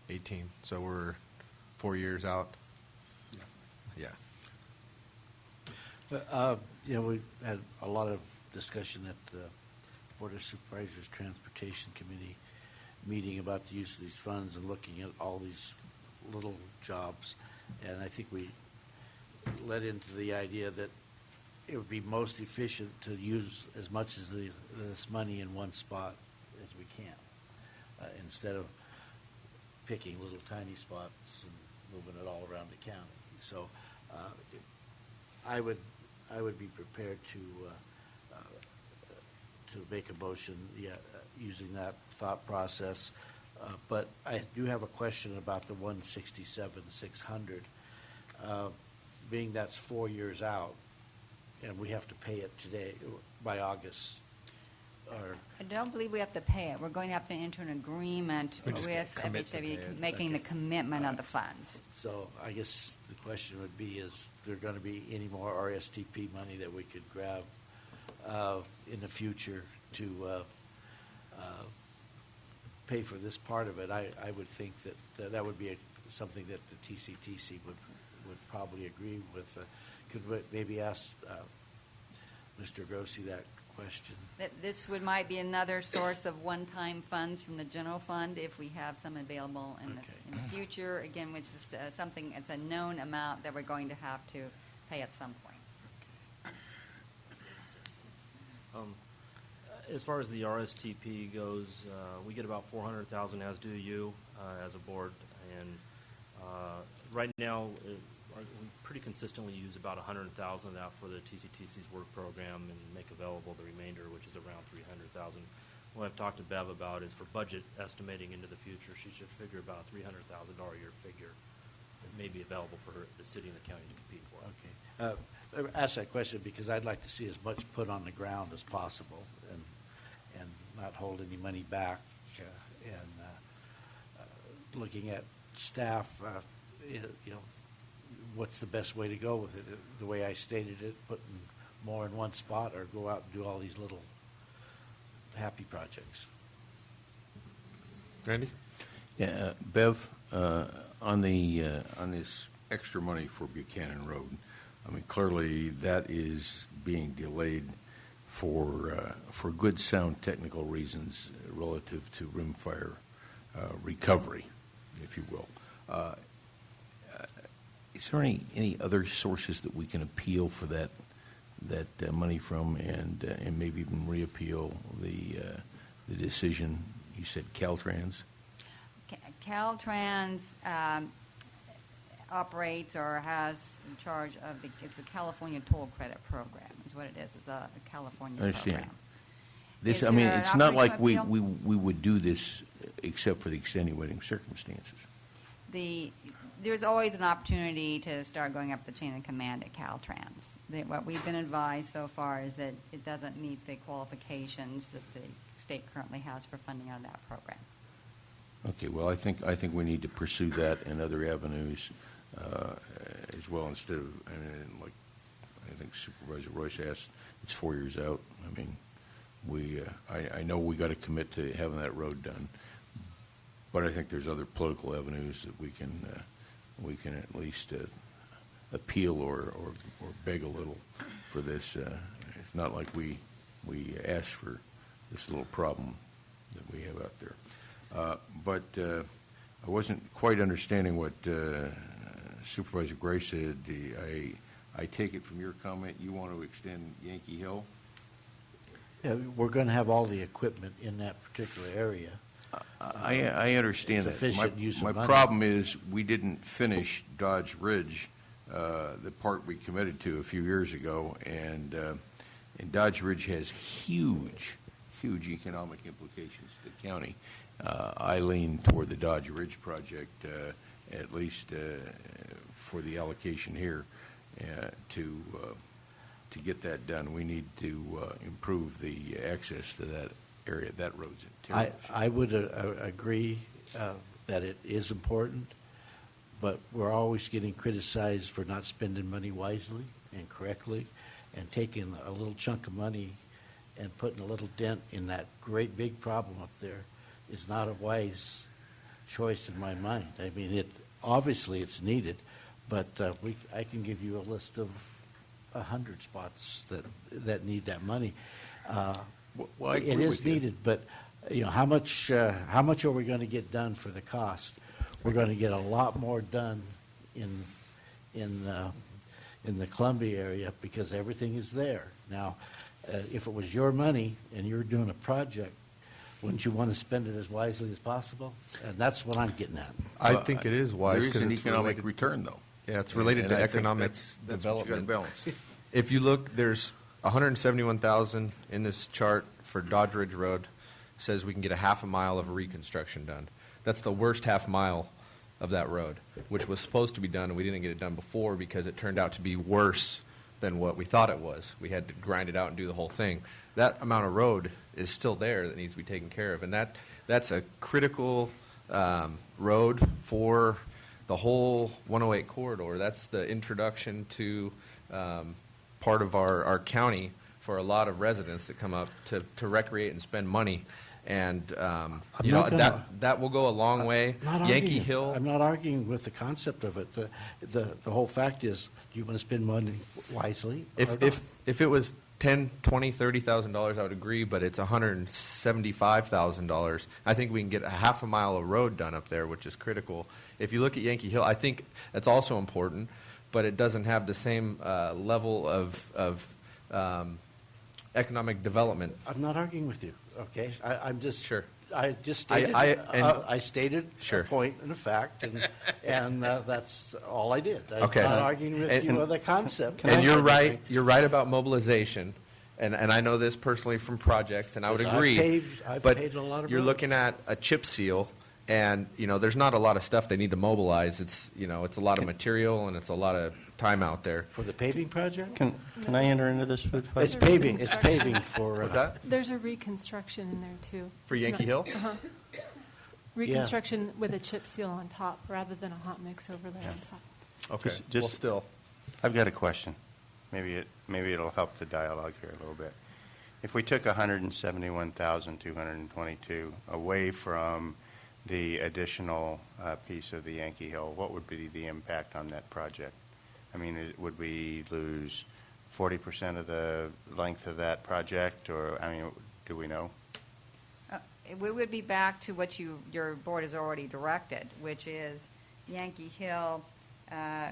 18. So we're 4 years out. Yeah. We had a lot of discussion at the Board of Supervisors Transportation Committee meeting about the use of these funds and looking at all these little jobs. And I think we led into the idea that it would be most efficient to use as much as this money in one spot as we can, instead of picking little tiny spots and moving it all around the county. So I would be prepared to make a motion, using that thought process. But I do have a question about the 167,600. Being that's 4 years out, and we have to pay it today by August. I don't believe we have to pay it. We're going to have to enter an agreement We just with commit to pay MHW it. making the commitment of the funds. So I guess the question would be, is there going to be any more RSTP money that we could grab in the future to pay for this part of it? I would think that would be something that the TCTC would probably agree with. Could we maybe ask Mr. Grossi that question? This might be another source of one-time funds from the general fund if we have some available in the future, again, which is something, it's a known amount that we're going to have to pay at some point. As far as the RSTP goes, we get about 400,000, as do you, as a board, and right now we pretty consistently use about 100,000 of that for the TCTC's work program and make available the remainder, which is around 300,000. What I've talked to Bev about is for budget estimating into the future, she should figure about a $300,000 a year figure that may be available for her, the city and the county to compete for. Okay. I asked that question because I'd like to see as much put on the ground as possible and not hold any money back. Looking at staff, what's the best way to go with it? The way I stated it, putting more in one spot, or go out and do all these little happy projects? Randy? Yeah, Bev, on this extra money for Buchanan Road, I mean, clearly that is being delayed for good, sound technical reasons relative to rimfire recovery, if you will. Is there any other sources that we can appeal for that money from, and maybe even reappeal the decision? You said Caltrans? Caltrans operates or has in charge of it's the California Toll Credit Program is what it is. It's a California I understand. program. This, Is I mean, there an it's not like we opportunity would do this except for the extenuating circumstances. There's always an opportunity to start going up the chain of command at Caltrans. What we've been advised so far is that it doesn't meet the qualifications that the state currently has for funding on that program. Okay, well, I think we need to pursue that and other avenues as well, instead of, like I think Supervisor Royce asked, it's 4 years out. I mean, I know we got to commit to having that road done, but I think there's other political avenues that we can at least appeal or beg a little for this. It's not like we asked for this little problem that we have out there. But I wasn't quite understanding what Supervisor Gray said. I take it from your comment you want to extend Yankee Hill? Yeah, we're going to have all the equipment in that particular area. I understand It's that. efficient use of My money. problem is we didn't finish Dodge Ridge, the part we committed to a few years ago, and Dodge Ridge has huge economic implications to the county. I lean toward the Dodge Ridge project, at least for the allocation here, to get that done. We need to improve the access to that area. That road's in terrible shape. I would agree that it is important, but we're always getting criticized for not spending money wisely and correctly, and taking a little chunk of money and putting a little dent in that great big problem up there is not a wise choice in my mind. I mean, obviously it's needed, but I can give you a list of 100 spots that need that money. Well, I it agree is with you. needed, but how much are we going to get done for the cost? We're going to get a lot more done in in the Columbia area because everything is there. Now, if it was your money and you're doing a project, wouldn't you want to spend it as wisely as possible? And that's what I'm getting at. I think it is wise. There is 'cause an it's economic related- return, though. Yeah, it's related And to I think economic that's what you gotta development. balance. If you look, there's 171,000 in this chart for Dodge Ridge Road. Says we can get a half a mile of reconstruction done. That's the worst half mile of that road, which was supposed to be done, and we didn't get it done before because it turned out to be worse than what we thought it was. We had to grind it out and do the whole thing. That amount of road is still there that needs to be taken care of, and that's a critical road for the whole 108 corridor. That's the introduction to part of our county for a lot of residents that come up to recreate and spend money. And you know that will go a long way. Yankee Hill. I'm not arguing with the concept of it. The whole fact is, do you want to spend money wisely? If it was $10,000, $20,000, $30,000, I would agree. But it's $175,000. I think we can get a half a mile of road done up there, which is critical. If you look at Yankee Hill, I think that's also important, but it doesn't have the same level of economic development. I'm not arguing with you. Okay, I'm just sure. I just stated. I stated sure. a point and a fact, and that's all I did. I'm Okay. not arguing with you on the concept. And you're right. You're right about mobilization, and I know this personally from projects, and I would Yes, agree. I've but paved a lot of you're roads. looking at a chip seal, and there's not a lot of stuff they need to mobilize. It's it's a lot of material and it's a lot of time out there. For the paving project? Can I enter into this food fight? It's paving. It's paving for. What's that? There's a reconstruction in there, too. For It's Yankee not- Hill? Uh-huh. Reconstruction with a chip seal on top rather than a hot mix overlay on top. Okay. Just well, still. I've got a question. Maybe it'll help the dialogue here a little bit. If we took 171,222 away from the additional piece of the Yankee Hill, what would be the impact on that project? I mean, would we lose 40% of the length of that project, or do we know? We would be back to what your board has already directed, which is Yankee Hill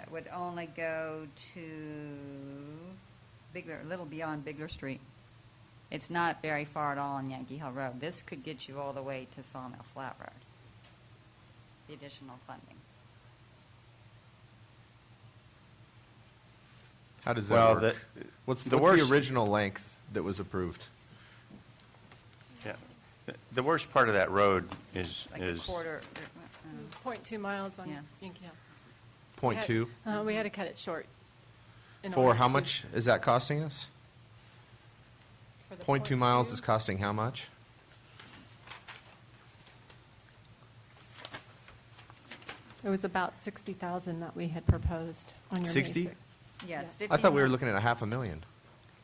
would only go to Bigler, a little beyond Bigler Street. It's not very far at all on Yankee Hill Road. This could get you all the way to Sawmill Flat Road, the additional funding. How does that work? What's the original length that was approved? Yeah. The worst part of that road is Like a quarter. 0.2 miles on Yeah. Yankee Hill. 0.2? We had to cut it short. in For order how to- much is that costing us? for the 0.2 miles is costing how much? It was about 60,000 that we had proposed on your 60? basic. Yes. I thought we were looking at a $500,000.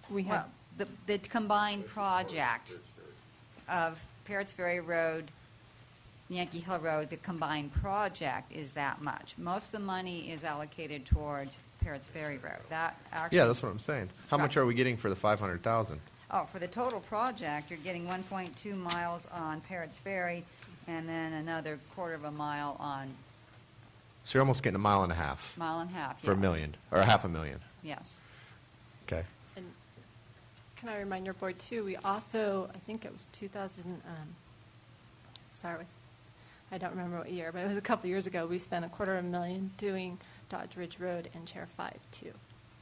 We had, Well, the combined project of Parrots Ferry Road, Yankee Hill Road, the combined project is that much. Most of the money is allocated towards Parrots Ferry Road. That actually. Yeah, that's what I'm saying. How much are we getting for the 500,000? Oh, for the total project, you're getting 1.2 miles on Parrots Ferry, and then another quarter of a mile on So you're almost getting a mile and a half mile and a half. for yes. $1 million, or $500,000. Yes. Okay. and can I remind your board too, we also, I think it was 2000, sorry, I don't remember what year, but it was a couple years ago, we spent $250,000 doing Dodge Ridge Road and Chair 5 too.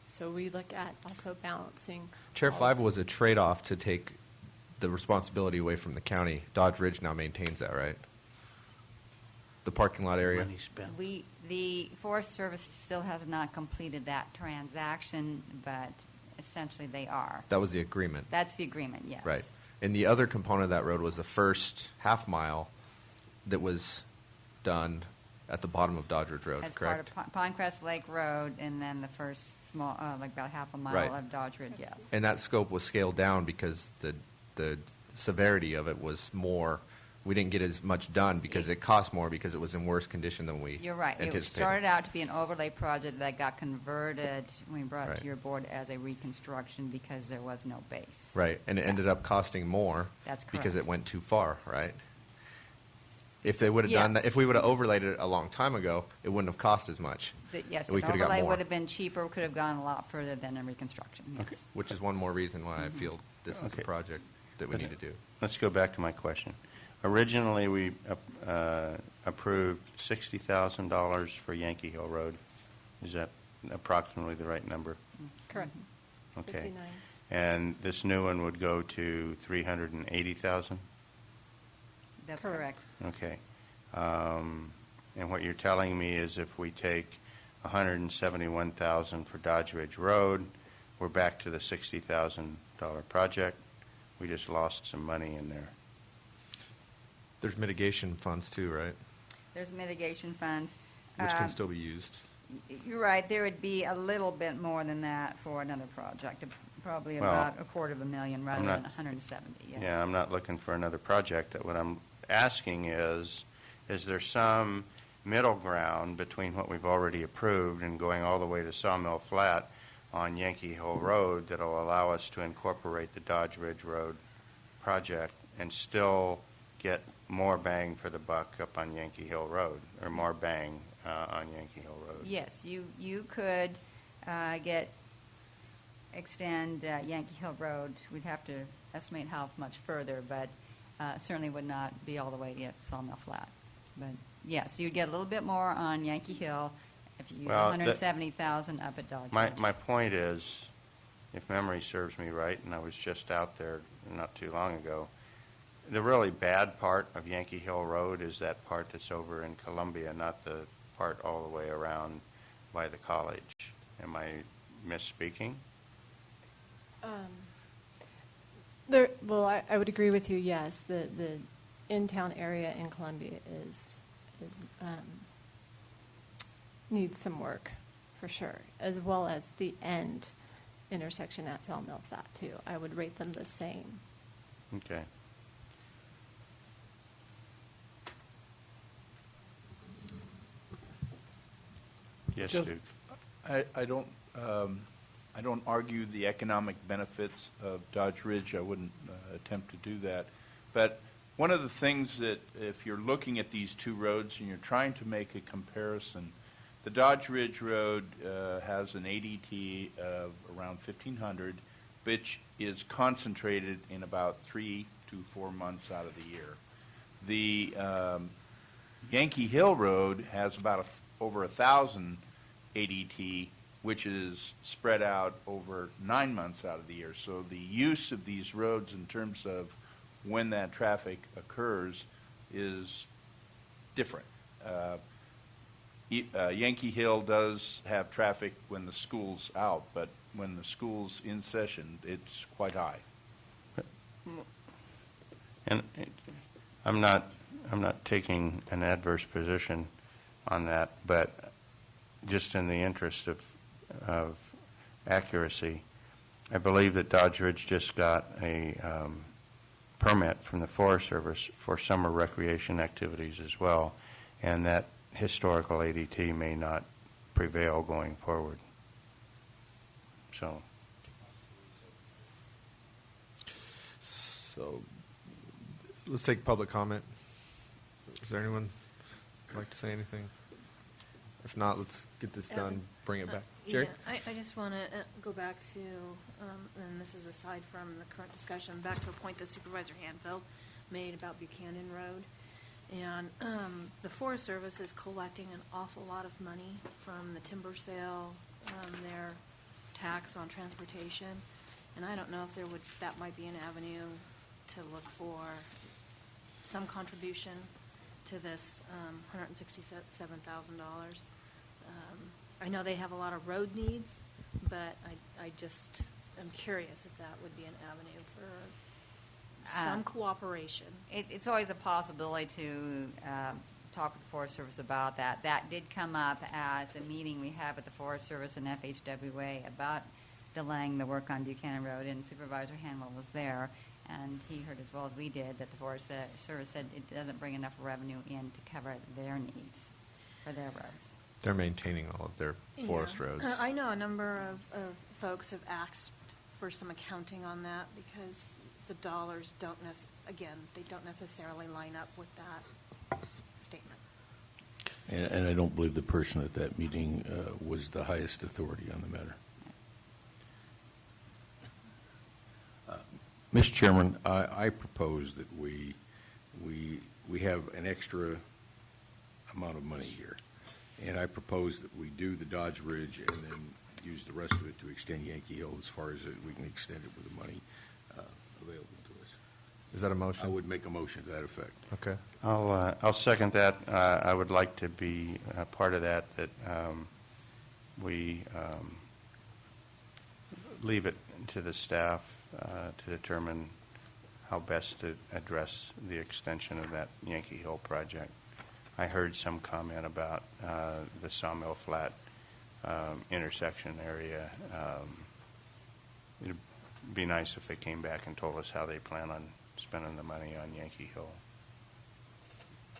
So we look at also balancing. Chair all 5 of- was a trade-off to take the responsibility away from the county. Dodge Ridge now maintains that, right? The parking lot area? Money spent. The Forest Service still has not completed that transaction, but essentially they are. That was the agreement. That's the agreement, yes. Right. And the other component of that road was the first half mile that was done at the bottom of Dodge Ridge Road, As correct? part of Pinecrest Lake Road, and then the first small, like about half a mile Right. of Dodge Ridge, yes. And that scope was scaled down because the severity of it was more. We didn't get as much done because it cost more because it was in worse condition than we You're right. It anticipated. started out to be an overlay project that got converted, we brought it Right. to your board as a reconstruction because there was no base. Right, and it ended up costing more That's because correct. it went too far, right? If they would have done that, Yes. if we would have overlaid it a long time ago, it wouldn't have cost as much. Yes, We an could have got overlay more. would have been cheaper, could have gone a lot further than a reconstruction, yes. Which is one more reason why I feel this is Okay. a project that we need to do. Let's go back to my question. Originally, we approved $60,000 for Yankee Hill Road. Is that approximately the right number? Correct. Okay. 59. And this new one would go to $380,000? That's Correct. correct. Okay. And what you're telling me is if we take $171,000 for Dodge Ridge Road, we're back to the $60,000 project. We just lost some money in there. There's mitigation funds too, right? There's mitigation funds. Which can still be used. You're right, there would be a little bit more than that for another project, probably Well, about $250,000 rather I'm than not- 170, yes. Yeah, I'm not looking for another project. What I'm asking is there some middle ground between what we've already approved and going all the way to Sawmill Flat on Yankee Hill Road that'll allow us to incorporate the Dodge Ridge Road project and still get more bang for the buck up on Yankee Hill Road, or more bang on Yankee Hill Road? Yes, you could extend Yankee Hill Road. We'd have to estimate how much further, but certainly would not be all the way to Sawmill Flat. But yes, you'd get a little bit more on Yankee Hill if you use Well, 170,000 up at Dodge Ridge. My point is, if memory serves me right, and I was just out there not too long ago, the really bad part of Yankee Hill Road is that part that's over in Columbia, not the part all the way around by the college. Am I misspeaking? Well, I would agree with you, yes. The in-town area in Columbia needs some work, for sure, as well as the end intersection at Sawmill Flat, too. I would rate them the same. Okay. Yes, Just- Duke. I don't argue the economic benefits of Dodge Ridge. I wouldn't attempt to do that. But one of the things that, if you're looking at these two roads and you're trying to make a comparison, the Dodge Ridge Road has an ADT of around 1,500, which is concentrated in about 3 to 4 months out of the year. The Yankee Hill Road has about over 1,000 ADT, which is spread out over 9 months out of the year. So the use of these roads in terms of when that traffic occurs is different. Yankee Hill does have traffic when the school's out, but when the school's in session, it's quite high. And I'm not taking an adverse position on that, but just in the interest of accuracy, I believe that Dodge Ridge just got a permit from the Forest Service for summer recreation activities as well, and that historical ADT may not prevail going forward. So let's take public comment. Is there anyone who'd like to say anything? If not, let's get this done, bring it back. Jerry? Yeah, I just want to go back to, and this is aside from the current discussion, back to a point that Supervisor Hanfeld made about Buchanan Road. And the Forest Service is collecting an awful lot of money from the timber sale, their tax on transportation. And I don't know if that might be an avenue to look for some contribution to this $167,000. I know they have a lot of road needs, but I just am curious if that would be an avenue for some cooperation. It's always a possibility to talk with the Forest Service about that. That did come up at the meeting we had with the Forest Service and FHWA about delaying the work on Buchanan Road, and Supervisor Hanwell was there, and he heard as well as we did that the Forest Service said it doesn't bring enough revenue in to cover their needs for their roads. They're maintaining all of their forest roads. I know a number of folks have asked for some accounting on that because the dollars don't necessarily line up with that. statement. And I don't believe the person at that meeting was the highest authority on the matter. Mr. Chairman, I propose that we have an extra amount of money here, and I propose that we do the Dodge Ridge and then use the rest of it to extend Yankee Hill as far as we can extend it with the money available to us. Is that a motion? I would make a motion to that effect. Okay. I'll second that. I would like to be part of that we leave it to the staff to determine how best to address the extension of that Yankee Hill project. I heard some comment about the Sawmill Flat intersection area. It'd be nice if they came back and told us how they plan on spending the money on Yankee Hill.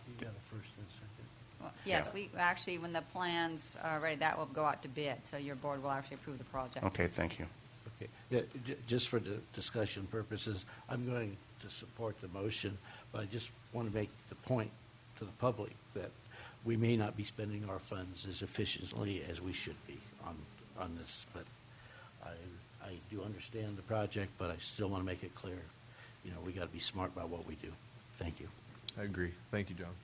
You got a first and second? Yes, Yeah. we actually, when the plans are ready, that will go out to bid, so your board will actually approve the project. Okay, thank you. Okay. Yeah, just for the discussion purposes, I'm going to support the motion, but I just want to make the point to the public that we may not be spending our funds as efficiently as we should be on this. But I do understand the project, but I still want to make it clear, we got to be smart about what we do. Thank you. I agree. Thank you, John.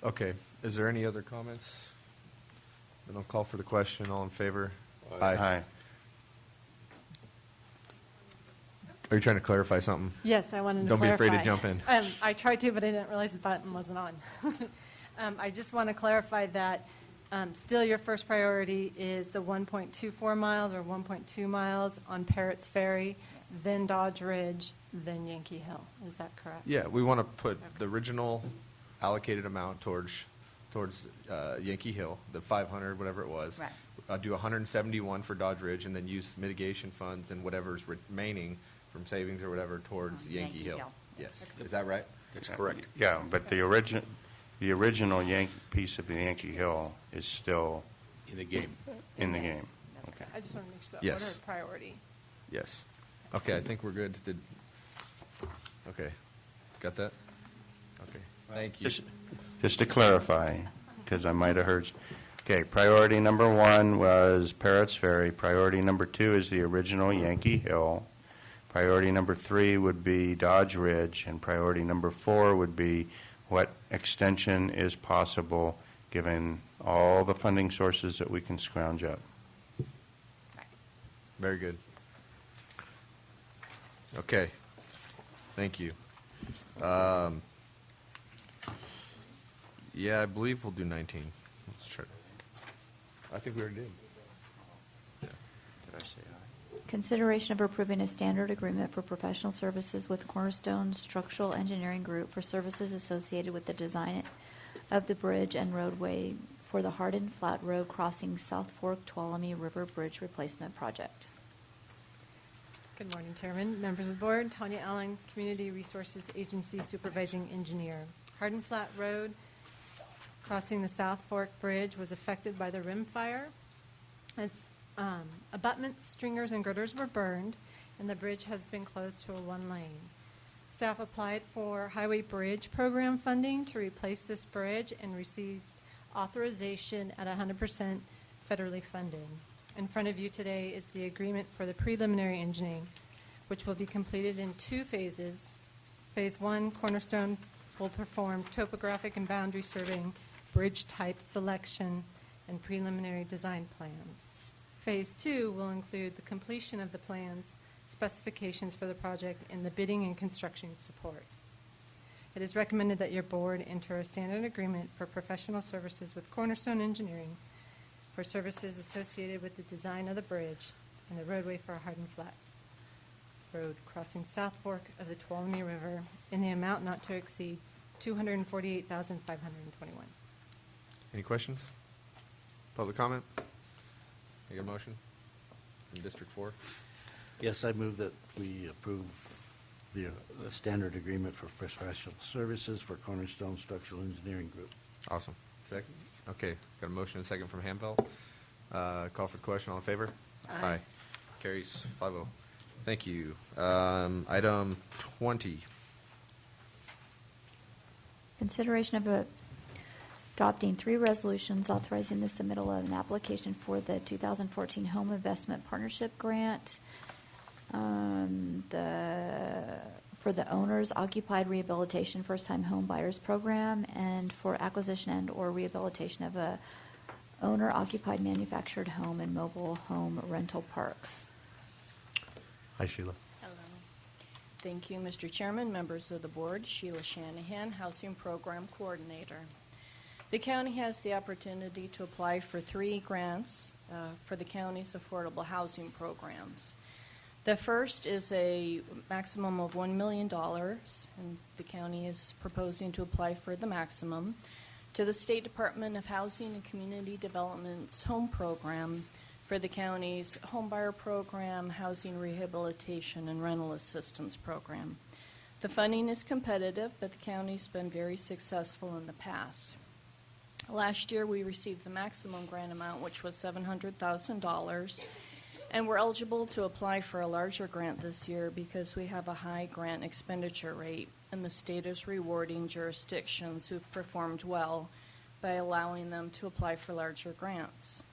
Okay. Is there any other comments? Then I'll call for the question. All in favor? Aye. Are you trying to clarify something? Yes, I wanted to Don't clarify. be afraid to jump in. I tried to, but I didn't realize the button wasn't on. I just want to clarify that still your first priority is the 1.24 miles or 1.2 miles on Parrots Ferry, then Dodge Ridge, then Yankee Hill. Is that correct? Yeah, we want to put the original allocated amount towards Yankee Hill, the 500, whatever it was. Right. Do 171 for Dodge Ridge, and then use mitigation funds and whatever's remaining from savings or whatever towards Yankee Hill. Yes. Is that right? That's correct. Yeah, but the original piece of the Yankee Hill is still In the game. in the game. Okay. I just want to make sure that Yes. order of priority. Yes. Okay, I think we're good. Okay. Got that? Okay. Thank you. Just to clarify, because I might have heard. Okay, priority number 1 was Parrots Ferry. Priority number 2 is the original Yankee Hill. Priority number 3 would be Dodge Ridge, and priority number 4 would be what extension is possible given all the funding sources that we can scrounge up. Very good. Okay. Thank you. Yeah, I believe we'll do 19. Let's try. I think we already did. Did I say aye? Consideration of approving a standard agreement for professional services with Cornerstone Structural Engineering Group for services associated with the design of the bridge and roadway for the Hardin Flat Road crossing South Fork Tuolumne River Bridge Replacement Project. Good morning, Chairman, members of the board. Tanya Allen, Community Resources Agency Supervising Engineer. Hardin Flat Road crossing the South Fork Bridge was affected by the rim fire. Its abutments, stringers, and girders were burned, and the bridge has been closed to a 1-lane. Staff applied for Highway Bridge Program funding to replace this bridge and received authorization at 100% federally funded. In front of you today is the agreement for the preliminary engineering, which will be completed in 2 phases. Phase 1, Cornerstone will perform topographic and boundary surveying, bridge type selection, and preliminary design plans. Phase 2 will include the completion of the plans, specifications for the project, and the bidding and construction support. It is recommended that your board enter a standard agreement for professional services with Cornerstone Engineering for services associated with the design of the bridge and the roadway for Hardin Flat Road crossing South Fork of the Tuolumne River in the amount not to exceed $248,521. Any questions? Public comment? Make a motion from District 4. Yes, I move that we approve the standard agreement for professional services for Cornerstone Structural Engineering Group. Awesome. Second? Okay, got a motion and a second from Hampel. Call for the question. All in favor? Aye. Carries 5-0. Thank you. Item 20. Consideration of Adopting 3 resolutions authorizing the submittal of an application for the 2014 Home Investment Partnership Grant for the Owners Occupied Rehabilitation First-Time Home Buyers Program and for acquisition and/or rehabilitation of a owner-occupied manufactured home and mobile home rental parks. Hi, Sheila. Hello. Thank you, Mr. Chairman, members of the board. Sheila Shanahan, Housing Program Coordinator. The county has the opportunity to apply for 3 grants for the county's affordable housing programs. The first is a maximum of $1 million, and the county is proposing to apply for the maximum to the State Department of Housing and Community Development's home program for the county's home buyer program, housing rehabilitation, and rental assistance program. The funding is competitive, but the county's been very successful in the past. Last year, we received the maximum grant amount, which was $700,000, and we're eligible to apply for a larger grant this year because we have a high grant expenditure rate, and the state is rewarding jurisdictions who've performed well by allowing them to apply for larger grants.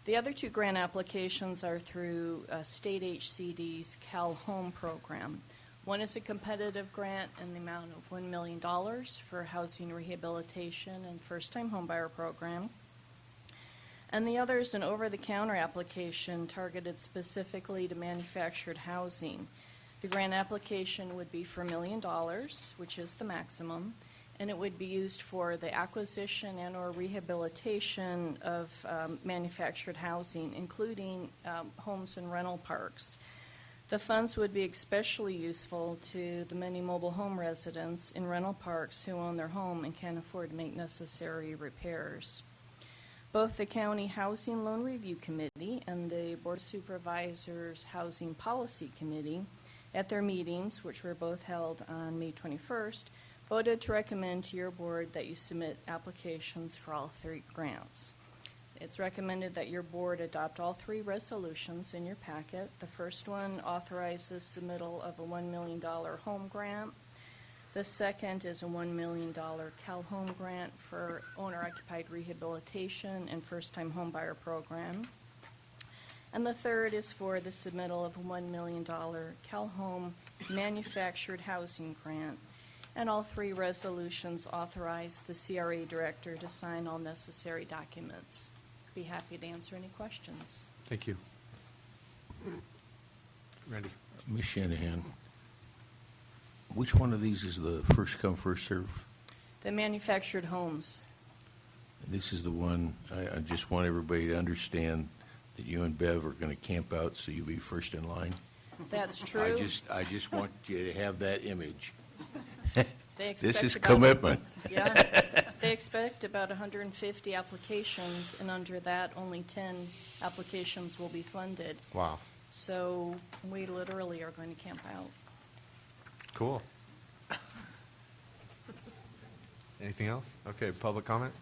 The other 2 grant applications are through State HCD's Cal Home program. One is a competitive grant in the amount of $1 million for housing rehabilitation and first-time homebuyer program. And the other is an over-the-counter application targeted specifically to manufactured housing. The grant application would be for $1 million, which is the maximum, and it would be used for the acquisition and or rehabilitation of manufactured housing, including homes and rental parks. The funds would be especially useful to the many mobile home residents in rental parks who own their home and can't afford to make necessary repairs. Both the County Housing Loan Review Committee and the Board of Supervisors Housing Policy Committee, at their meetings, which were both held on May 21st, voted to recommend to your board that you submit applications for all 3 grants. It's recommended that your board adopt all 3 resolutions in your packet. The first one authorizes submittal of a $1 million home grant. The second is a $1 million Cal Home grant for owner-occupied rehabilitation and first-time homebuyer program. And the third is for the submittal of a $1 million Cal Home manufactured housing grant. And all 3 resolutions authorize the CRA director to sign all necessary documents. Be happy to answer any questions. Thank you. Randy. Ms. Shanahan, which one of these is the first come, first serve? The manufactured homes. This is the one, I just want everybody to understand that you and Bev are going to camp out, so you'll be first in line. That's true. I just want you to have that image. They expect This is about- commitment. Yeah. They expect about 150 applications, and under that, only 10 applications will be funded. Wow. So we literally are going to camp out. Cool. Anything else? Okay, public comment?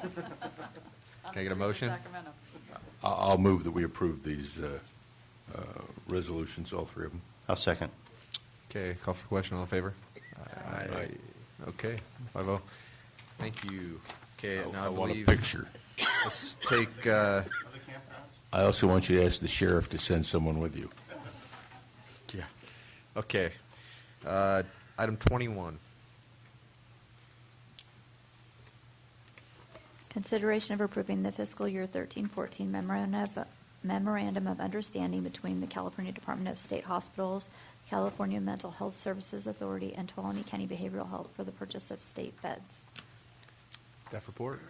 Can I get a motion? I'll move that we approve these resolutions, all 3 of them. I'll second. Okay, call for question. All in favor? Aye. Okay, 5-0. Thank you. Okay, now I want a believe- picture. Let's take, I also want you to ask the sheriff to send someone with you. yeah. Okay. Item 21. Consideration of approving the fiscal year 13-14 memorandum of understanding between the California Department of State Hospitals, California Mental Health Services Authority, and Tuolumne County Behavioral Health for the purchase of state beds. Staff report.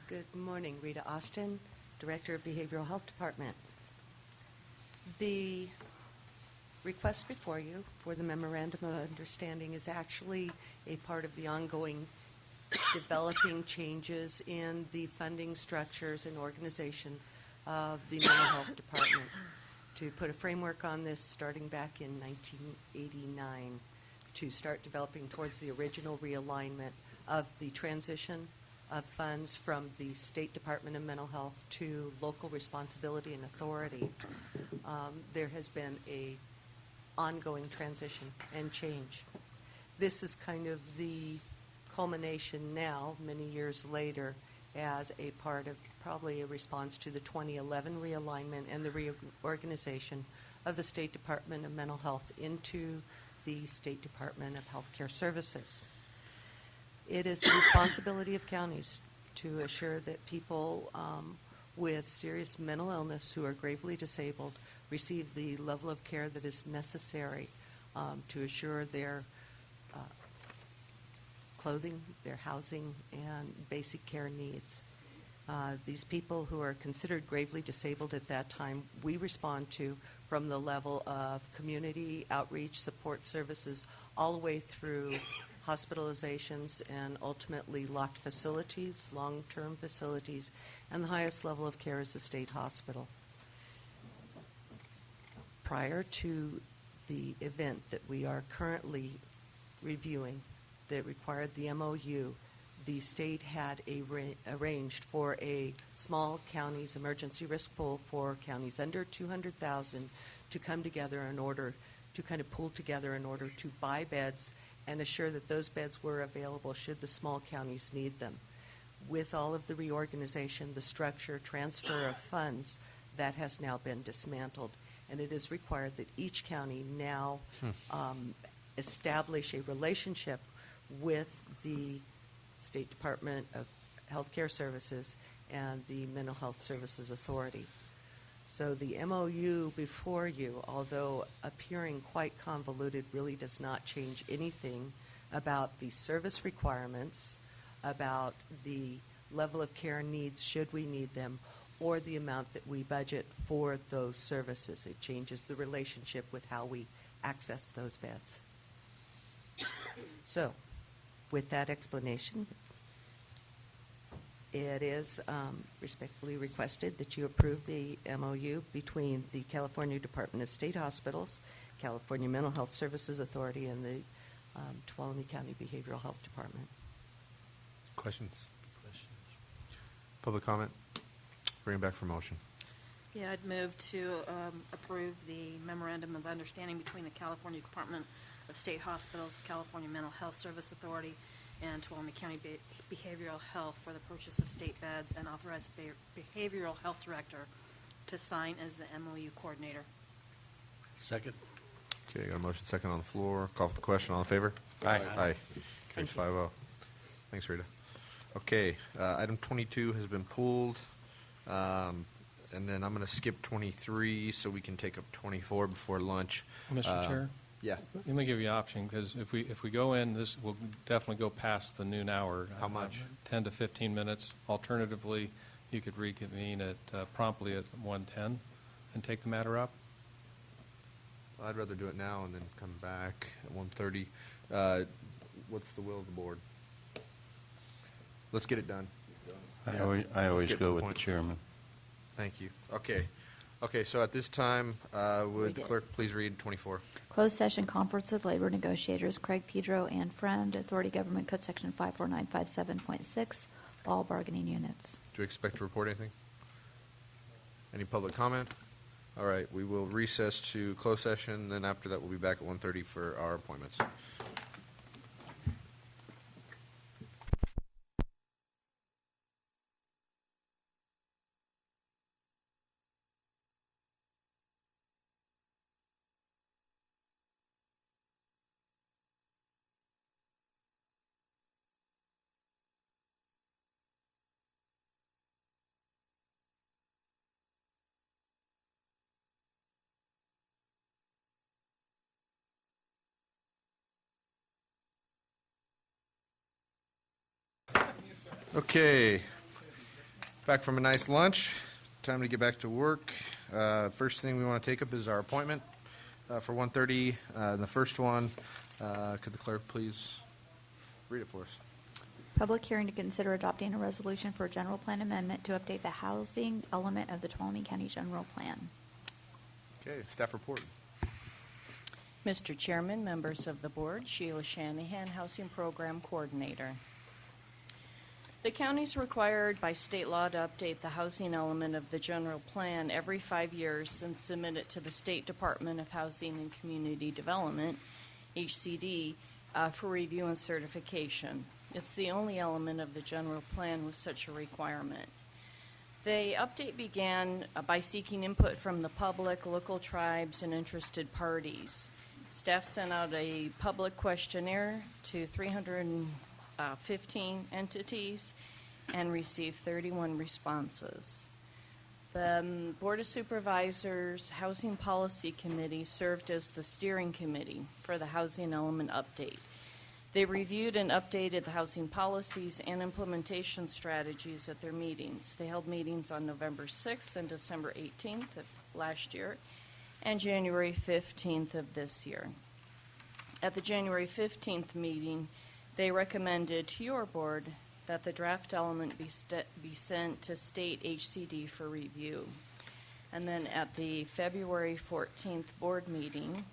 Good morning. Rita Austin, Director of Behavioral Health Department. The request before you for the memorandum of understanding is actually a part of the ongoing developing changes in the funding structures and organization of the mental health department. To put a framework on this, starting back in 1989, to start developing towards the original realignment of the transition of funds from the State Department of Mental Health to local responsibility and authority. There has been a ongoing transition and change. This is kind of the culmination now, many years later, as a part of probably a response to the 2011 realignment and the reorganization of the State Department of Mental Health into the State Department of Healthcare Services. It is the responsibility of counties to assure that people with serious mental illness who are gravely disabled receive the level of care that is necessary to assure their clothing, their housing, and basic care needs. These people who are considered gravely disabled at that time, we respond to from the level of community outreach support services all the way through hospitalizations and ultimately locked facilities, long-term facilities, and the highest level of care is the state hospital. Prior to the event that we are currently reviewing that required the MOU, the state had arranged for a small counties emergency risk pool for counties under 200,000 to come together in order to kind of pool together in order to buy beds and assure that those beds were available should the small counties need them. With all of the reorganization, the structure, transfer of funds, that has now been dismantled, and it is required that each county now establish a relationship with the State Department of Healthcare Services and the Mental Health Services Authority. So the MOU before you, although appearing quite convoluted, really does not change anything about the service requirements, about the level of care needs should we need them, or the amount that we budget for those services. It changes the relationship with how we access those beds. So, with that explanation, it is respectfully requested that you approve the MOU between the California Department of State Hospitals, California Mental Health Services Authority, and the Tuolumne County Behavioral Health Department. Questions? Public comment? Bring it back for motion. Yeah, I'd move to approve the memorandum of understanding between the California Department of State Hospitals, California Mental Health Service Authority, and Tuolumne County Behavioral Health for the purchase of state beds, and authorize the Behavioral Health Director to sign as the MOU coordinator. Second. Okay, got a motion second on the floor. Call for the question. All in favor? Aye. Aye. Carries 5-0. Thanks, Rita. Okay, item 22 has been pulled. And then I'm going to skip 23 so we can take up 24 before lunch. Mr. Chair? Yeah. Let me give you an option, because if we go in, this will definitely go past the noon hour. How much? 10 to 15 minutes. Alternatively, you could reconvene at promptly at 1:10 and take the matter up. I'd rather do it now and then come back at 1:30. What's the will of the board? Let's get it done. I always go with the chairman. Thank you. Okay, so at this time, would the clerk please read 24? Closed session conference of labor negotiators, Craig Pedro and Friend, Authority Government Code Section 54957.6, all bargaining units. Do you expect to report anything? Any public comment? All right, we will recess to closed session, then after that we'll be back at 1:30 for our appointments. Okay, back from a nice lunch. Time to get back to work. First thing we want to take up is our appointment for 1:30. The first one, could the clerk please read it for us? Public hearing to consider adopting a resolution for a general plan amendment to update the housing element of the Tuolumne County General Plan. Okay, staff report. Mr. Chairman, members of the board, Sheila Shanahan, Housing Program Coordinator. The county is required by state law to update the housing element of the general plan every 5 years and submit it to the State Department of Housing and Community Development, HCD, for review and certification. It's the only element of the general plan with such a requirement. The update began by seeking input from the public, local tribes, and interested parties. Staff sent out a public questionnaire to 315 entities and received 31 responses. The Board of Supervisors Housing Policy Committee served as the steering committee for the housing element update. They reviewed and updated the housing policies and implementation strategies at their meetings. They held meetings on November 6th and December 18th of last year and January 15th of this year. At the January 15th meeting, they recommended to your board that the draft element be sent to state HCD for review. And then at the February 14th board meeting,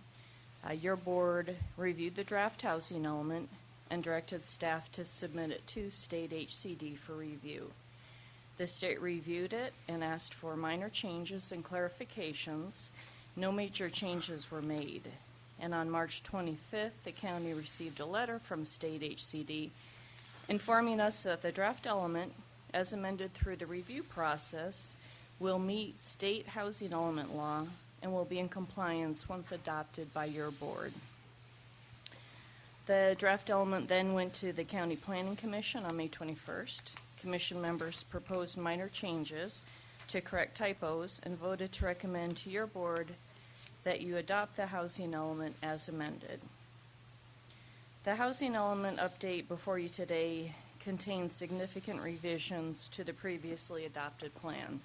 your board reviewed the draft housing element and directed staff to submit it to state HCD for review. The state reviewed it and asked for minor changes and clarifications. No major changes were made. And on March 25th, the county received a letter from state HCD informing us that the draft element, as amended through the review process, will meet state housing element law and will be in compliance once adopted by your board. The draft element then went to the County Planning Commission on May 21st. Commission members proposed minor changes to correct typos and voted to recommend to your board that you adopt the housing element as amended. The housing element update before you today contains significant revisions to the previously adopted plan.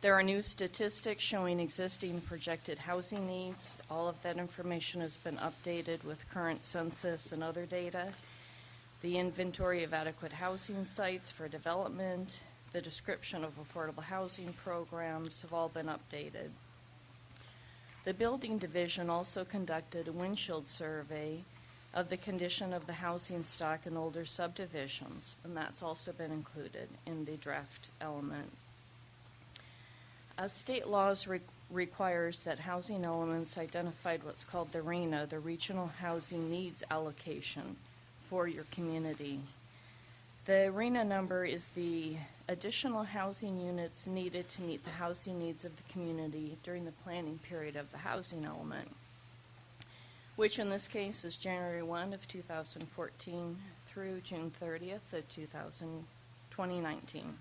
There are new statistics showing existing projected housing needs. All of that information has been updated with current census and other data. The inventory of adequate housing sites for development, the description of affordable housing programs have all been updated. The Building Division also conducted a windshield survey of the condition of the housing stock in older subdivisions, and that's also been included in the draft element. State laws requires that housing elements identified what's called the RHNA, the Regional Housing Needs Allocation, for your community. The RHNA number is the additional housing units needed to meet the housing needs of the community during the planning period of the housing element, which in this case is January 1 of 2014 through June 30th of 2019.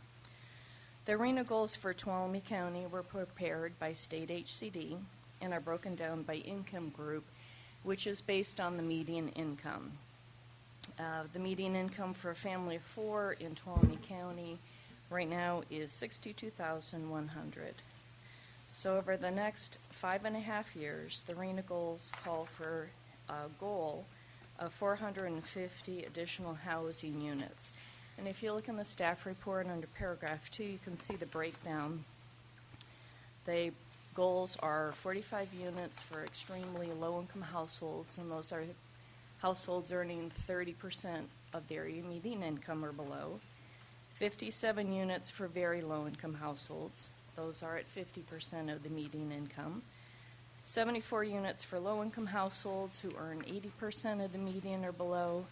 The RHNA goals for Tuolumne County were prepared by state HCD and are broken down by income group, which is based on the median income. The median income for a family of 4 in Tuolumne County right now is $62,100. So over the next 5.5 years, the RHNA goals call for a goal of 450 additional housing units. And if you look in the staff report under paragraph 2, you can see the breakdown. The goals are 45 units for extremely low-income households, and those are households earning 30% of their median income or below. 57 units for very low-income households. Those are at 50% of the median income. 74 units for low-income households who earn 80% of the median or below.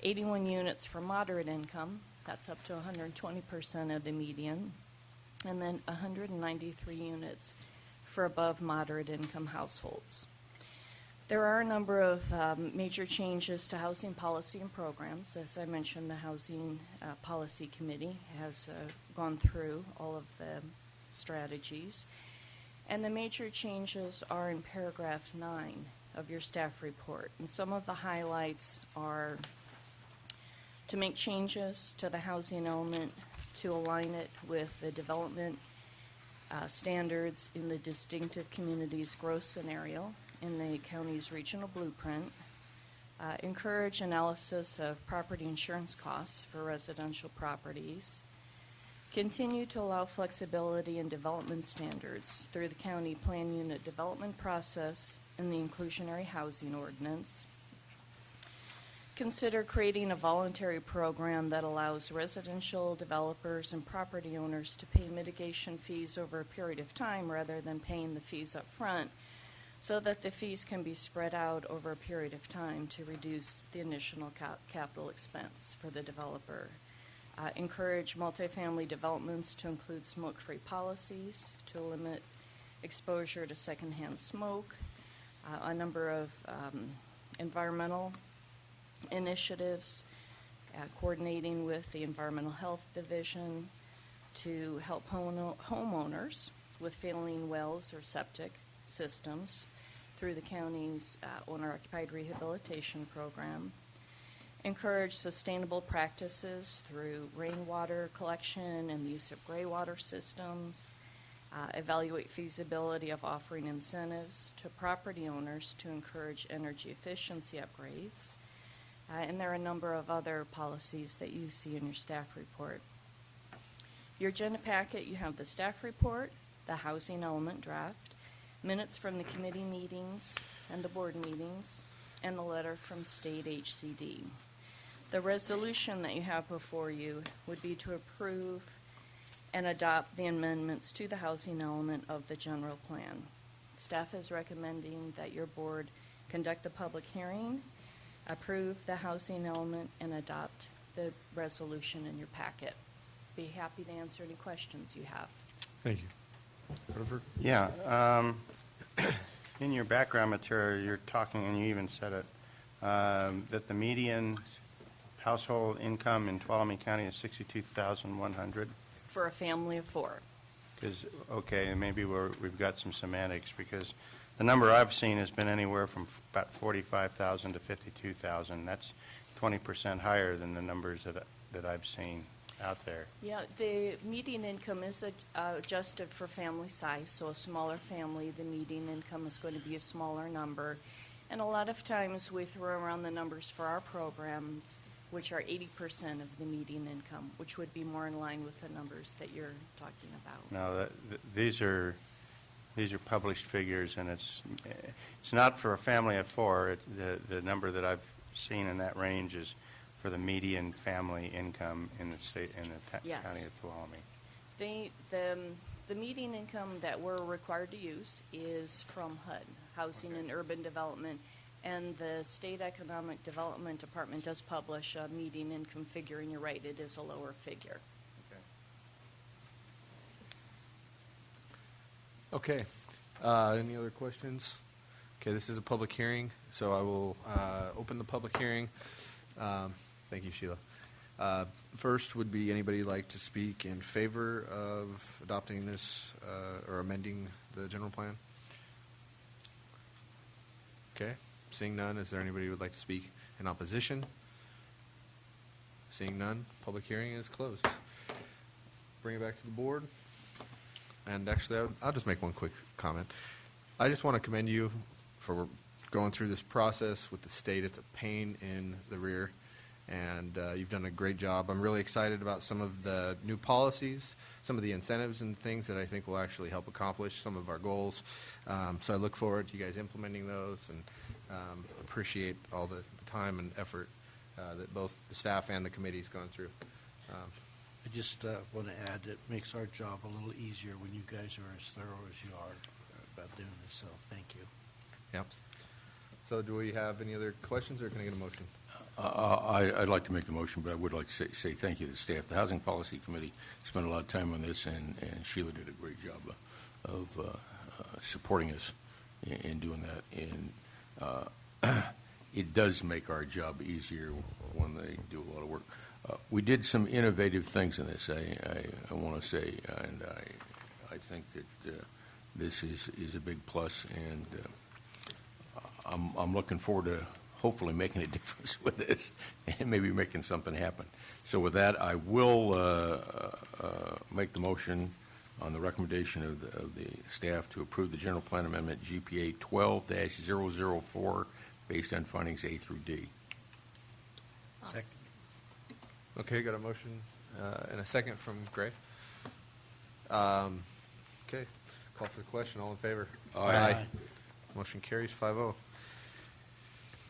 81 units for moderate income. That's up to 120% of the median. And then 193 units for above moderate income households. There are a number of major changes to housing policy and programs. As I mentioned, the Housing Policy Committee has gone through all of the strategies. And the major changes are in paragraph 9 of your staff report. And some of the highlights are to make changes to the housing element to align it with the development standards in the distinctive communities growth scenario in the county's regional blueprint, encourage analysis of property insurance costs for residential properties, continue to allow flexibility in development standards through the county plan unit development process and the inclusionary housing ordinance, consider creating a voluntary program that allows residential developers and property owners to pay mitigation fees over a period of time rather than paying the fees up front, so that the fees can be spread out over a period of time to reduce the initial capital expense for the developer. Encourage multifamily developments to include smoke-free policies to limit exposure to secondhand smoke, a number of environmental initiatives, coordinating with the Environmental Health Division to help homeowners with failing wells or septic systems through the county's owner-occupied rehabilitation program. Encourage sustainable practices through rainwater collection and the use of gray water systems. Evaluate feasibility of offering incentives to property owners to encourage energy efficiency upgrades. And there are a number of other policies that you see in your staff report. Your agenda packet, you have the staff report, the housing element draft, minutes from the committee meetings and the board meetings, and the letter from state HCD. The resolution that you have before you would be to approve and adopt the amendments to the housing element of the general plan. Staff is recommending that your board conduct a public hearing, approve the housing element, and adopt the resolution in your packet. Be happy to answer any questions you have. Thank you. Rutherford? Yeah. In your background material, you're talking, and you even said it, that the median household income in Tuolumne County is $62,100. For a family of four. Because, okay, maybe we've got some semantics, because the number I've seen has been anywhere from about 45,000 to 52,000. That's 20% higher than the numbers that I've seen out there. Yeah, the median income is adjusted for family size, so a smaller family, the median income is going to be a smaller number. And a lot of times we throw around the numbers for our programs, which are 80% of the median income, which would be more in line with the numbers that you're talking about. No, these are published figures, and it's not for a family of four. The number that I've seen in that range is for the median family income in the state, in the Yes. county of Tuolumne. The median income that we're required to use is from HUD, Housing and Urban Development, and the State Economic Development Department does publish a median income figure, and you're right, it is a lower figure. Okay. Any other questions? Okay, this is a public hearing, so I will open the public hearing. Thank you, Sheila. First, would be anybody like to speak in favor of adopting this or amending the general plan? Okay. Seeing none, is there anybody who would like to speak in opposition? Seeing none, public hearing is closed. Bring it back to the board. And actually, I'll just make one quick comment. I just want to commend you for going through this process with the state. It's a pain in the rear, and you've done a great job. I'm really excited about some of the new policies, some of the incentives and things that I think will actually help accomplish some of our goals. So I look forward to you guys implementing those, and appreciate all the time and effort that both the staff and the committee's gone through. I just want to add, it makes our job a little easier when you guys are as thorough as you are about doing this, so thank you. Yep. So do we have any other questions, or can I get a motion? I'd like to make the motion, but I would like to say thank you to the staff. The Housing Policy Committee spent a lot of time on this, and Sheila did a great job of supporting us in doing that. And it does make our job easier when they do a lot of work. We did some innovative things in this, I want to say, and I think that this is a big plus, and I'm looking forward to hopefully making a difference with this and maybe making something happen. So with that, I will make the motion on the recommendation of the staff to approve the general plan amendment GPA 12-004 based on findings A through D. Second. Okay, got a motion and a second from Gray. Okay, call for the question. All in favor? Aye. Motion carries 5-0.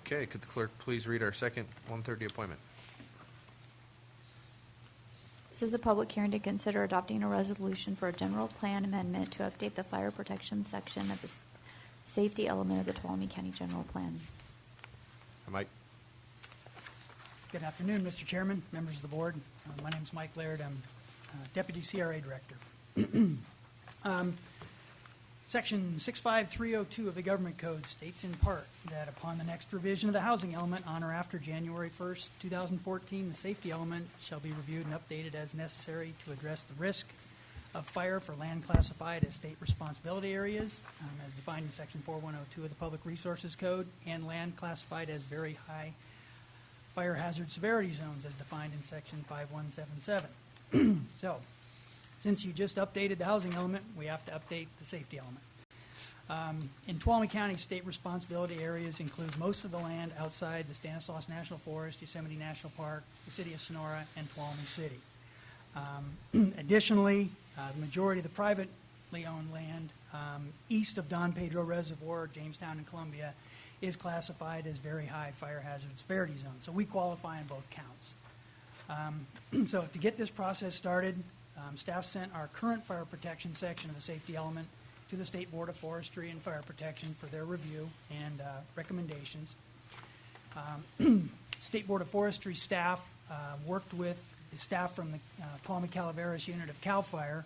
Okay, could the clerk please read our second 1:30 appointment? This is a public hearing to consider adopting a resolution for a general plan amendment to update the fire protection section of the safety element of the Tuolumne County General Plan. Mike? Good afternoon, Mr. Chairman, members of the board. My name is Mike Laird. I'm Deputy CRA Director. Section 65302 of the Government Code states in part that upon the next revision of the housing element on or after January 1st, 2014, the safety element shall be reviewed and updated as necessary to address the risk of fire for land classified as state responsibility areas, as defined in Section 4102 of the Public Resources Code, and land classified as very high fire hazard severity zones as defined in Section 5177. So, since you just updated the housing element, we have to update the safety element. In Tuolumne County, state responsibility areas include most of the land outside the Stanislaus National Forest, Yosemite National Park, the city of Sonora, and Tuolumne City. Additionally, the majority of the privately owned land east of Don Pedro Reservoir, Jamestown, and Columbia is classified as very high fire hazard severity zone. So we qualify in both counts. So to get this process started, staff sent our current fire protection section of the safety element to the State Board of Forestry and Fire Protection for their review and recommendations. State Board of Forestry staff worked with the staff from the Tuolumne Calaveras unit of CAL FIRE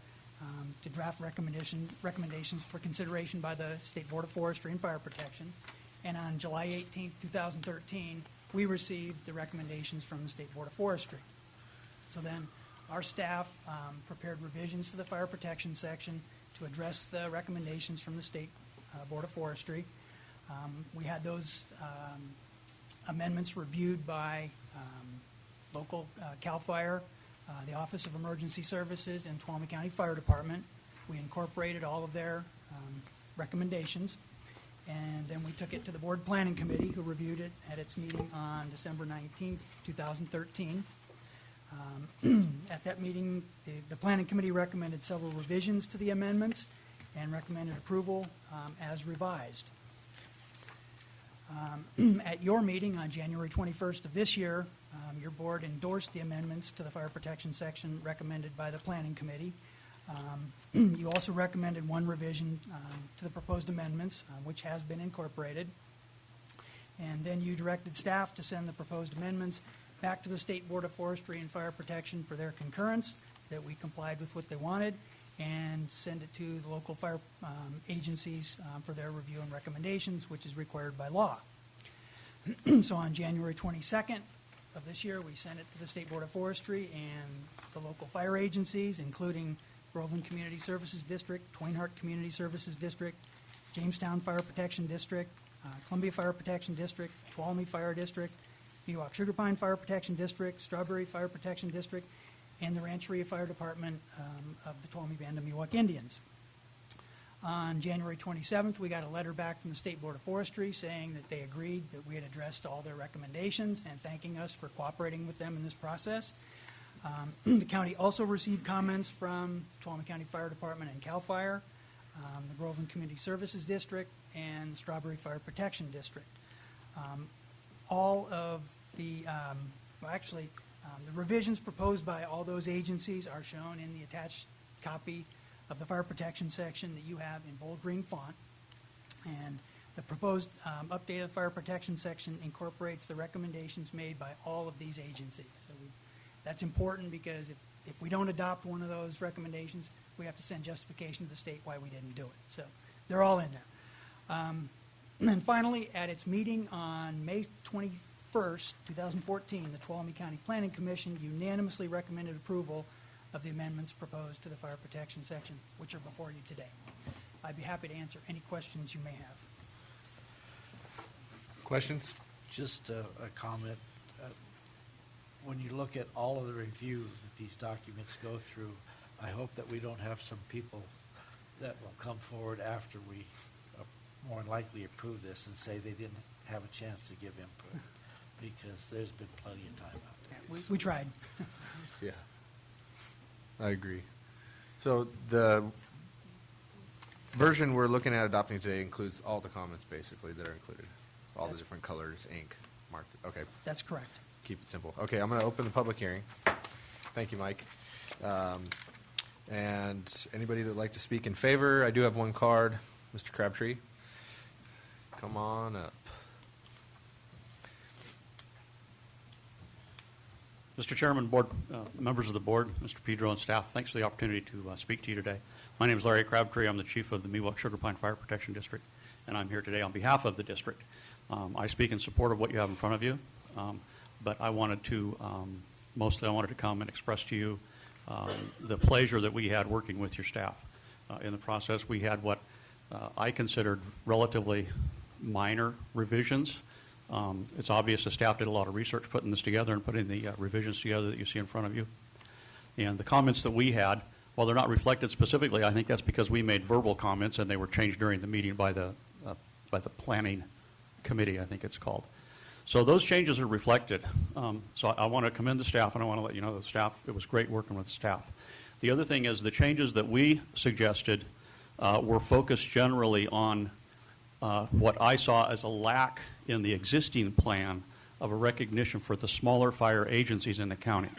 to draft recommendations for consideration by the State Board of Forestry and Fire Protection. And on July 18, 2013, we received the recommendations from the State Board of Forestry. So then our staff prepared revisions to the fire protection section to address the recommendations from the State Board of Forestry. We had those amendments reviewed by local CAL FIRE, the Office of Emergency Services, and Tuolumne County Fire Department. We incorporated all of their recommendations, and then we took it to the Board Planning Committee, who reviewed it at its meeting on December 19, 2013. At that meeting, the Planning Committee recommended several revisions to the amendments and recommended approval as revised. At your meeting on January 21st of this year, your board endorsed the amendments to the fire protection section recommended by the Planning Committee. You also recommended one revision to the proposed amendments, which has been incorporated. And then you directed staff to send the proposed amendments back to the State Board of Forestry and Fire Protection for their concurrence, that we complied with what they wanted, and send it to the local fire agencies for their review and recommendations, which is required by law. So on January 22nd of this year, we sent it to the State Board of Forestry and the local fire agencies, including Groveland Community Services District, Twain-Hart Community Services District, Jamestown Fire Protection District, Columbia Fire Protection District, Tuolumne Fire District, Miwok Sugar Pine Fire Protection District, Strawberry Fire Protection District, and the Rancheria Fire Department of the Tuolumne Band of Miwok Indians. On January 27th, we got a letter back from the State Board of Forestry saying that they agreed that we had addressed all their recommendations and thanking us for cooperating with them in this process. The county also received comments from the Tuolumne County Fire Department and CAL FIRE, the Groveland Community Services District, and the Strawberry Fire Protection District. All of the, the revisions proposed by all those agencies are shown in the attached copy of the fire protection section that you have in bold green font. And the proposed update of the fire protection section incorporates the recommendations made by all of these agencies. So that's important because if we don't adopt one of those recommendations, we have to send justification to the state why we didn't do it. So they're all in there. And finally, at its meeting on May 21st, 2014, the Tuolumne County Planning Commission unanimously recommended approval of the amendments proposed to the fire protection section, which are before you today. I'd be happy to answer any questions you may have. Questions? Just a comment. When you look at all of the review that these documents go through, I hope that we don't have some people that will come forward after we more than likely approve this and say they didn't have a chance to give input, because there's been plenty of time out there. We tried. Yeah, I agree. So the version we're looking at adopting today includes all the comments basically that are included, all the different colors, ink marked. Okay. That's correct. Keep it simple. Okay, I'm going to open the public hearing. Thank you, Mike. And anybody that would like to speak in favor, I do have one card, Mr. Crabtree. come on up. Mr. Chairman, board members of the board, Mr. Pedro and staff, thanks for the opportunity to speak to you today. My name is Larry Crabtree. I'm the chief of the Miwok Sugar Pine Fire Protection District, and I'm here today on behalf of the district. I speak in support of what you have in front of you, but I wanted to, mostly I wanted to come and express to you the pleasure that we had working with your staff. In the process, we had what I considered relatively minor revisions. It's obvious the staff did a lot of research putting this together and putting the revisions together that you see in front of you. And the comments that we had, while they're not reflected specifically, I think that's because we made verbal comments and they were changed during the meeting by the planning committee, I think it's called. So those changes are reflected. So I want to commend the staff, and I want to let you know the staff, it was great working with the staff. The other thing is the changes that we suggested were focused generally on what I saw as a lack in the existing plan of a recognition for the smaller fire agencies in the county.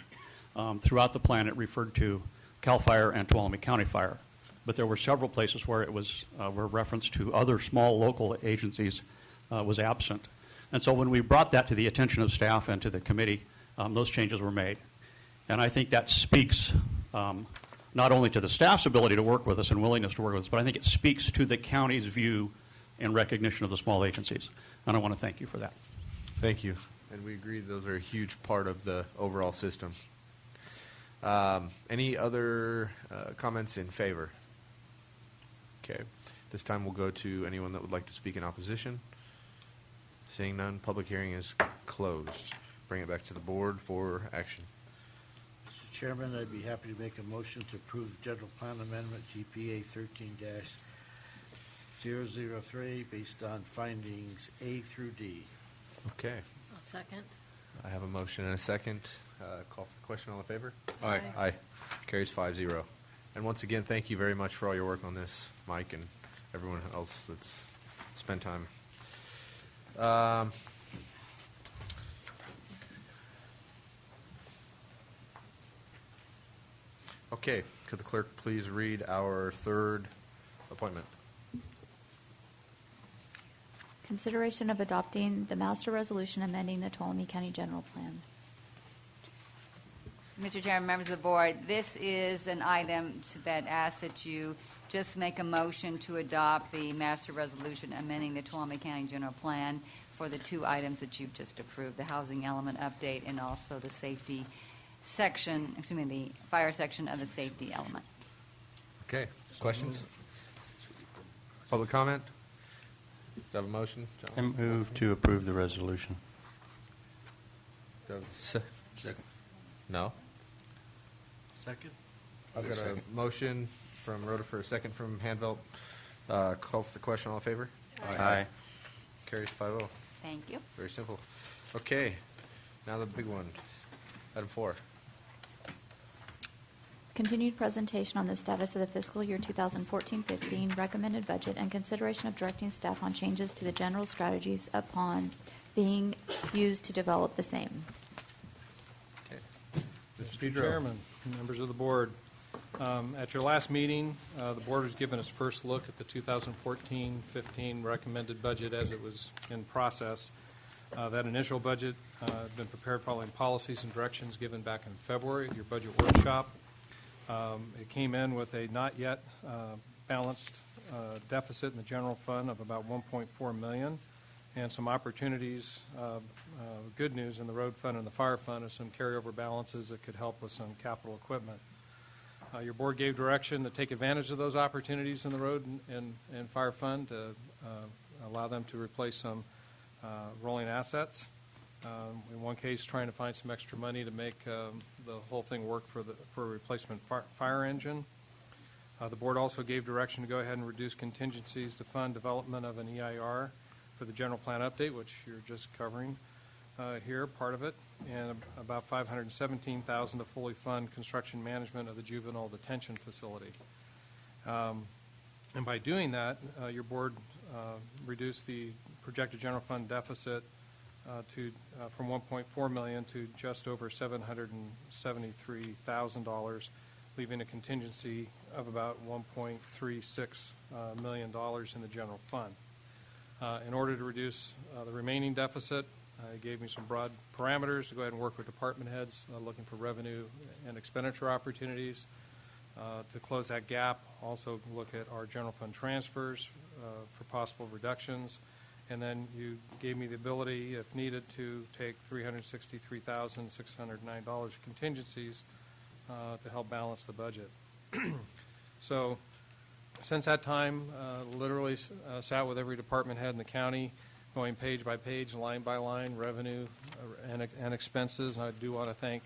Throughout the plan, it referred to CAL FIRE and Tuolumne County Fire, but there were several places where it was where reference to other small local agencies was absent. And so when we brought that to the attention of staff and to the committee, those changes were made. And I think that speaks not only to the staff's ability to work with us and willingness to work with us, but I think it speaks to the county's view and recognition of the small agencies. And I want to thank you for that. Thank you. And we agree those are a huge part of the overall system. Any other comments in favor? Okay. This time we'll go to anyone that would like to speak in opposition. Seeing none, public hearing is closed. Bring it back to the board for action. Mr. Chairman, I'd be happy to make a motion to approve the general plan amendment GPA 13-003 based on findings A through D. Okay. I'll second. I have a motion and a second. Call for the question. All in favor? Aye. Aye. Carries 5-0. And once again, thank you very much for all your work on this, Mike, and everyone else that's spent time. Okay. Could the clerk please read our third appointment? Consideration of adopting the master resolution amending the Tuolumne County General Plan. Mr. Chairman, members of the board, this is an item that asks that you just make a motion to adopt the master resolution amending the Tuolumne County General Plan for the two items that you've just approved, the housing element update and also the safety section, the fire section of the safety element. Okay. Questions? Public comment? Do I have a motion? John? I move to approve the resolution. Do I have a second? No? Second? I've got a motion from Rhoda for a second from Handvelt. Call for the question. All in favor? Aye. Carries 5-0. Thank you. Very simple. Okay. Now the big one. Item 4. Continued presentation on the status of the fiscal year 2014-15 recommended budget and consideration of directing staff on changes to the general strategies upon being used to develop the same. Okay. Mr. Chairman, members of the board, at your last meeting, the board was given its first look at the 2014-15 recommended budget as it was in process. That initial budget had been prepared following policies and directions given back in February at your budget workshop. It came in with a not yet balanced deficit in the general fund of about $1.4 million, and some opportunities, good news in the road fund and the fire fund, and some carryover balances that could help with some capital equipment. Your board gave direction to take advantage of those opportunities in the road and fire fund to allow them to replace some rolling assets. In one case, trying to find some extra money to make the whole thing work for a replacement fire engine. The board also gave direction to go ahead and reduce contingencies to fund development of an EIR for the general plan update, which you're just covering here, part of it, and about $517,000 to fully fund construction management of the juvenile detention facility. And by doing that, your board reduced the projected general fund deficit from $1.4 million to just over $773,000, leaving a contingency of about $1.36 million in the general fund. In order to reduce the remaining deficit, it gave me some broad parameters to go ahead and work with department heads looking for revenue and expenditure opportunities. To close that gap, also look at our general fund transfers for possible reductions. And then you gave me the ability, if needed, to take $363,609 contingencies to help balance the budget. So since that time, literally sat with every department head in the county, going page by page, line by line, revenue and expenses. And I do want to thank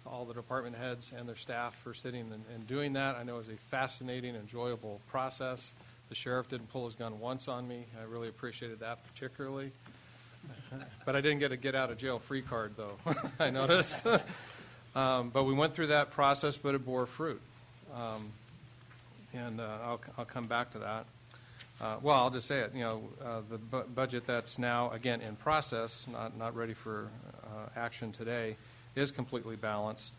all the department heads and their staff for sitting and doing that. I know it was a fascinating, enjoyable process. The sheriff didn't pull his gun once on me. I really appreciated that particularly. But I didn't get a get-out-of-jail-free card, though, I noticed. But we went through that process, but it bore fruit. I'll come back to that. Well, I'll just say it. The budget that's now, again, in process, not ready for action today, is completely balanced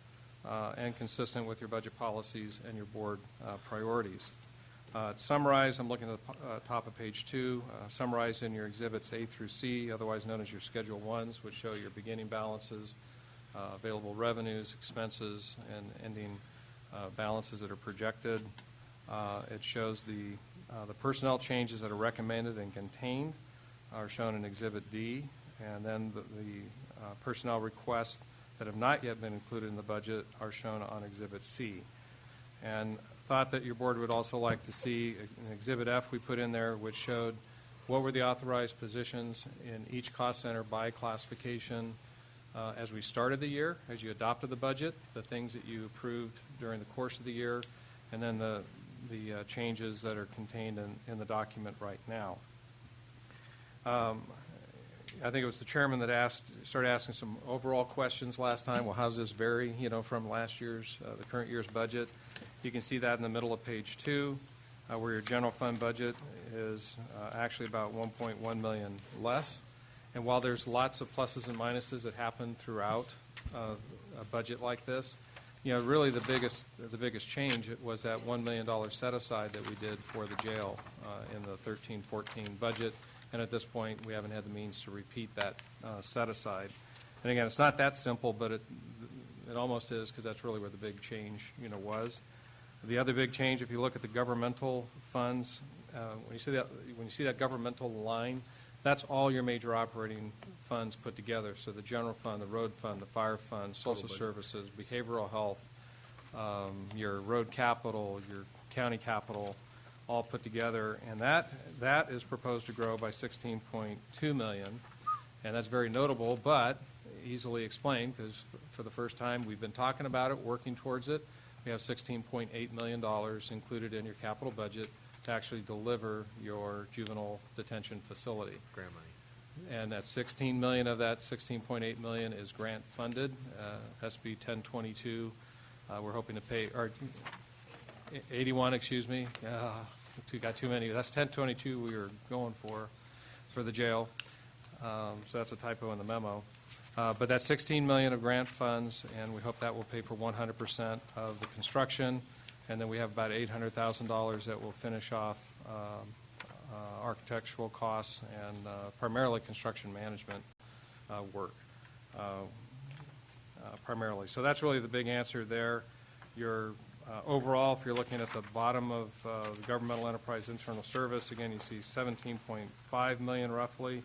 and consistent with your budget policies and your board priorities. It's summarized, I'm looking at the top of page 2, summarized in your exhibits A through C, otherwise known as your Schedule 1s, which show your beginning balances, available revenues, expenses, and ending balances that are projected. It shows the personnel changes that are recommended and contained are shown in Exhibit D, and then the personnel requests that have not yet been included in the budget are shown on Exhibit C. And thought that your board would also like to see an Exhibit F we put in there, which showed what were the authorized positions in each cost center by classification as we started the year, as you adopted the budget, the things that you approved during the course of the year, and then the changes that are contained in the document right now. I think it was the chairman that started asking some overall questions last time. Well, how does this vary, from last year's, the current year's budget? You can see that in the middle of page 2, where your general fund budget is actually about $1.1 million less. And while there's lots of pluses and minuses that happen throughout a budget like this, really the biggest change was that $1 million set aside that we did for the jail in the 13-14 budget. And at this point, we haven't had the means to repeat that set aside. And again, it's not that simple, but it almost is, because that's really where the big change, was. The other big change, if you look at the governmental funds, when you see that governmental line, that's all your major operating funds put together. So the general fund, the road fund, the fire fund, social services, behavioral health, your road capital, your county capital, all put together. And that is proposed to grow by $16.2 million. And that's very notable, but easily explained, because for the first time we've been talking about it, working towards it. We have $16.8 million included in your capital budget to actually deliver your juvenile detention facility. Grant money. And that $16 million of that $16.8 million is grant funded. SB 1022, we're hoping to pay, or 81, excuse me. Got too many. That's 1022 we were going for the jail. So that's a typo in the memo. But that's $16 million of grant funds, and we hope that will pay for 100% of the construction. And then we have about $800,000 that will finish off architectural costs and primarily construction management work, primarily. So that's really the big answer there. Your overall, if you're looking at the bottom of the governmental enterprise internal service, again, you see $17.5 million roughly.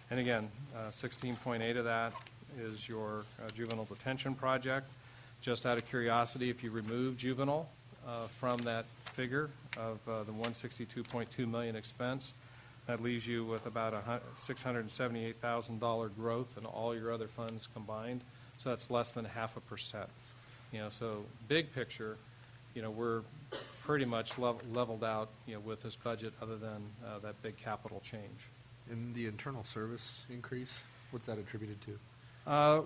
And again, 16.8 of that is your juvenile detention project. Just out of curiosity, if you remove juvenile from that figure of the $162.2 million expense, that leaves you with about $678,000 growth in all your other funds combined. So that's less than 0.5%. So big picture, we're pretty much leveled out, with this budget, other than that big capital change. And the internal service increase, what's that attributed to?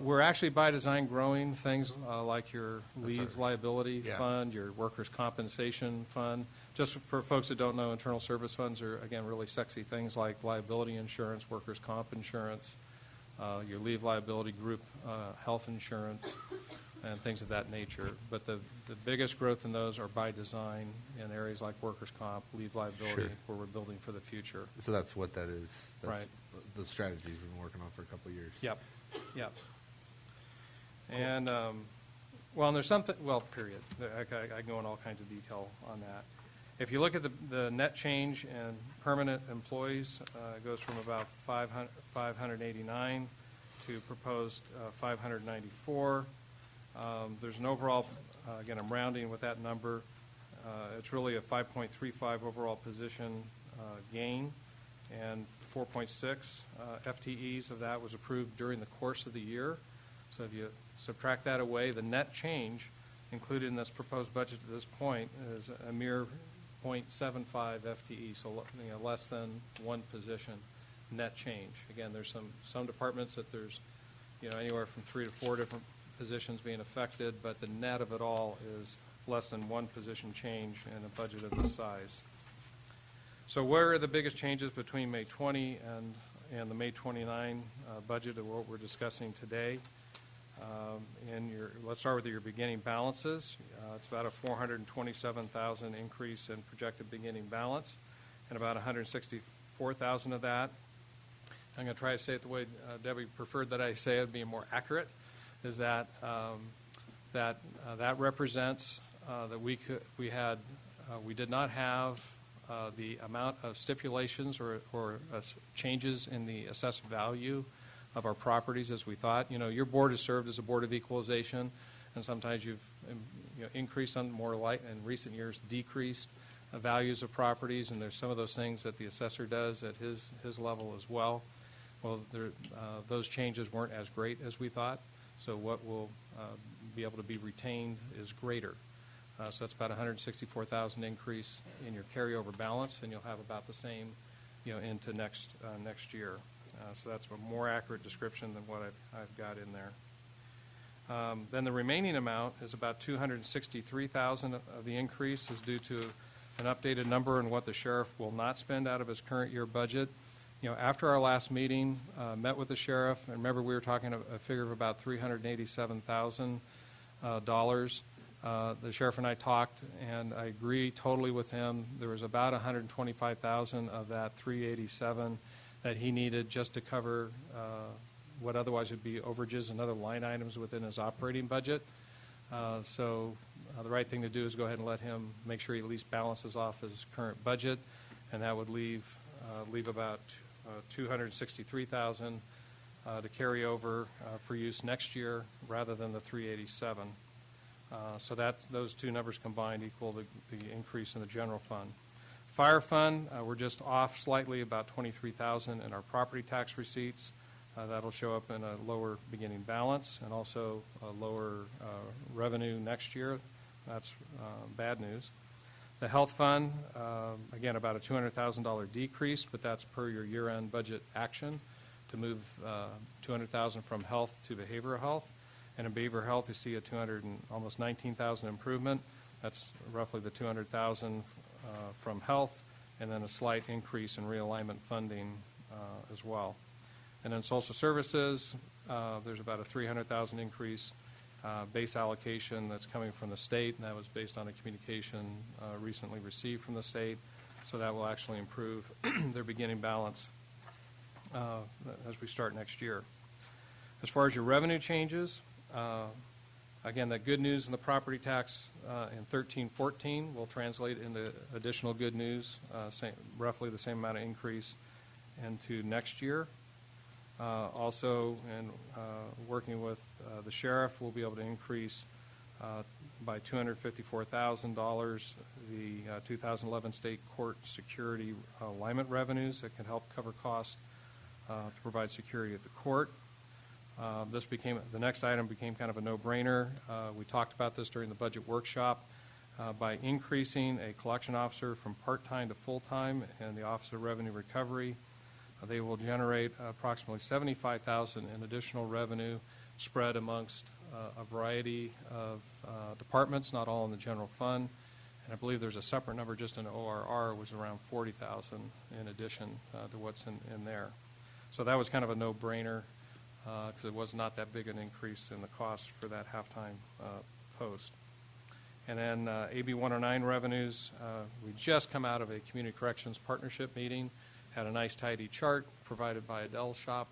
We're actually by design growing things like your leave liability fund, your workers' compensation fund. Just for folks that don't know, internal service funds are, again, really sexy things like liability insurance, workers' comp insurance, your leave liability group health insurance, and things of that nature. But the biggest growth in those are by design in areas like workers' comp, leave liability, Sure. where we're building for the future. So that's what that is. That's Right. the strategy we've been working on for a couple of years. Yep, yep. And, well, and there's something, well, period. I can go in all kinds of detail on that. If you look at the net change in permanent employees, it goes from about 589 to proposed 594. There's an overall, again, I'm rounding with that number. It's really a 5.35 overall position gain, and 4.6 FTEs of that was approved during the course of the year. So if you subtract that away, the net change included in this proposed budget at this point is a mere 0.75 FTE, so less than one position net change. Again, there's some departments that there's anywhere from 3 to 4 different positions being affected, but the net of it all is less than one position change in a budget of this size. So where are the biggest changes between May 20 and the May 29 budget of what we're discussing today? Let's start with your beginning balances. It's about a $427,000 increase in projected beginning balance, and about $164,000 of that, I'm going to try to say it the way Debbie preferred that I say it, being more accurate, is that that represents that we did not have the amount of stipulations or changes in the assessed value of our properties as we thought. Your board has served as a board of equalization, and sometimes you've increased on more light, in recent years decreased values of properties, and there's some of those things that the assessor does at his level as well. Well, those changes weren't as great as we thought, so what will be able to be retained is greater. So that's about $164,000 increase in your carryover balance, and you'll have about the same, into next year. So that's a more accurate description than what I've got in there. Then the remaining amount is about $263,000 of the increase is due to an updated number on what the sheriff will not spend out of his current year budget. After our last meeting, met with the sheriff, and remember we were talking a figure of about $387,000. The sheriff and I talked, and I agree totally with him. There was about $125,000 of that $387,000 that he needed just to cover what otherwise would be overages and other line items within his operating budget. So the right thing to do is go ahead and let him make sure he at least balances off his current budget, and that would leave about $263,000 to carry over for use next year rather than the $387,000. So those two numbers combined equal the increase in the general fund. Fire fund, we're just off slightly, about $23,000 in our property tax receipts. That'll show up in a lower beginning balance and also a lower revenue next year. That's bad news. The health fund, again, about a $200,000 decrease, but that's per your year-end budget action to move $200,000 from health to behavioral health. And in behavioral health, you see almost $19,000 improvement. That's roughly the $200,000 from health, and then a slight increase in realignment funding as well. And then social services, there's about a $300,000 increase base allocation that's coming from the state, and that was based on a communication recently received from the state. So that will actually improve their beginning balance as we start next year. As far as your revenue changes, again, that good news in the property tax in 13-14 will translate into additional good news, roughly the same amount of increase into next year. Also, in working with the sheriff, we'll be able to increase by $254,000 the 2011 state court security alignment revenues that can help cover costs to provide security at the court. The next item became kind of a no-brainer. We talked about this during the budget workshop. By increasing a collection officer from part-time to full-time in the Office of Revenue Recovery, they will generate approximately $75,000 in additional revenue spread amongst a variety of departments, not all in the general fund. And I believe there's a separate number just in ORR, which is around $40,000 in addition to what's in there. So that was kind of a no-brainer because it was not that big an increase in the cost for that halftime post. And then AB 109 revenues, we just come out of a Community Corrections Partnership meeting, had a nice tidy chart provided by Adele Shop.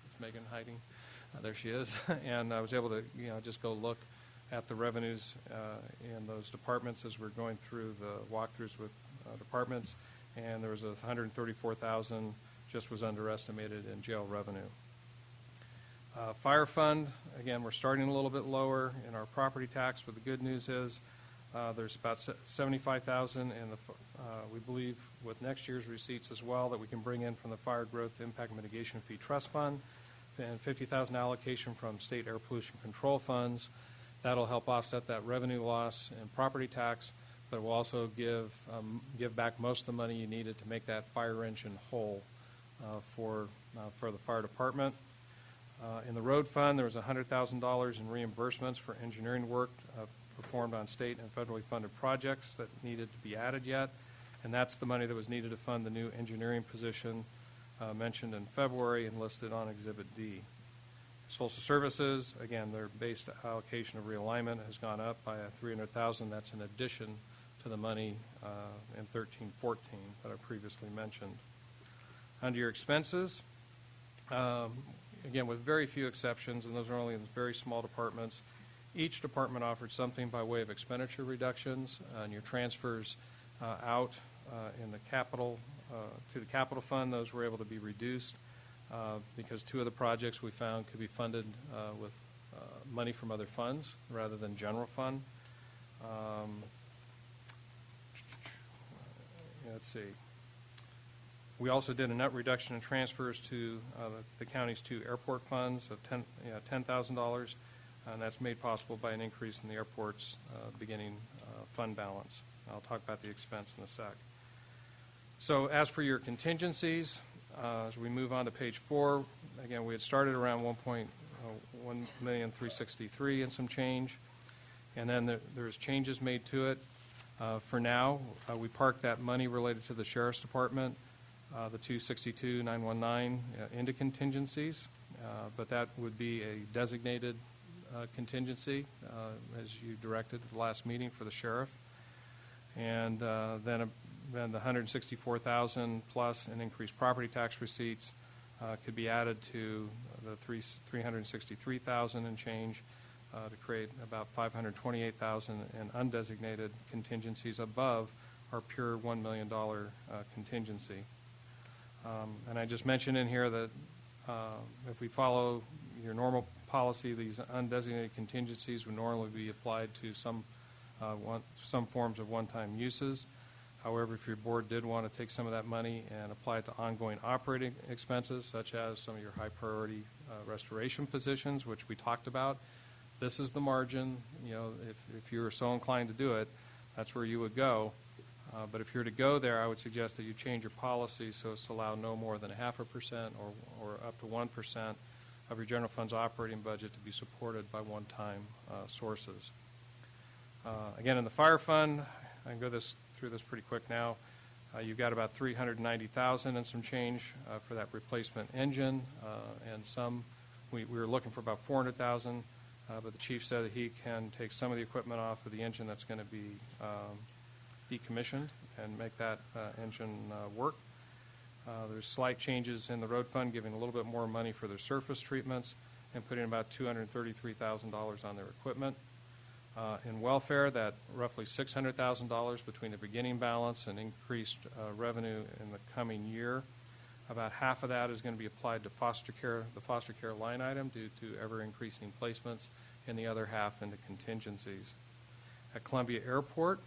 Is Megan hiding? There she is. And I was able to just go look at the revenues in those departments as we're going through the walkthroughs with departments, and there was $134,000 just was underestimated in jail revenue. Fire fund, again, we're starting a little bit lower in our property tax, but the good news is there's about $75,000 in the, we believe with next year's receipts as well, that we can bring in from the Fire Growth Impact Mitigation Fee Trust Fund, and $50,000 allocation from state air pollution control funds. That'll help offset that revenue loss in property tax, but it will also give back most of the money you needed to make that fire engine whole for the fire department. In the road fund, there was $100,000 in reimbursements for engineering work performed on state and federally funded projects that needed to be added yet, and that's the money that was needed to fund the new engineering position mentioned in February and listed on Exhibit D. Social services, again, their base allocation of realignment has gone up by $300,000. That's in addition to the money in 13-14 that I previously mentioned. Under your expenses, again, with very few exceptions, and those are only in very small departments, each department offered something by way of expenditure reductions, and your transfers out in the capital to the capital fund. Those were able to be reduced because two of the projects we found could be funded with money from other funds rather than general fund. Let's see. We also did a net reduction in transfers to the county's two airport funds of $10,000, and that's made possible by an increase in the airport's beginning fund balance. I'll talk about the expense in a sec. So as for your contingencies, as we move on to page 4, again, we had started around $1,363,000 and some change, and then there's changes made to it. For now, we parked that money related to the Sheriff's Department, the 262-919, into contingencies, but that would be a designated contingency, as you directed at the last meeting for the sheriff. And then the $164,000 plus in increased property tax receipts could be added to the $363,000 and change to create about $528,000 in undesignated contingencies above our pure $1 million contingency. And I just mentioned in here that if we follow your normal policy, these undesignated contingencies would normally be applied to some forms of one-time uses. However, if your board did want to take some of that money and apply it to ongoing operating expenses, such as some of your high-priority restoration positions, which we talked about, this is the margin. If you're so inclined to do it, that's where you would go. But if you're to go there, I would suggest that you change your policy so as to allow no more than 0.5% or up to 1% of your general fund's operating budget to be supported by one-time sources. Again, in the fire fund, I can go through this pretty quick now. You've got about $390,000 and some change for that replacement engine, and some we were looking for about $400,000, but the chief said that he can take some of the equipment off of the engine that's going to be decommissioned and make that engine work. There's slight changes in the road fund, giving a little bit more money for their surface treatments and putting about $233,000 on their equipment. In welfare, that roughly $600,000 between the beginning balance and increased revenue in the coming year. About half of that is going to be applied to foster care, the foster care line item, due to ever-increasing placements, and the other half into contingencies. At Columbia Airport,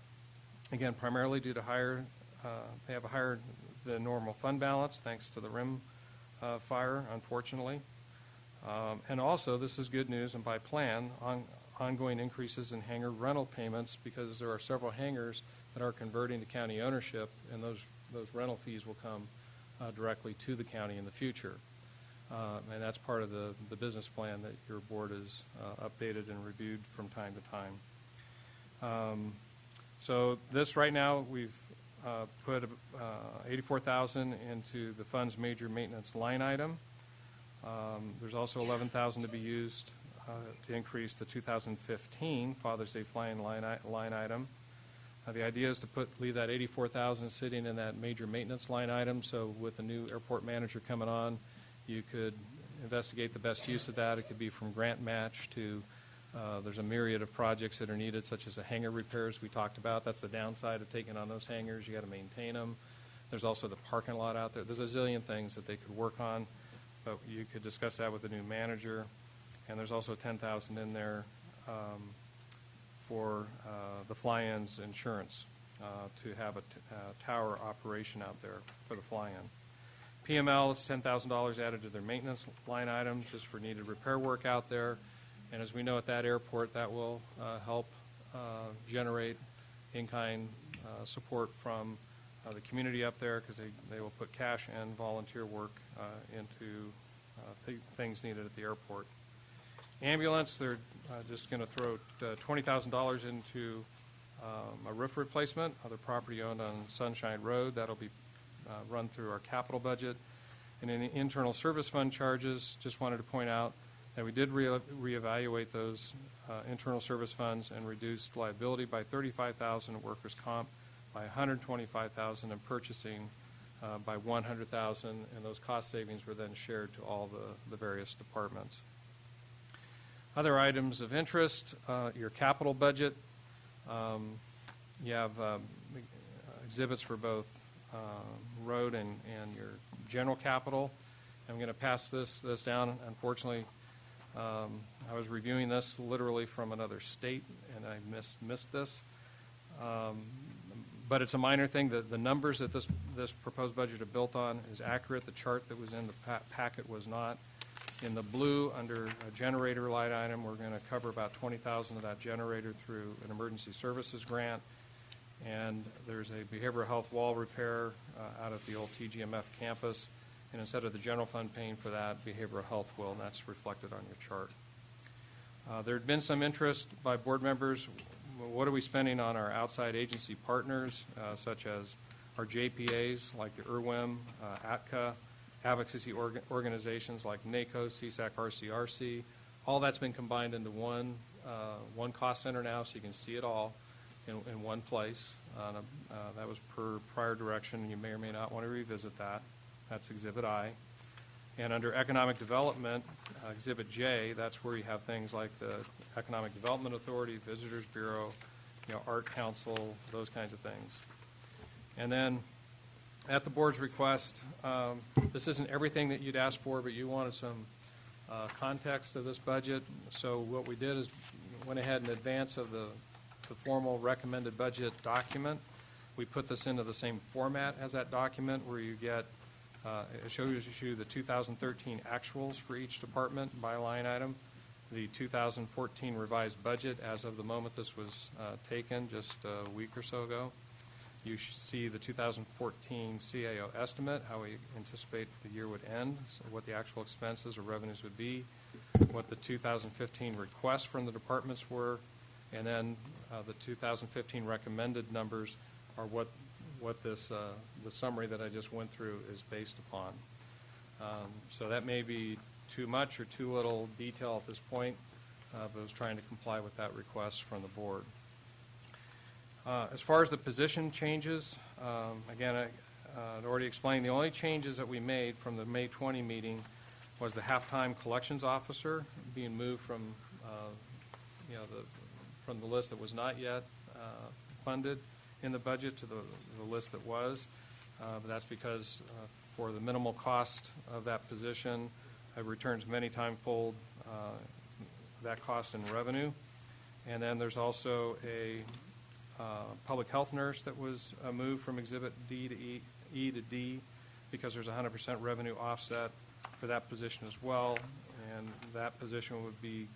again, primarily due to they have a higher than normal fund balance thanks to the RIM fire, unfortunately. And also, this is good news, and by plan, ongoing increases in hangar rental payments, because there are several hangars that are converting to county ownership, and those rental fees will come directly to the county in the future. And that's part of the business plan that your board has updated and reviewed from time to time. So this right now, we've put $84,000 into the fund's major maintenance line item. There's also $11,000 to be used to increase the 2015 Father's Day flying line item. The idea is to leave that $84,000 sitting in that major maintenance line item, so with the new airport manager coming on, you could investigate the best use of that. It could be from grant match to, there's a myriad of projects that are needed, such as the hangar repairs we talked about. That's the downside of taking on those hangars. You got to maintain them. There's also the parking lot out there. There's a zillion things that they could work on, but you could discuss that with the new manager. And there's also $10,000 in there for the fly-in's insurance to have a tower operation out there for the fly-in. PML is $10,000 added to their maintenance line item just for needed repair work out there. And as we know at that airport, that will help generate in-kind support from the community up there, because they will put cash and volunteer work into things needed at the airport. Ambulance, they're just going to throw $20,000 into a roof replacement, other property owned on Sunshine Road. That'll be run through our capital budget. And in the internal service fund charges, just wanted to point out that we did reevaluate those internal service funds and reduced liability by $35,000 in workers' comp, by $125,000 in purchasing, by $100,000, and those cost savings were then shared to all the various departments. Other items of interest, your capital budget. You have exhibits for both road and your general capital. I'm going to pass this down. Unfortunately, I was reviewing this literally from another state, and I missed this. But it's a minor thing. The numbers that this proposed budget are built on is accurate. The chart that was in the packet was not. In the blue, under a generator line item, we're going to cover about $20,000 of that generator through an emergency services grant. And there's a behavioral health wall repair out at the old TGMF campus. And instead of the general fund paying for that, behavioral health will, and that's reflected on your chart. There had been some interest by board members. What are we spending on our outside agency partners, such as our JPAs, like the IRWIM, ATCA, advocacy organizations like NACO, CSAC, RCRC. All that's been combined into one cost center now, so you can see it all in one place. That was per prior direction. You may or may not want to revisit that. That's Exhibit I. And under Economic Development, Exhibit J, that's where you have things like the Economic Development Authority, Visitors Bureau, Art Council, those kinds of things. And then at the board's request, this isn't everything that you'd asked for, but you wanted some context of this budget. So what we did is went ahead in advance of the formal recommended budget document. We put this into the same format as that document, where you get, it shows you the 2013 actuals for each department by line item, the 2014 revised budget as of the moment this was taken just a week or so ago. You see the 2014 CAO estimate, how we anticipate the year would end, so what the actual expenses or revenues would be, what the 2015 requests from the departments were, and then the 2015 recommended numbers are what this the summary that I just went through is based upon. So that may be too much or too little detail at this point, but I was trying to comply with that request from the board. As far as the position changes, again, I'd already explained the only changes that we made from the May 20 meeting was the half-time collections officer being moved from, from the list that was not yet funded in the budget to the list that was. But that's because for the minimal cost of that position, it returns many timefold that cost in revenue. And then there's also a public health nurse that was moved from Exhibit D to E to D, because there's 100% revenue offset for that position as well, and that position would be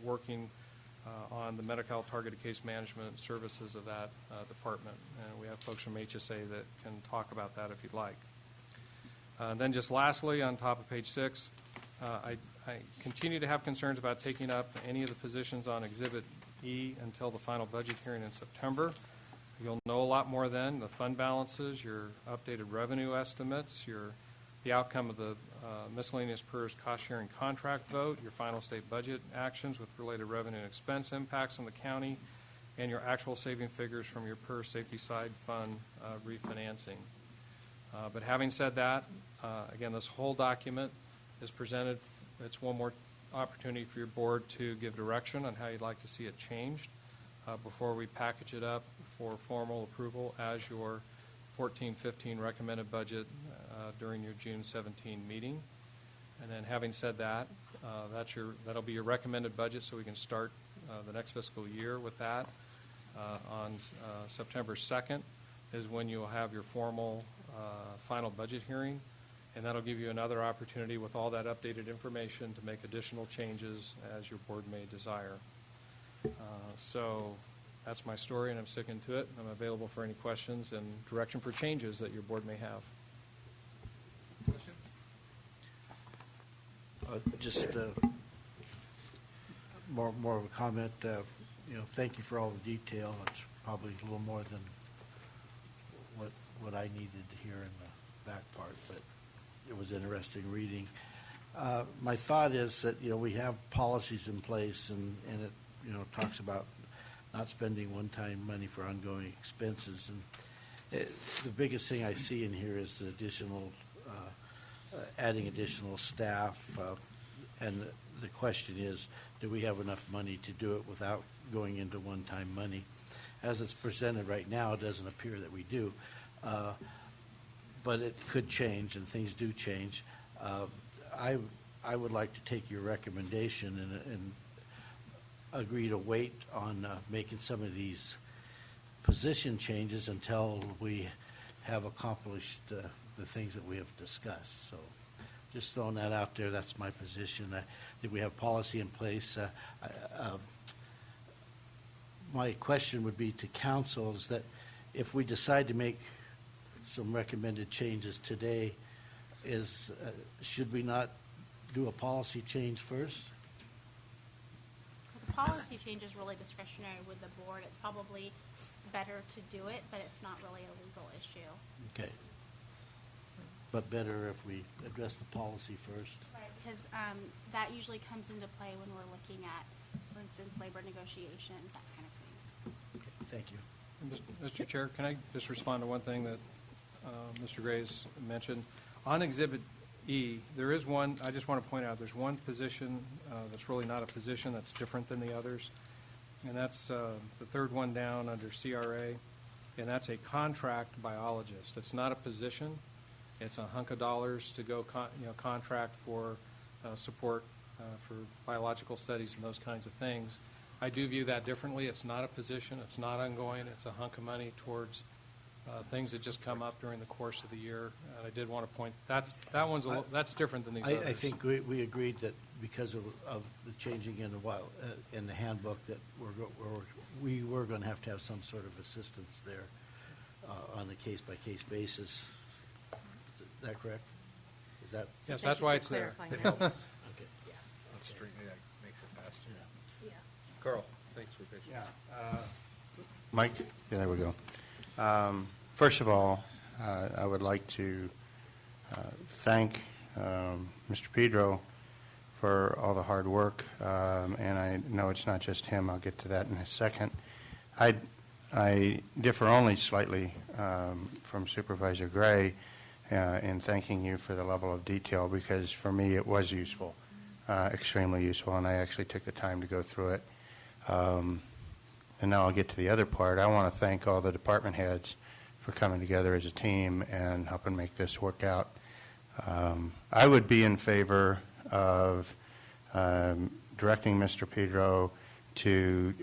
working on the medical targeted case management services of that department. And we have folks from HSA that can talk about that if you'd like. Then just lastly, on top of page 6, I continue to have concerns about taking up any of the positions on Exhibit E until the final budget hearing in September. You'll know a lot more then, the fund balances, your updated revenue estimates, your the outcome of the miscellaneous PERS cost-sharing contract vote, your final state budget actions with related revenue and expense impacts on the county, and your actual saving figures from your PERS Safety Side Fund refinancing. But having said that, again, this whole document is presented. It's one more opportunity for your board to give direction on how you'd like to see it changed before we package it up for formal approval as your 14-15 recommended budget during your June 17 meeting. And then having said that, that'll be your recommended budget, so we can start the next fiscal year with that. On September 2nd is when you will have your formal final budget hearing, and that'll give you another opportunity with all that updated information to make additional changes as your board may desire. So that's my story, and I'm sticking to it. I'm available for any questions and direction for changes that your board may have. Questions? Just more of a comment. Thank you for all the detail. It's probably a little more than what I needed to hear in the back part, but it was interesting reading. My thought is that we have policies in place, and it talks about not spending one-time money for ongoing expenses. And the biggest thing I see in here is the additional, adding additional staff. And the question is, do we have enough money to do it without going into one-time money? As it's presented right now, it doesn't appear that we do. But it could change, and things do change. I would like to take your recommendation and agree to wait on making some of these position changes until we have accomplished the things that we have discussed. So just throwing that out there, that's my position. I think we have policy in place. My question would be to council is that if we decide to make some recommended changes today, should we not do a policy change first? The policy change is really discretionary with the board. It's probably better to do it, but it's not really a legal issue. Okay. But better if we address the policy first. Right, because that usually comes into play when we're looking at, for instance, labor negotiations, that kind of thing. Okay, thank you. Mr. Chair, can I just respond to one thing that Mr. Graves mentioned? On Exhibit E, there is one, I just want to point out, there's one position that's really not a position, that's different than the others, and that's the third one down under CRA, and that's a contract biologist. It's not a position. It's a hunk of dollars to go contract for support for biological studies and those kinds of things. I do view that differently. It's not a position. It's not ongoing. It's a hunk of money towards things that just come up during the course of the year. And I did want to point that's different than these others. I think we agreed that because of the changing in the handbook that we were going to have some sort of assistance there on a case-by-case basis. Is that correct? Is that? Yes, that's why it's there. It helps. Okay. Yeah. That's straight. Yeah, makes it faster. Yeah. Carl, thanks for your patience. Yeah. Mike? Yeah, there we go. First of all, I would like to thank Mr. Pedro for all the hard work, and I know it's not just him. I'll get to that in a second. I differ only slightly from Supervisor Gray in thanking you for the level of detail, because for me it was useful, extremely useful, and I actually took the time to go through it. And now I'll get to the other part. I want to thank all the department heads for coming together as a team and helping make this work out. I would be in favor of directing Mr. Pedro to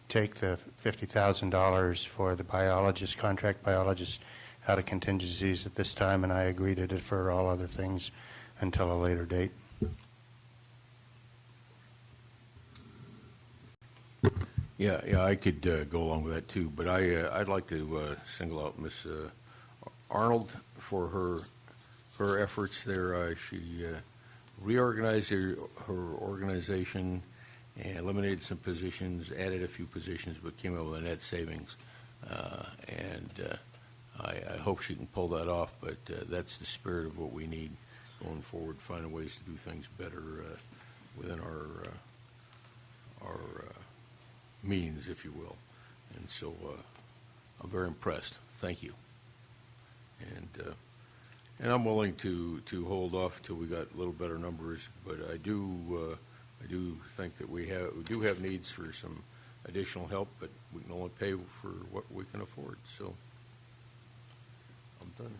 take the $50,000 for the biologist, contract biologist, out of contingencies at this time, and I agree to defer all other things until a later date. Yeah, I could go along with that too, but I'd like to single out Miss Arnold for her efforts there. She reorganized her organization and eliminated some positions, added a few positions, but came up with a net savings. And I hope she can pull that off, but that's the spirit of what we need going forward, finding ways to do things better within our means, if you will. And so I'm very impressed. Thank you. And I'm willing to hold off until we got a little better numbers, but I do think that we do have needs for some additional help, but we can only pay for what we can afford. So I'm done.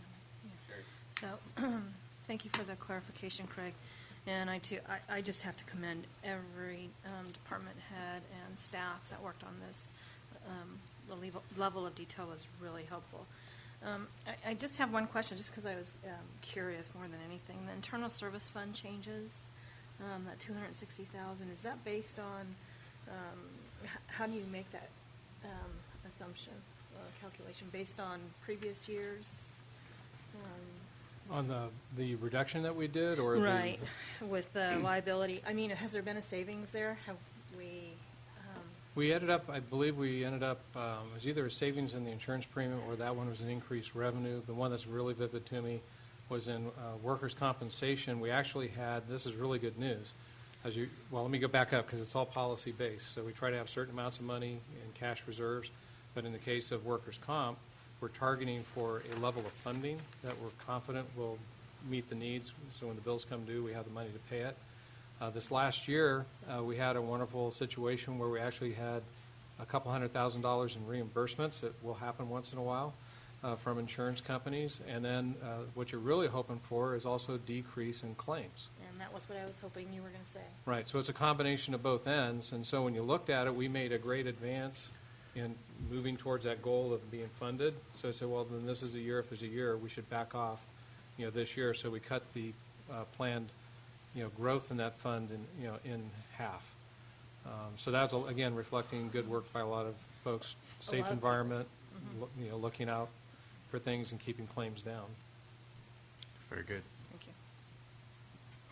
So, thank you for the clarification, Craig. And I just have to commend every department head and staff that worked on this. The level of detail was really helpful. I just have one question, just because I was curious more than anything. The internal service fund changes, that $260,000, is that based on, how do you make that assumption or calculation? Based on previous years? On the reduction that we did, or right, with the liability. I mean, has there been a savings there? Have we? We ended up, I believe it was either a savings in the insurance premium or that one was an increased revenue. The one that's really vivid to me was in workers' compensation. We actually had, this is really good news. Well, let me go back up because it's all policy-based. So we try to have certain amounts of money in cash reserves, but in the case of workers' comp, we're targeting for a level of funding that we're confident will meet the needs. So when the bills come due, we have the money to pay it. This last year, we had a wonderful situation where we actually had a couple $100,000 in reimbursements that will happen once in a while from insurance companies. And then what you're really hoping for is also a decrease in claims. And that was what I was hoping you were going to say. Right. So it's a combination of both ends. And so when you looked at it, we made a great advance in moving towards that goal of being funded. So I said, well, then this is a year. If there's a year, we should back off, this year. So we cut the planned, growth in that fund in half. So that's, again, reflecting good work by a lot of folks, safe environment, looking out for things and keeping claims down. Very good. Thank you.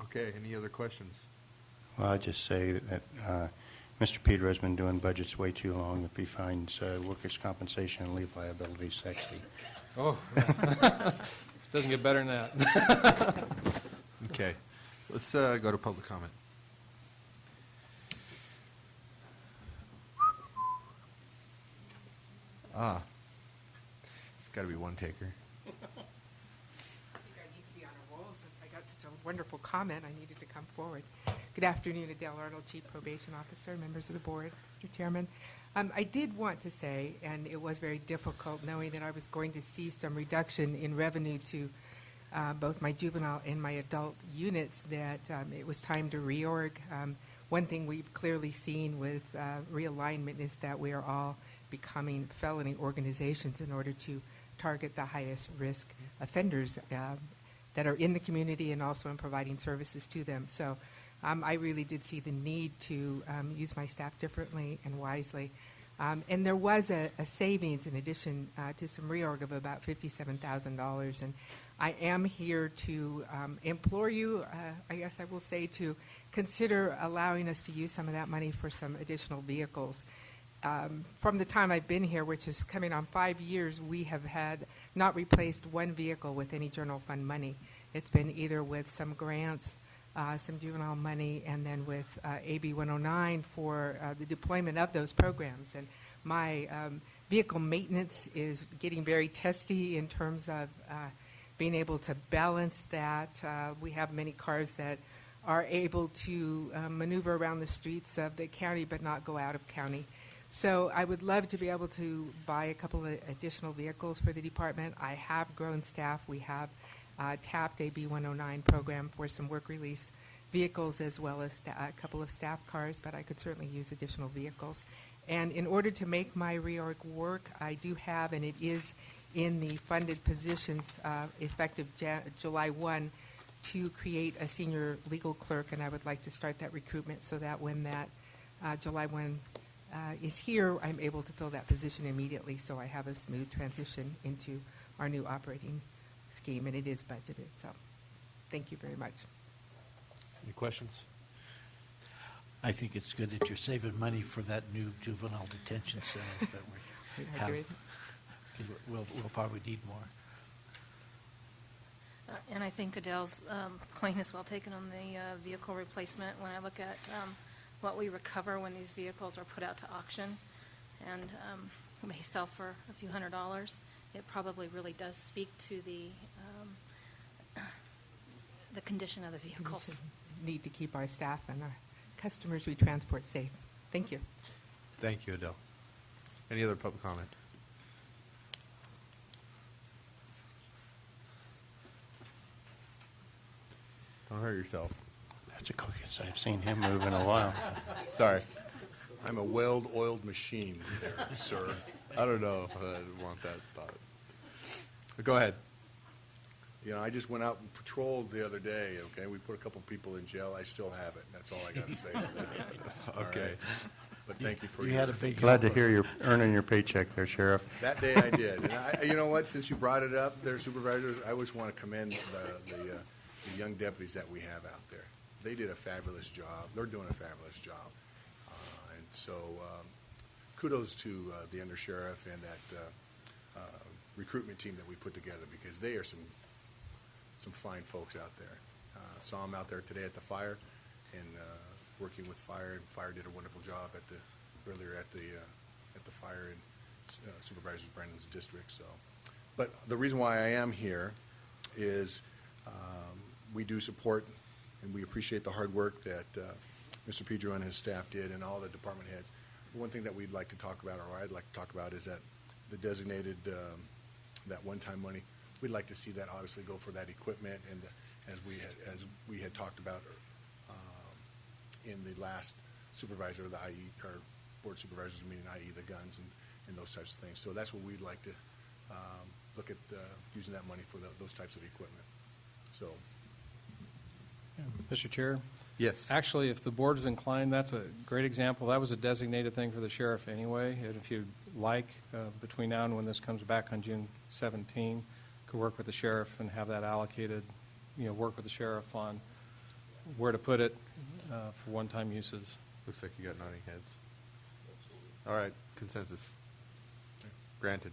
Okay, any other questions? Well, I'll just say that Mr. Peter has been doing budgets way too long if he finds workers' compensation and leave liability sexy. Oh, doesn't get better than that. Okay, let's go to public comment. It's got to be one taker. I think I need to be on a roll since I got such a wonderful comment. I needed to come forward. Good afternoon, Adele Arnold, Chief Probation Officer, members of the board, Mr. Chairman. I did want to say, and it was very difficult knowing that I was going to see some reduction in revenue to both my juvenile and my adult units, that it was time to reorg. One thing we've clearly seen with realignment is that we are all becoming felony organizations in order to target the highest risk offenders that are in the community and also in providing services to them. So I really did see the need to use my staff differently and wisely. And there was a savings in addition to some reorg of about $57,000. And I am here to implore you, I guess I will say, to consider allowing us to use some of that money for some additional vehicles. From the time I've been here, which is coming on 5 years, we have had not replaced one vehicle with any general fund money. It's been either with some grants, some juvenile money, and then with AB 109 for the deployment of those programs. And my vehicle maintenance is getting very testy in terms of being able to balance that. We have many cars that are able to maneuver around the streets of the county but not go out of county. So I would love to be able to buy a couple of additional vehicles for the department. I have grown staff. We have tapped AB 109 program for some work release vehicles as well as a couple of staff cars, but I could certainly use additional vehicles. And in order to make my reorg work, I do have, and it is in the funded positions effective July 1, to create a senior legal clerk, and I would like to start that recruitment so that when that July 1 is here, I'm able to fill that position immediately so I have a smooth transition into our new operating scheme, and it is budgeted. So thank you very much. Any questions? I think it's good that you're saving money for that new juvenile detention center that we have 'cause we'll probably need more. And I think Adele's point is well taken on the vehicle replacement. When I look at what we recover when these vehicles are put out to auction and they sell for a few $100s, it probably really does speak to the condition of the vehicles. Need to keep our staff and our customers we transport safe. Thank you. Thank you, Adele. Any other public comment? Don't hurt yourself. That's the quickest I've seen him move in a while. Sorry. I'm a well-oiled machine there, sir. I don't know if I want that thought. But go ahead. You know, I just went out and patrolled the other day, okay? We put a couple people in jail. I still have it. That's all I got to say. All Okay. right? But thank you for You your... had a big Glad to helper. hear you're earning your paycheck there, Sheriff. That day I did. And you know what? Since you brought it up there, supervisors, I always want to commend the young deputies that we have out there. They did a fabulous job. They're doing a fabulous job. And so kudos to the undersheriff and that recruitment team that we put together, because they are some fine folks out there. Saw them out there today at the fire and working with fire, and fire did a wonderful job earlier at the fire in Supervisor Brandon's district. So, but the reason why I am here is we do support and we appreciate the hard work that Mr. Pedro and his staff did, and all the department heads. One thing that we'd like to talk about, or I'd like to talk about, is that the designated that one-time money. We'd like to see that obviously go for that equipment, and as we had talked about in the last supervisor, the IE or board supervisors meeting, i.e. the guns and those types of things. So that's what we'd like to look at using that money for those types of equipment. So. Mr. Chair? Yes. Actually, if the board is inclined, that's a great example. That was a designated thing for the sheriff anyway. And if you'd like, between now and when this comes back on June 17, could work with the sheriff and have that allocated, work with the sheriff on where to put it for one-time uses. Looks like you got nodding heads. All right, consensus. Granted.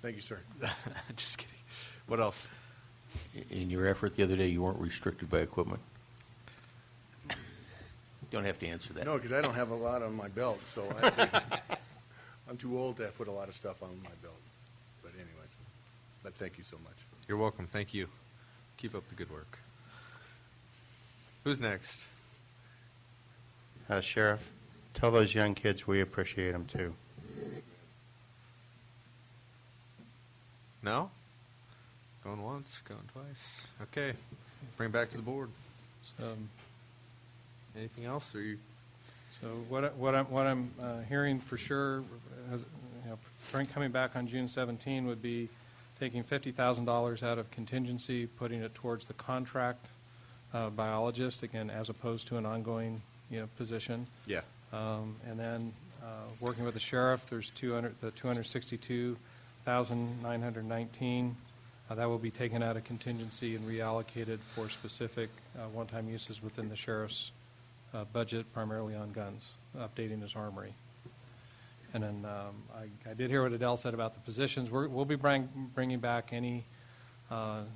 Thank you, sir. Just kidding. What else? In your effort the other day, you weren't restricted by equipment? You don't have to answer that. No, because I don't have a lot on my belt, so I'm too old to put a lot of stuff on my belt. But anyways, but thank you so much. You're welcome. Thank you. Keep up the good work. Who's next? Sheriff, tell those young kids we appreciate them too. No? Going once, going twice. Okay. Bring it back to the board. Anything else? Or you? So what I'm hearing for sure, coming back on June 17 would be taking $50,000 out of contingency, putting it towards the contract biologist, again, as opposed to an ongoing position. Yeah. And then working with the sheriff, there's the $262,919. That will be taken out of contingency and reallocated for specific one-time uses within the sheriff's budget, primarily on guns, updating his armory. And then I did hear what Adele said about the positions. We'll be bringing back any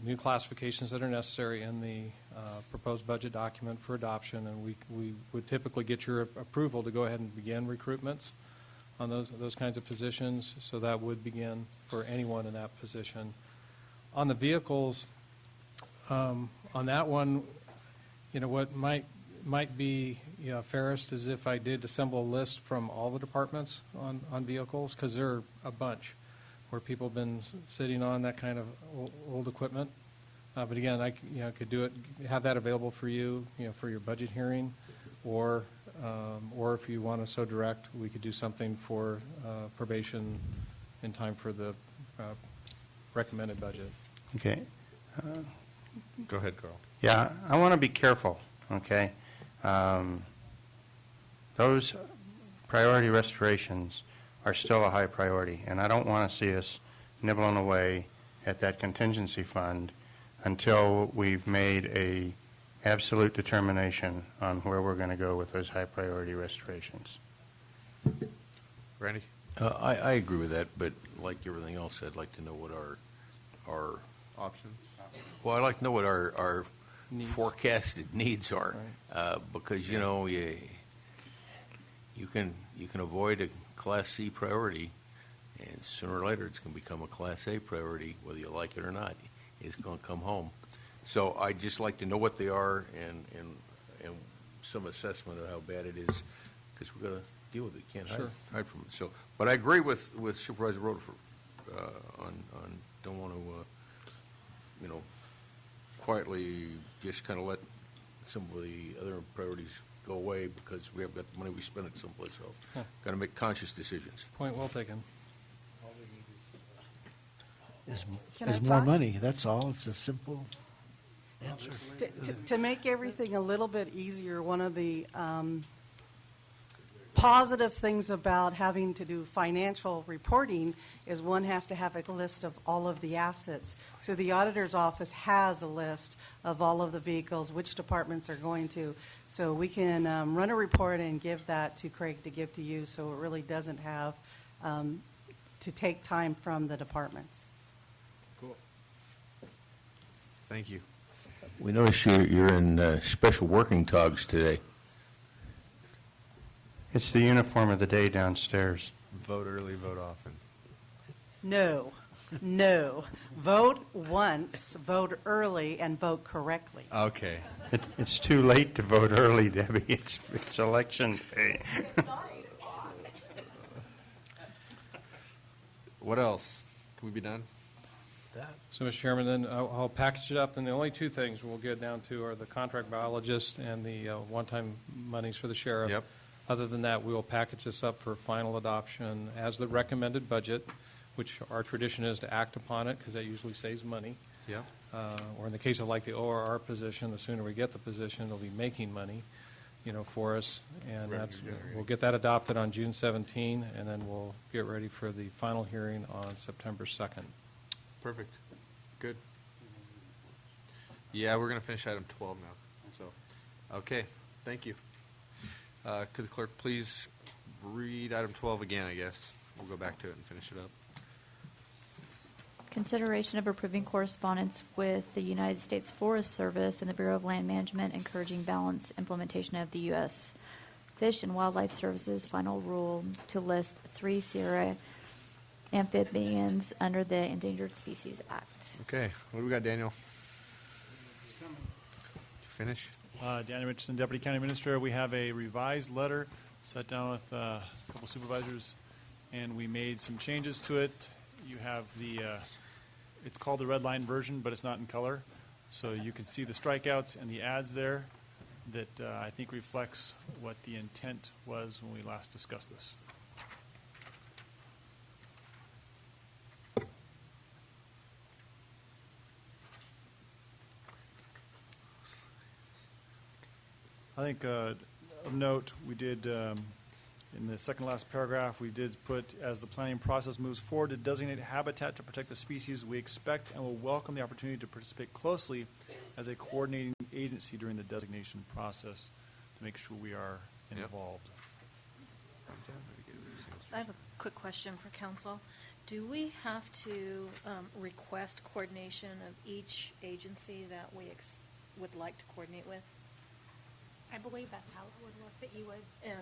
new classifications that are necessary in the proposed budget document for adoption, and we would typically get your approval to go ahead and begin recruitments on those kinds of positions. So that would begin for anyone in that position. On the vehicles, on that one, what might be fairest is if I did assemble a list from all the departments on vehicles, because there are a bunch where people have been sitting on that kind of old equipment. But again, I could do it, have that available for you, for your budget hearing, or if you want to so direct, we could do something for probation in time for the recommended budget. Okay. Go ahead, Carl. Yeah, I want to be careful, okay? Those priority restorations are still a high priority, and I don't want to see us nibbling away at that contingency fund until we've made a absolute determination on where we're going to go with those high priority restorations. Randy? I agree with that, but like everything else, I'd like to know what our Options? well, I'd like to know what our Needs. forecasted needs are, because you know you can avoid a Class C priority, and sooner or later it's going to become a Class A priority, whether you like it or not. It's going to come home. So I'd just like to know what they are and some assessment of how bad it is, because we're going to deal with it. Can't hide from it. So, but I agree with Supervisor Rutherford on don't want to quietly just kind of let some of the other priorities go away because we have got the money we spend it someplace else. Huh. Got to make conscious decisions. Point well taken. Is Can I more talk? money, that's all. It's a simple answer. To make everything a little bit easier, one of the positive things about having to do financial reporting is one has to have a list of all of the assets. So the auditor's office has a list of all of the vehicles, which departments are going to. So we can run a report and give that to Craig to give to you, so it really doesn't have to take time from the departments. Cool. Thank you. We notice you're in special working togs today. It's the uniform of the day downstairs. Vote early, vote often. No, no. Vote once, vote early, and vote correctly. Okay. It's too late to vote early, Debbie. It's election day. What else? Can we be done? So, Mr. Chairman, then I'll package it up, and the only two things we'll get down to are the contract biologist and the one-time monies for the sheriff. Yep. Other than that, we will package this up for final adoption as the recommended budget, which our tradition is to act upon it, because that usually saves money. Yep. Or in the case of like the ORR position, the sooner we get the position, it'll be making money, for us. And we'll get that adopted on June 17, and then we'll get ready for the final hearing on September 2nd. Perfect. Good. Yeah, we're going to finish item 12 now. So, okay. Thank you. Could the clerk please read item 12 again, I guess? We'll go back to it and finish it up. Consideration of approving correspondence with the United States Forest Service and the Bureau of Land Management encouraging balanced implementation of the U.S. Fish and Wildlife Service's final rule to list 3 Sierra amphibians under the Endangered Species Act. Okay. What do we got, Daniel? Did you finish? Daniel Richardson, Deputy County Administrator. We have a revised letter, sat down with a couple supervisors, and we made some changes to it. You have the, it's called the red line version, but it's not in color. So you can see the strikeouts and the adds there that I think reflects what the intent was when we last discussed this. I think of note, we did, in the second last paragraph, we did put, as the planning process moves forward to designate habitat to protect the species, we expect and will welcome the opportunity to participate closely as a coordinating agency during the designation process to make sure we are involved. I have a quick question for council. Do we have to request coordination of each agency that we would like to coordinate with? I believe that's how it would look, that you would And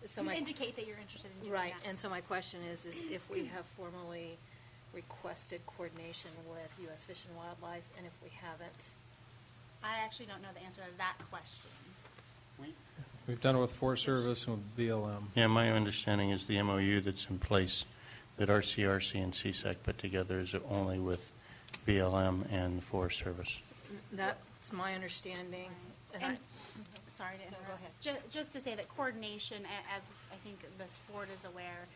so indicate that you're interested in doing right. that. And so my question is if we have formally requested coordination with U.S. Fish and Wildlife, and if we haven't? I actually don't know the answer to that question. We've done it with Forest Service and with BLM. Yeah, my understanding is the MOU that's in place that RCRC and CSAC put together is only with BLM and the Forest Service. That's my understanding. And sorry to interrupt. Go ahead. Just to say that coordination, as I think this board is aware,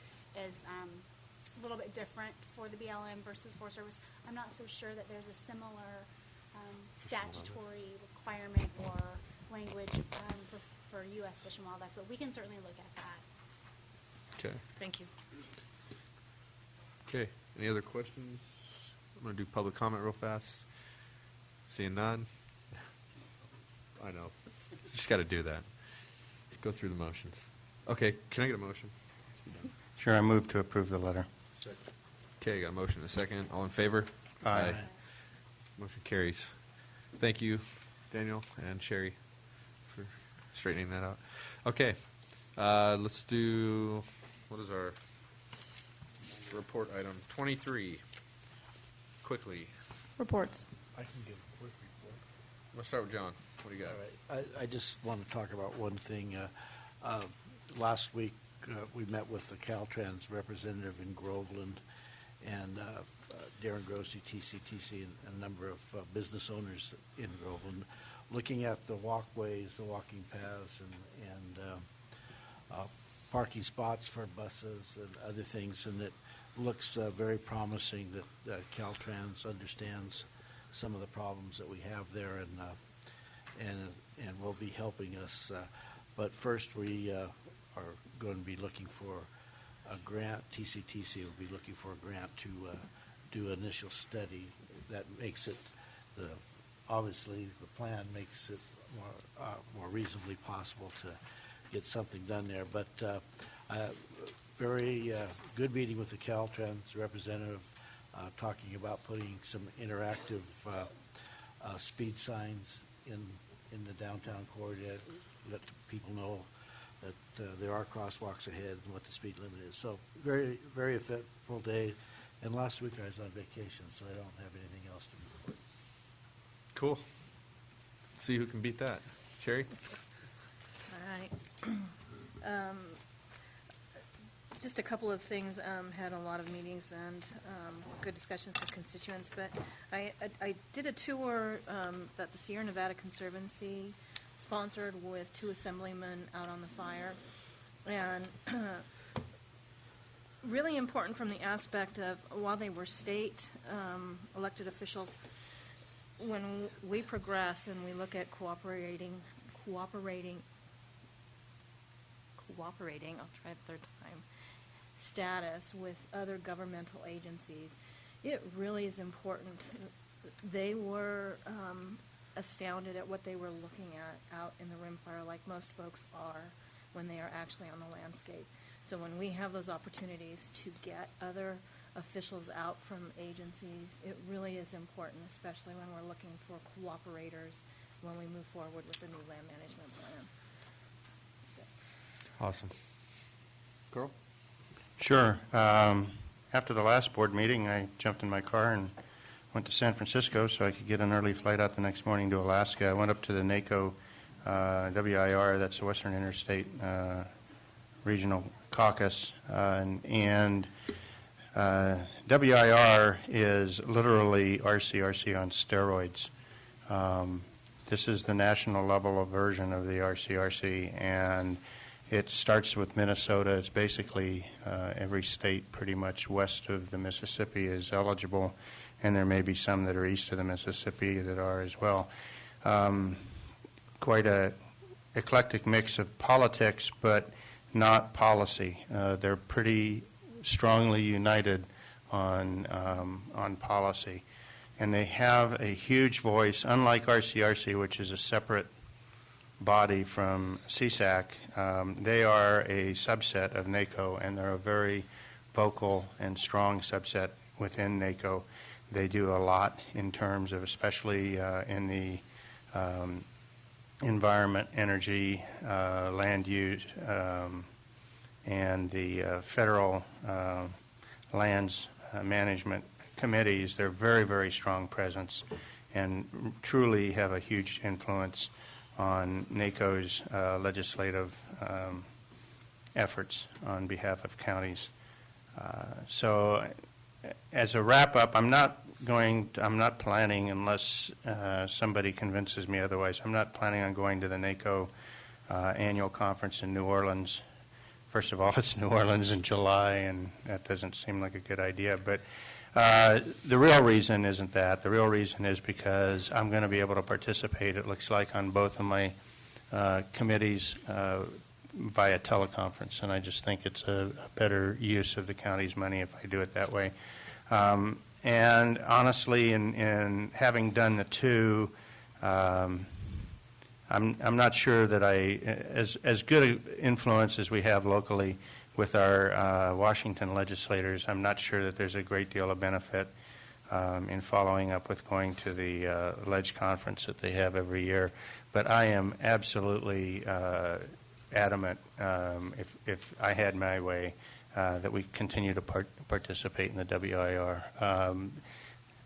is a little bit different for the BLM versus Forest Service. I'm not so sure that there's a similar statutory requirement or language for U.S. Fish and Wildlife, but we can certainly look at that. Okay. Thank you. Okay. Any other questions? I'm going to do public comment real fast. Seeing none. I know. You just got to do that. Go through the motions. Okay. Can I get a motion? Let's be done. Sure, I move to approve the letter. Okay, got a motion and a second. All in favor? Aye. Motion carries. Thank you, Daniel and Sherry, for straightening that out. Okay, let's do, what is our report item? 23. Quickly. Reports. I can give a quick report. Let's start with John. What do you got? All right. I just want to talk about one thing. Last week, we met with the Caltrans representative in Groveland, and Darren Grossi, TCTC, and a number of business owners in Groveland, looking at the walkways, the walking paths, and parking spots for buses and other things, and it looks very promising that Caltrans understands some of the problems that we have there, and will be helping us. But first, we are going to be looking for a grant. TCTC will be looking for a grant to do an initial study that makes it, obviously, the plan makes it more reasonably possible to get something done there. But very good meeting with the Caltrans representative, talking about putting some interactive speed signs in the downtown corridor, let people know that there are crosswalks ahead and what the speed limit is. So very, very eventful day. And last week I was on vacation, so I don't have anything else to report. Cool. See who can beat that. Sherry? All right. Just a couple of things. Had a lot of meetings and good discussions with constituents. But I did a tour that the Sierra Nevada Conservancy sponsored with 2 assemblymen out on the fire. And really important from the aspect of, while they were state elected officials, when we progress and we look at cooperating, I'll try it a third time, status with other governmental agencies, it really is important. They were astounded at what they were looking at out in the rimfire, like most folks are when they are actually on the landscape. So when we have those opportunities to get other officials out from agencies, it really is important, especially when we're looking for cooperators when we move forward with the new land management plan. Awesome. Carl? Sure. After the last board meeting, I jumped in my car and went to San Francisco so I could get an early flight out the next morning to Alaska. I went up to the NACO WIR, that's the Western Interstate Regional Caucus, and WIR is literally RCRC on steroids. This is the national level version of the RCRC, and it starts with Minnesota. It's basically every state pretty much west of the Mississippi is eligible, and there may be some that are east of the Mississippi that are as well. Quite a eclectic mix of politics, but not policy. They're pretty strongly united on policy, and they have a huge voice. Unlike RCRC, which is a separate body from CSAC, they are a subset of NACO, and they're a very vocal and strong subset within NACO. They do a lot in terms of, especially in the environment, energy, land use, and the federal lands management committees. They're very, very strong presence and truly have a huge influence on NACO's legislative efforts on behalf of counties. So as a wrap-up, I'm not planning, unless somebody convinces me otherwise, I'm not planning on going to the NACO annual conference in New Orleans. First of all, it's New Orleans in July, and that doesn't seem like a good idea. But the real reason isn't that. The real reason is because I'm going to be able to participate, it looks like, on both of my committees via teleconference, and I just think it's a better use of the county's money if I do it that way. And honestly, in having done the two, I'm not sure that as good an influence as we have locally, with our Washington legislators. I'm not sure that there's a great deal of benefit in following up with going to the Ledge Conference that they have every year. But I am absolutely adamant, if I had my way, that we continue to participate in the WIR.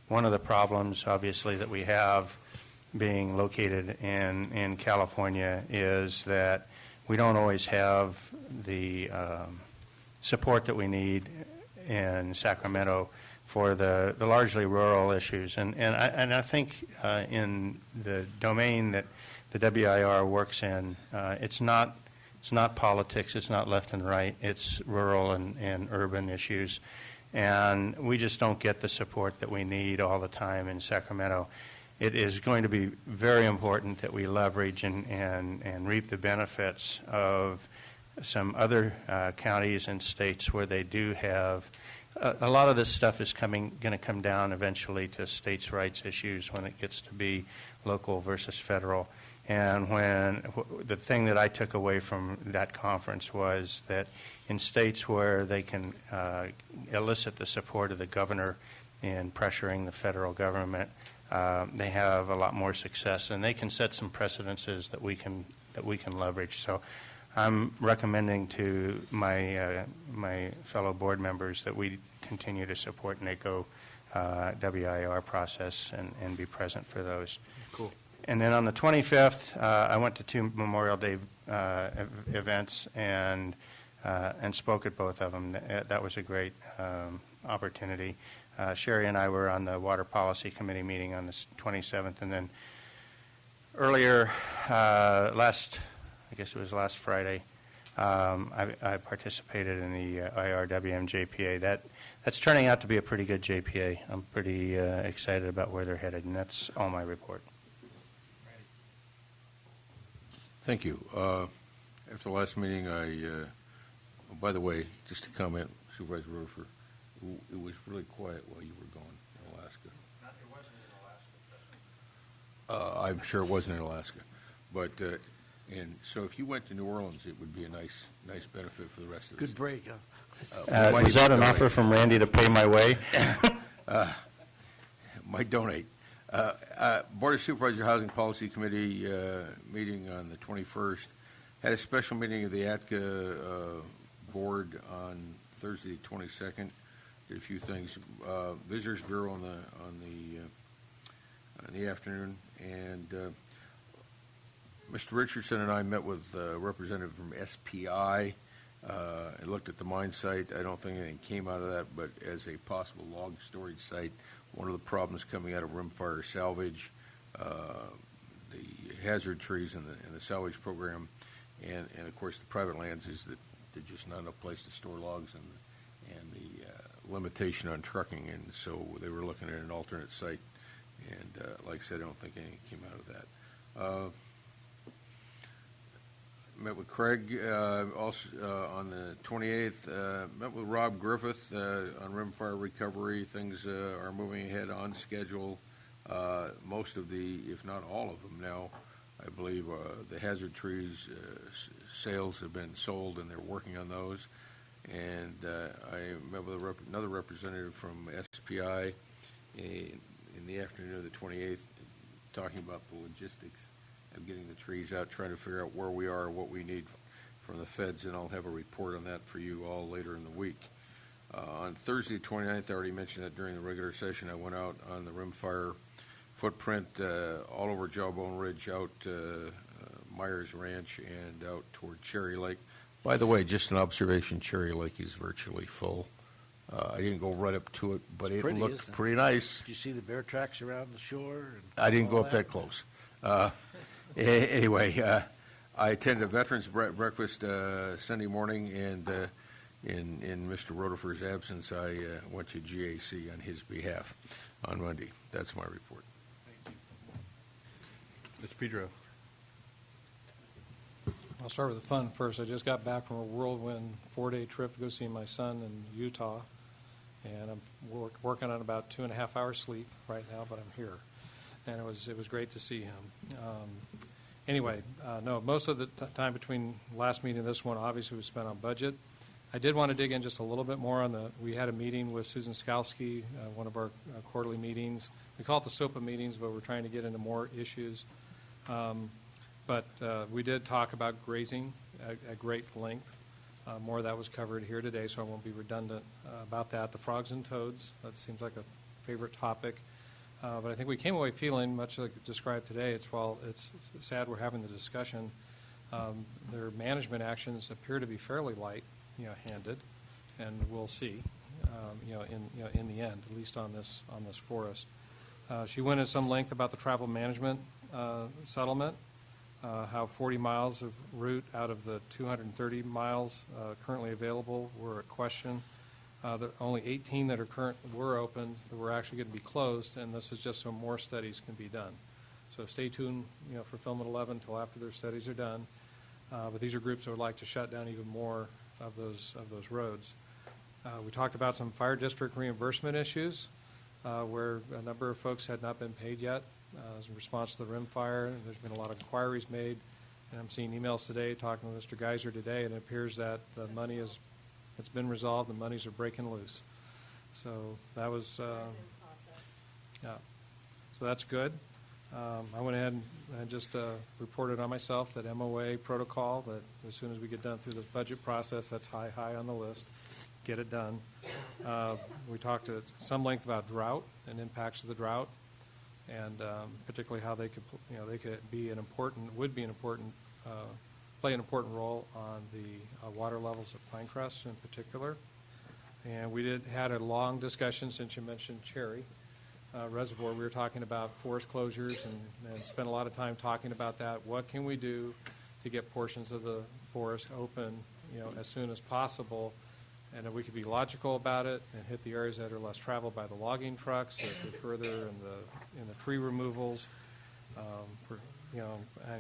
One of the problems, obviously, that we have being located in California is that we don't always have the support that we need in Sacramento for the largely rural issues. And I think in the domain that the WIR works in, it's not politics, it's not left and right, it's rural and urban issues. And we just don't get the support that we need all the time in Sacramento. It is going to be very important that we leverage and reap the benefits of some other counties and states where they do have a lot of this stuff is going to come down eventually to states' rights issues when it gets to be local versus federal. And when the thing that I took away from that conference was that in states where they can elicit the support of the governor in pressuring the federal government, they have a lot more success, and they can set some precedences that we can leverage. So I'm recommending to my fellow board members that we continue to support NACO WIR process and be present for those. Cool. And then on the 25th, I went to 2 Memorial Day events and spoke at both of them. That was a great opportunity. Sherry and I were on the Water Policy Committee meeting on the 27th, and then earlier, I guess it was last Friday, I participated in the IRWM JPA. That's turning out to be a pretty good JPA. I'm pretty excited about where they're headed, and that's all my report. Thank you. After the last meeting, by the way, just to comment, Supervisor Rutherford, it was really quiet while you were gone in Alaska. It wasn't in Alaska. I'm sure it wasn't in Alaska. But, and so if you went to New Orleans, it would be a nice benefit for the rest of us. Good break, huh? Was that an offer from Randy to pay my way? Might donate. Board of Supervisors Housing Policy Committee meeting on the 21st. Had a special meeting of the ATCA board on Thursday, the 22nd. Did a few things. Visitors Bureau on the afternoon, and Mr. Richardson and I met with a representative from SPI and looked at the mine site. I don't think anything came out of that, but as a possible log storage site, one of the problems coming out of rimfire salvage, the hazard trees and the salvage program, and of course the private lands is that there's just not enough place to store logs and the limitation on trucking, and so they were looking at an alternate site, and like I said, I don't think anything came out of that. Met with Craig also on the 28th. Met with Rob Griffith on rimfire recovery. Things are moving ahead on schedule. Most of the, if not all of them now, I believe the hazard trees sales have been sold, and they're working on those. And I met with another representative from SPI in the afternoon of the 28th, talking about the logistics of getting the trees out, trying to figure out where we are and what we need from the feds, and I'll have a report on that for you all later in the week. On Thursday, 29th, I already mentioned that during the regular session, I went out on the rimfire footprint all over Jawbone Ridge, out Myers Ranch, and out toward Cherry Lake. By the way, just an observation, Cherry Lake is virtually full. I didn't go right up to it, but it looked pretty nice. Did you see the bear tracks around the shore? I didn't go up that close. Anyway, I attended a veterans breakfast Sunday morning, and in Mr. Rutherford's absence, I went to GAC on his behalf on Monday. That's my report. Mr. Pedro. I'll start with the fun first. I just got back from a whirlwind 4-day trip to go see my son in Utah, and I'm working on about 2.5 hours sleep right now, but I'm here. And it was great to see him. Anyway, no, most of the time between last meeting and this one, obviously, was spent on budget. I did want to dig in just a little bit more on we had a meeting with Susan Skalski, one of our quarterly meetings. We call it the SOPA meetings, but we're trying to get into more issues. But we did talk about grazing at great length. More of that was covered here today, so I won't be redundant about that. The frogs and toads, that seems like a favorite topic. But I think we came away feeling, much like described today, while it's sad we're having the discussion, their management actions appear to be fairly light-handed, and we'll see, in the end, at least on this forest. She went at some length about the travel management settlement, how 40 miles of route out of the 230 miles currently available were at question. There only 18 that were open that were actually going to be closed, and this is just so more studies can be done. So stay tuned, for Film at 11 until after their studies are done. But these are groups that would like to shut down even more of those roads. We talked about some fire district reimbursement issues where a number of folks had not been paid yet as a response to the rim fire. There's been a lot of inquiries made, and I'm seeing emails today talking to Mr. Geiser today, and it appears that the money it's been resolved. The monies are breaking loose. So that was yeah. So that's good. I went ahead and just reported on myself that MOA protocol, that as soon as we get done through this budget process, that's high on the list. Get it done. We talked at some length about drought and impacts of the drought, and particularly how they could play an important role on the water levels at Pinecrest in particular. And we had a long discussion, since you mentioned Cherry Reservoir. We were talking about forest closures and spent a lot of time talking about that. What can we do to get portions of the forest open, as soon as possible? And if we could be logical about it and hit the areas that are less traveled by the logging trucks, that are further in the tree removals. I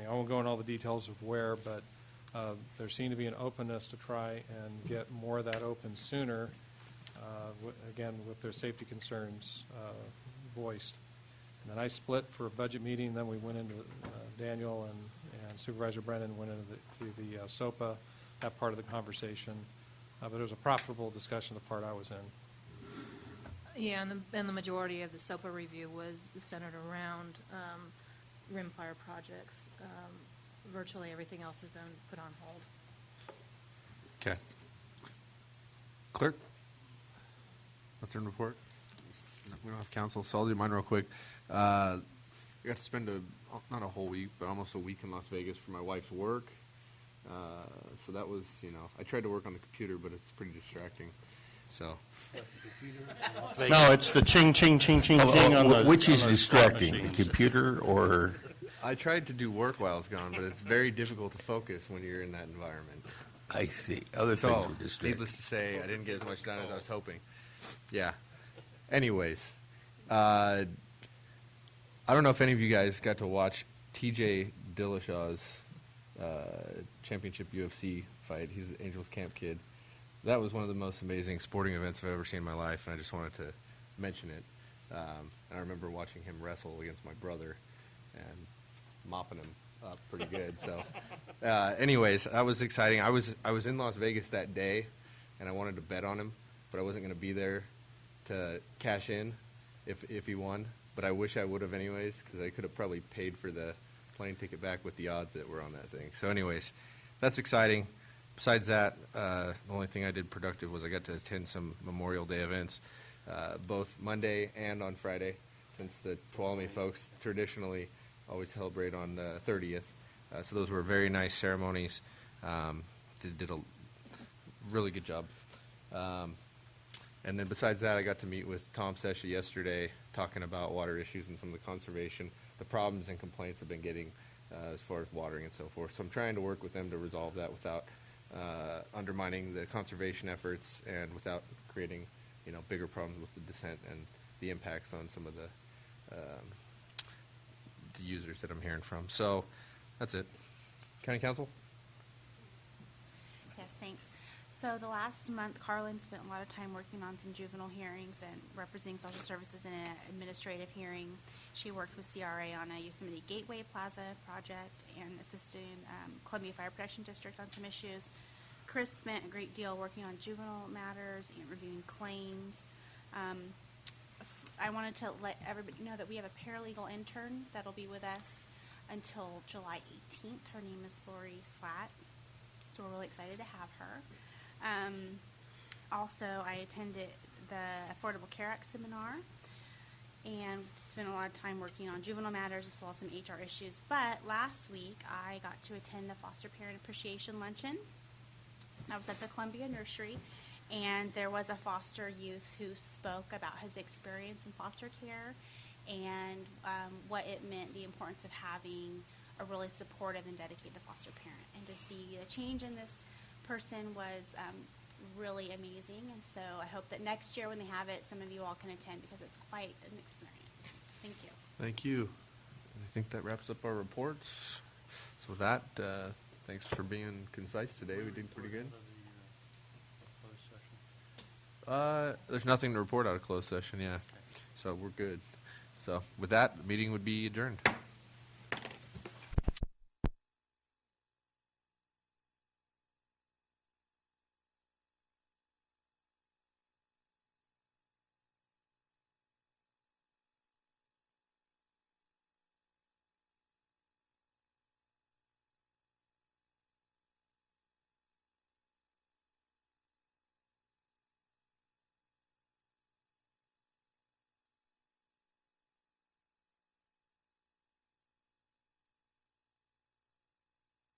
won't go into all the details of where, but there seemed to be an openness to try and get more of that open sooner, again, with their safety concerns voiced. And then I split for a budget meeting, then we went into, Daniel and Supervisor Brennan went into the SOPA, that part of the conversation. But it was a profitable discussion, the part I was in. Yeah, and the majority of the SOPA review was centered around rimfire projects. Virtually everything else has been put on hold. Okay. Clerk? Nothing to report? We don't have council, so I'll do mine real quick. I got to spend not a whole week, but almost a week in Las Vegas for my wife's work. So that was, I tried to work on the computer, but it's pretty distracting. So. No, it's the ching, ching, ching, ching, ching on the. Which is distracting, the computer or? I tried to do work while I was gone, but it's very difficult to focus when you're in that environment. I see. Other things were distracting. Needless to say, I didn't get as much done as I was hoping. Yeah. Anyways, I don't know if any of you guys got to watch TJ Dillashaw's championship UFC fight. He's an Angels Camp kid. That was one of the most amazing sporting events I've ever seen in my life, and I just wanted to mention it. And I remember watching him wrestle against my brother and mopping him up pretty good. So, anyways, that was exciting. I was in Las Vegas that day, and I wanted to bet on him, but I wasn't going to be there to cash in if he won. But I wish I would have anyways, because I could have probably paid for the plane ticket back with the odds that were on that thing. So anyways, that's exciting. Besides that, the only thing I did productive was I got to attend some Memorial Day events, both Monday and on Friday, since the Tuolumne folks traditionally always celebrate on the 30th. So those were very nice ceremonies. Did a really good job. And then besides that, I got to meet with Tom Sesha yesterday, talking about water issues and some of the conservation, the problems and complaints I've been getting as far as watering and so forth. So I'm trying to work with them to resolve that without undermining the conservation efforts and without creating, bigger problems with the descent and the impacts on some of the users that I'm hearing from. So that's it. County Council? Yes, thanks. So the last month, Carlin spent a lot of time working on some juvenile hearings and representing social services in an administrative hearing. She worked with CRA on a Yosemite Gateway Plaza project and assisted Columbia Fire Protection District on some issues. Chris spent a great deal working on juvenile matters and reviewing claims. I wanted to let everybody know that we have a paralegal intern that'll be with us until July 18th. Her name is Lori Slatt, so we're really excited to have her. Also, I attended the Affordable Care Act seminar and spent a lot of time working on juvenile matters as well as some HR issues. But last week, I got to attend the Foster Parent Appreciation Luncheon. I was at the Columbia Nursery, and there was a foster youth who spoke about his experience in foster care and what it meant, the importance of having a really supportive and dedicated foster parent. And to see a change in this person was really amazing. And so I hope that next year when they have it, some of you all can attend because it's quite an experience. Thank you. Thank you. I think that wraps up our reports. So with that, thanks for being concise today. We did pretty good. There's nothing to report out of closed session, yeah. So we're good. So with that, the meeting would be adjourned.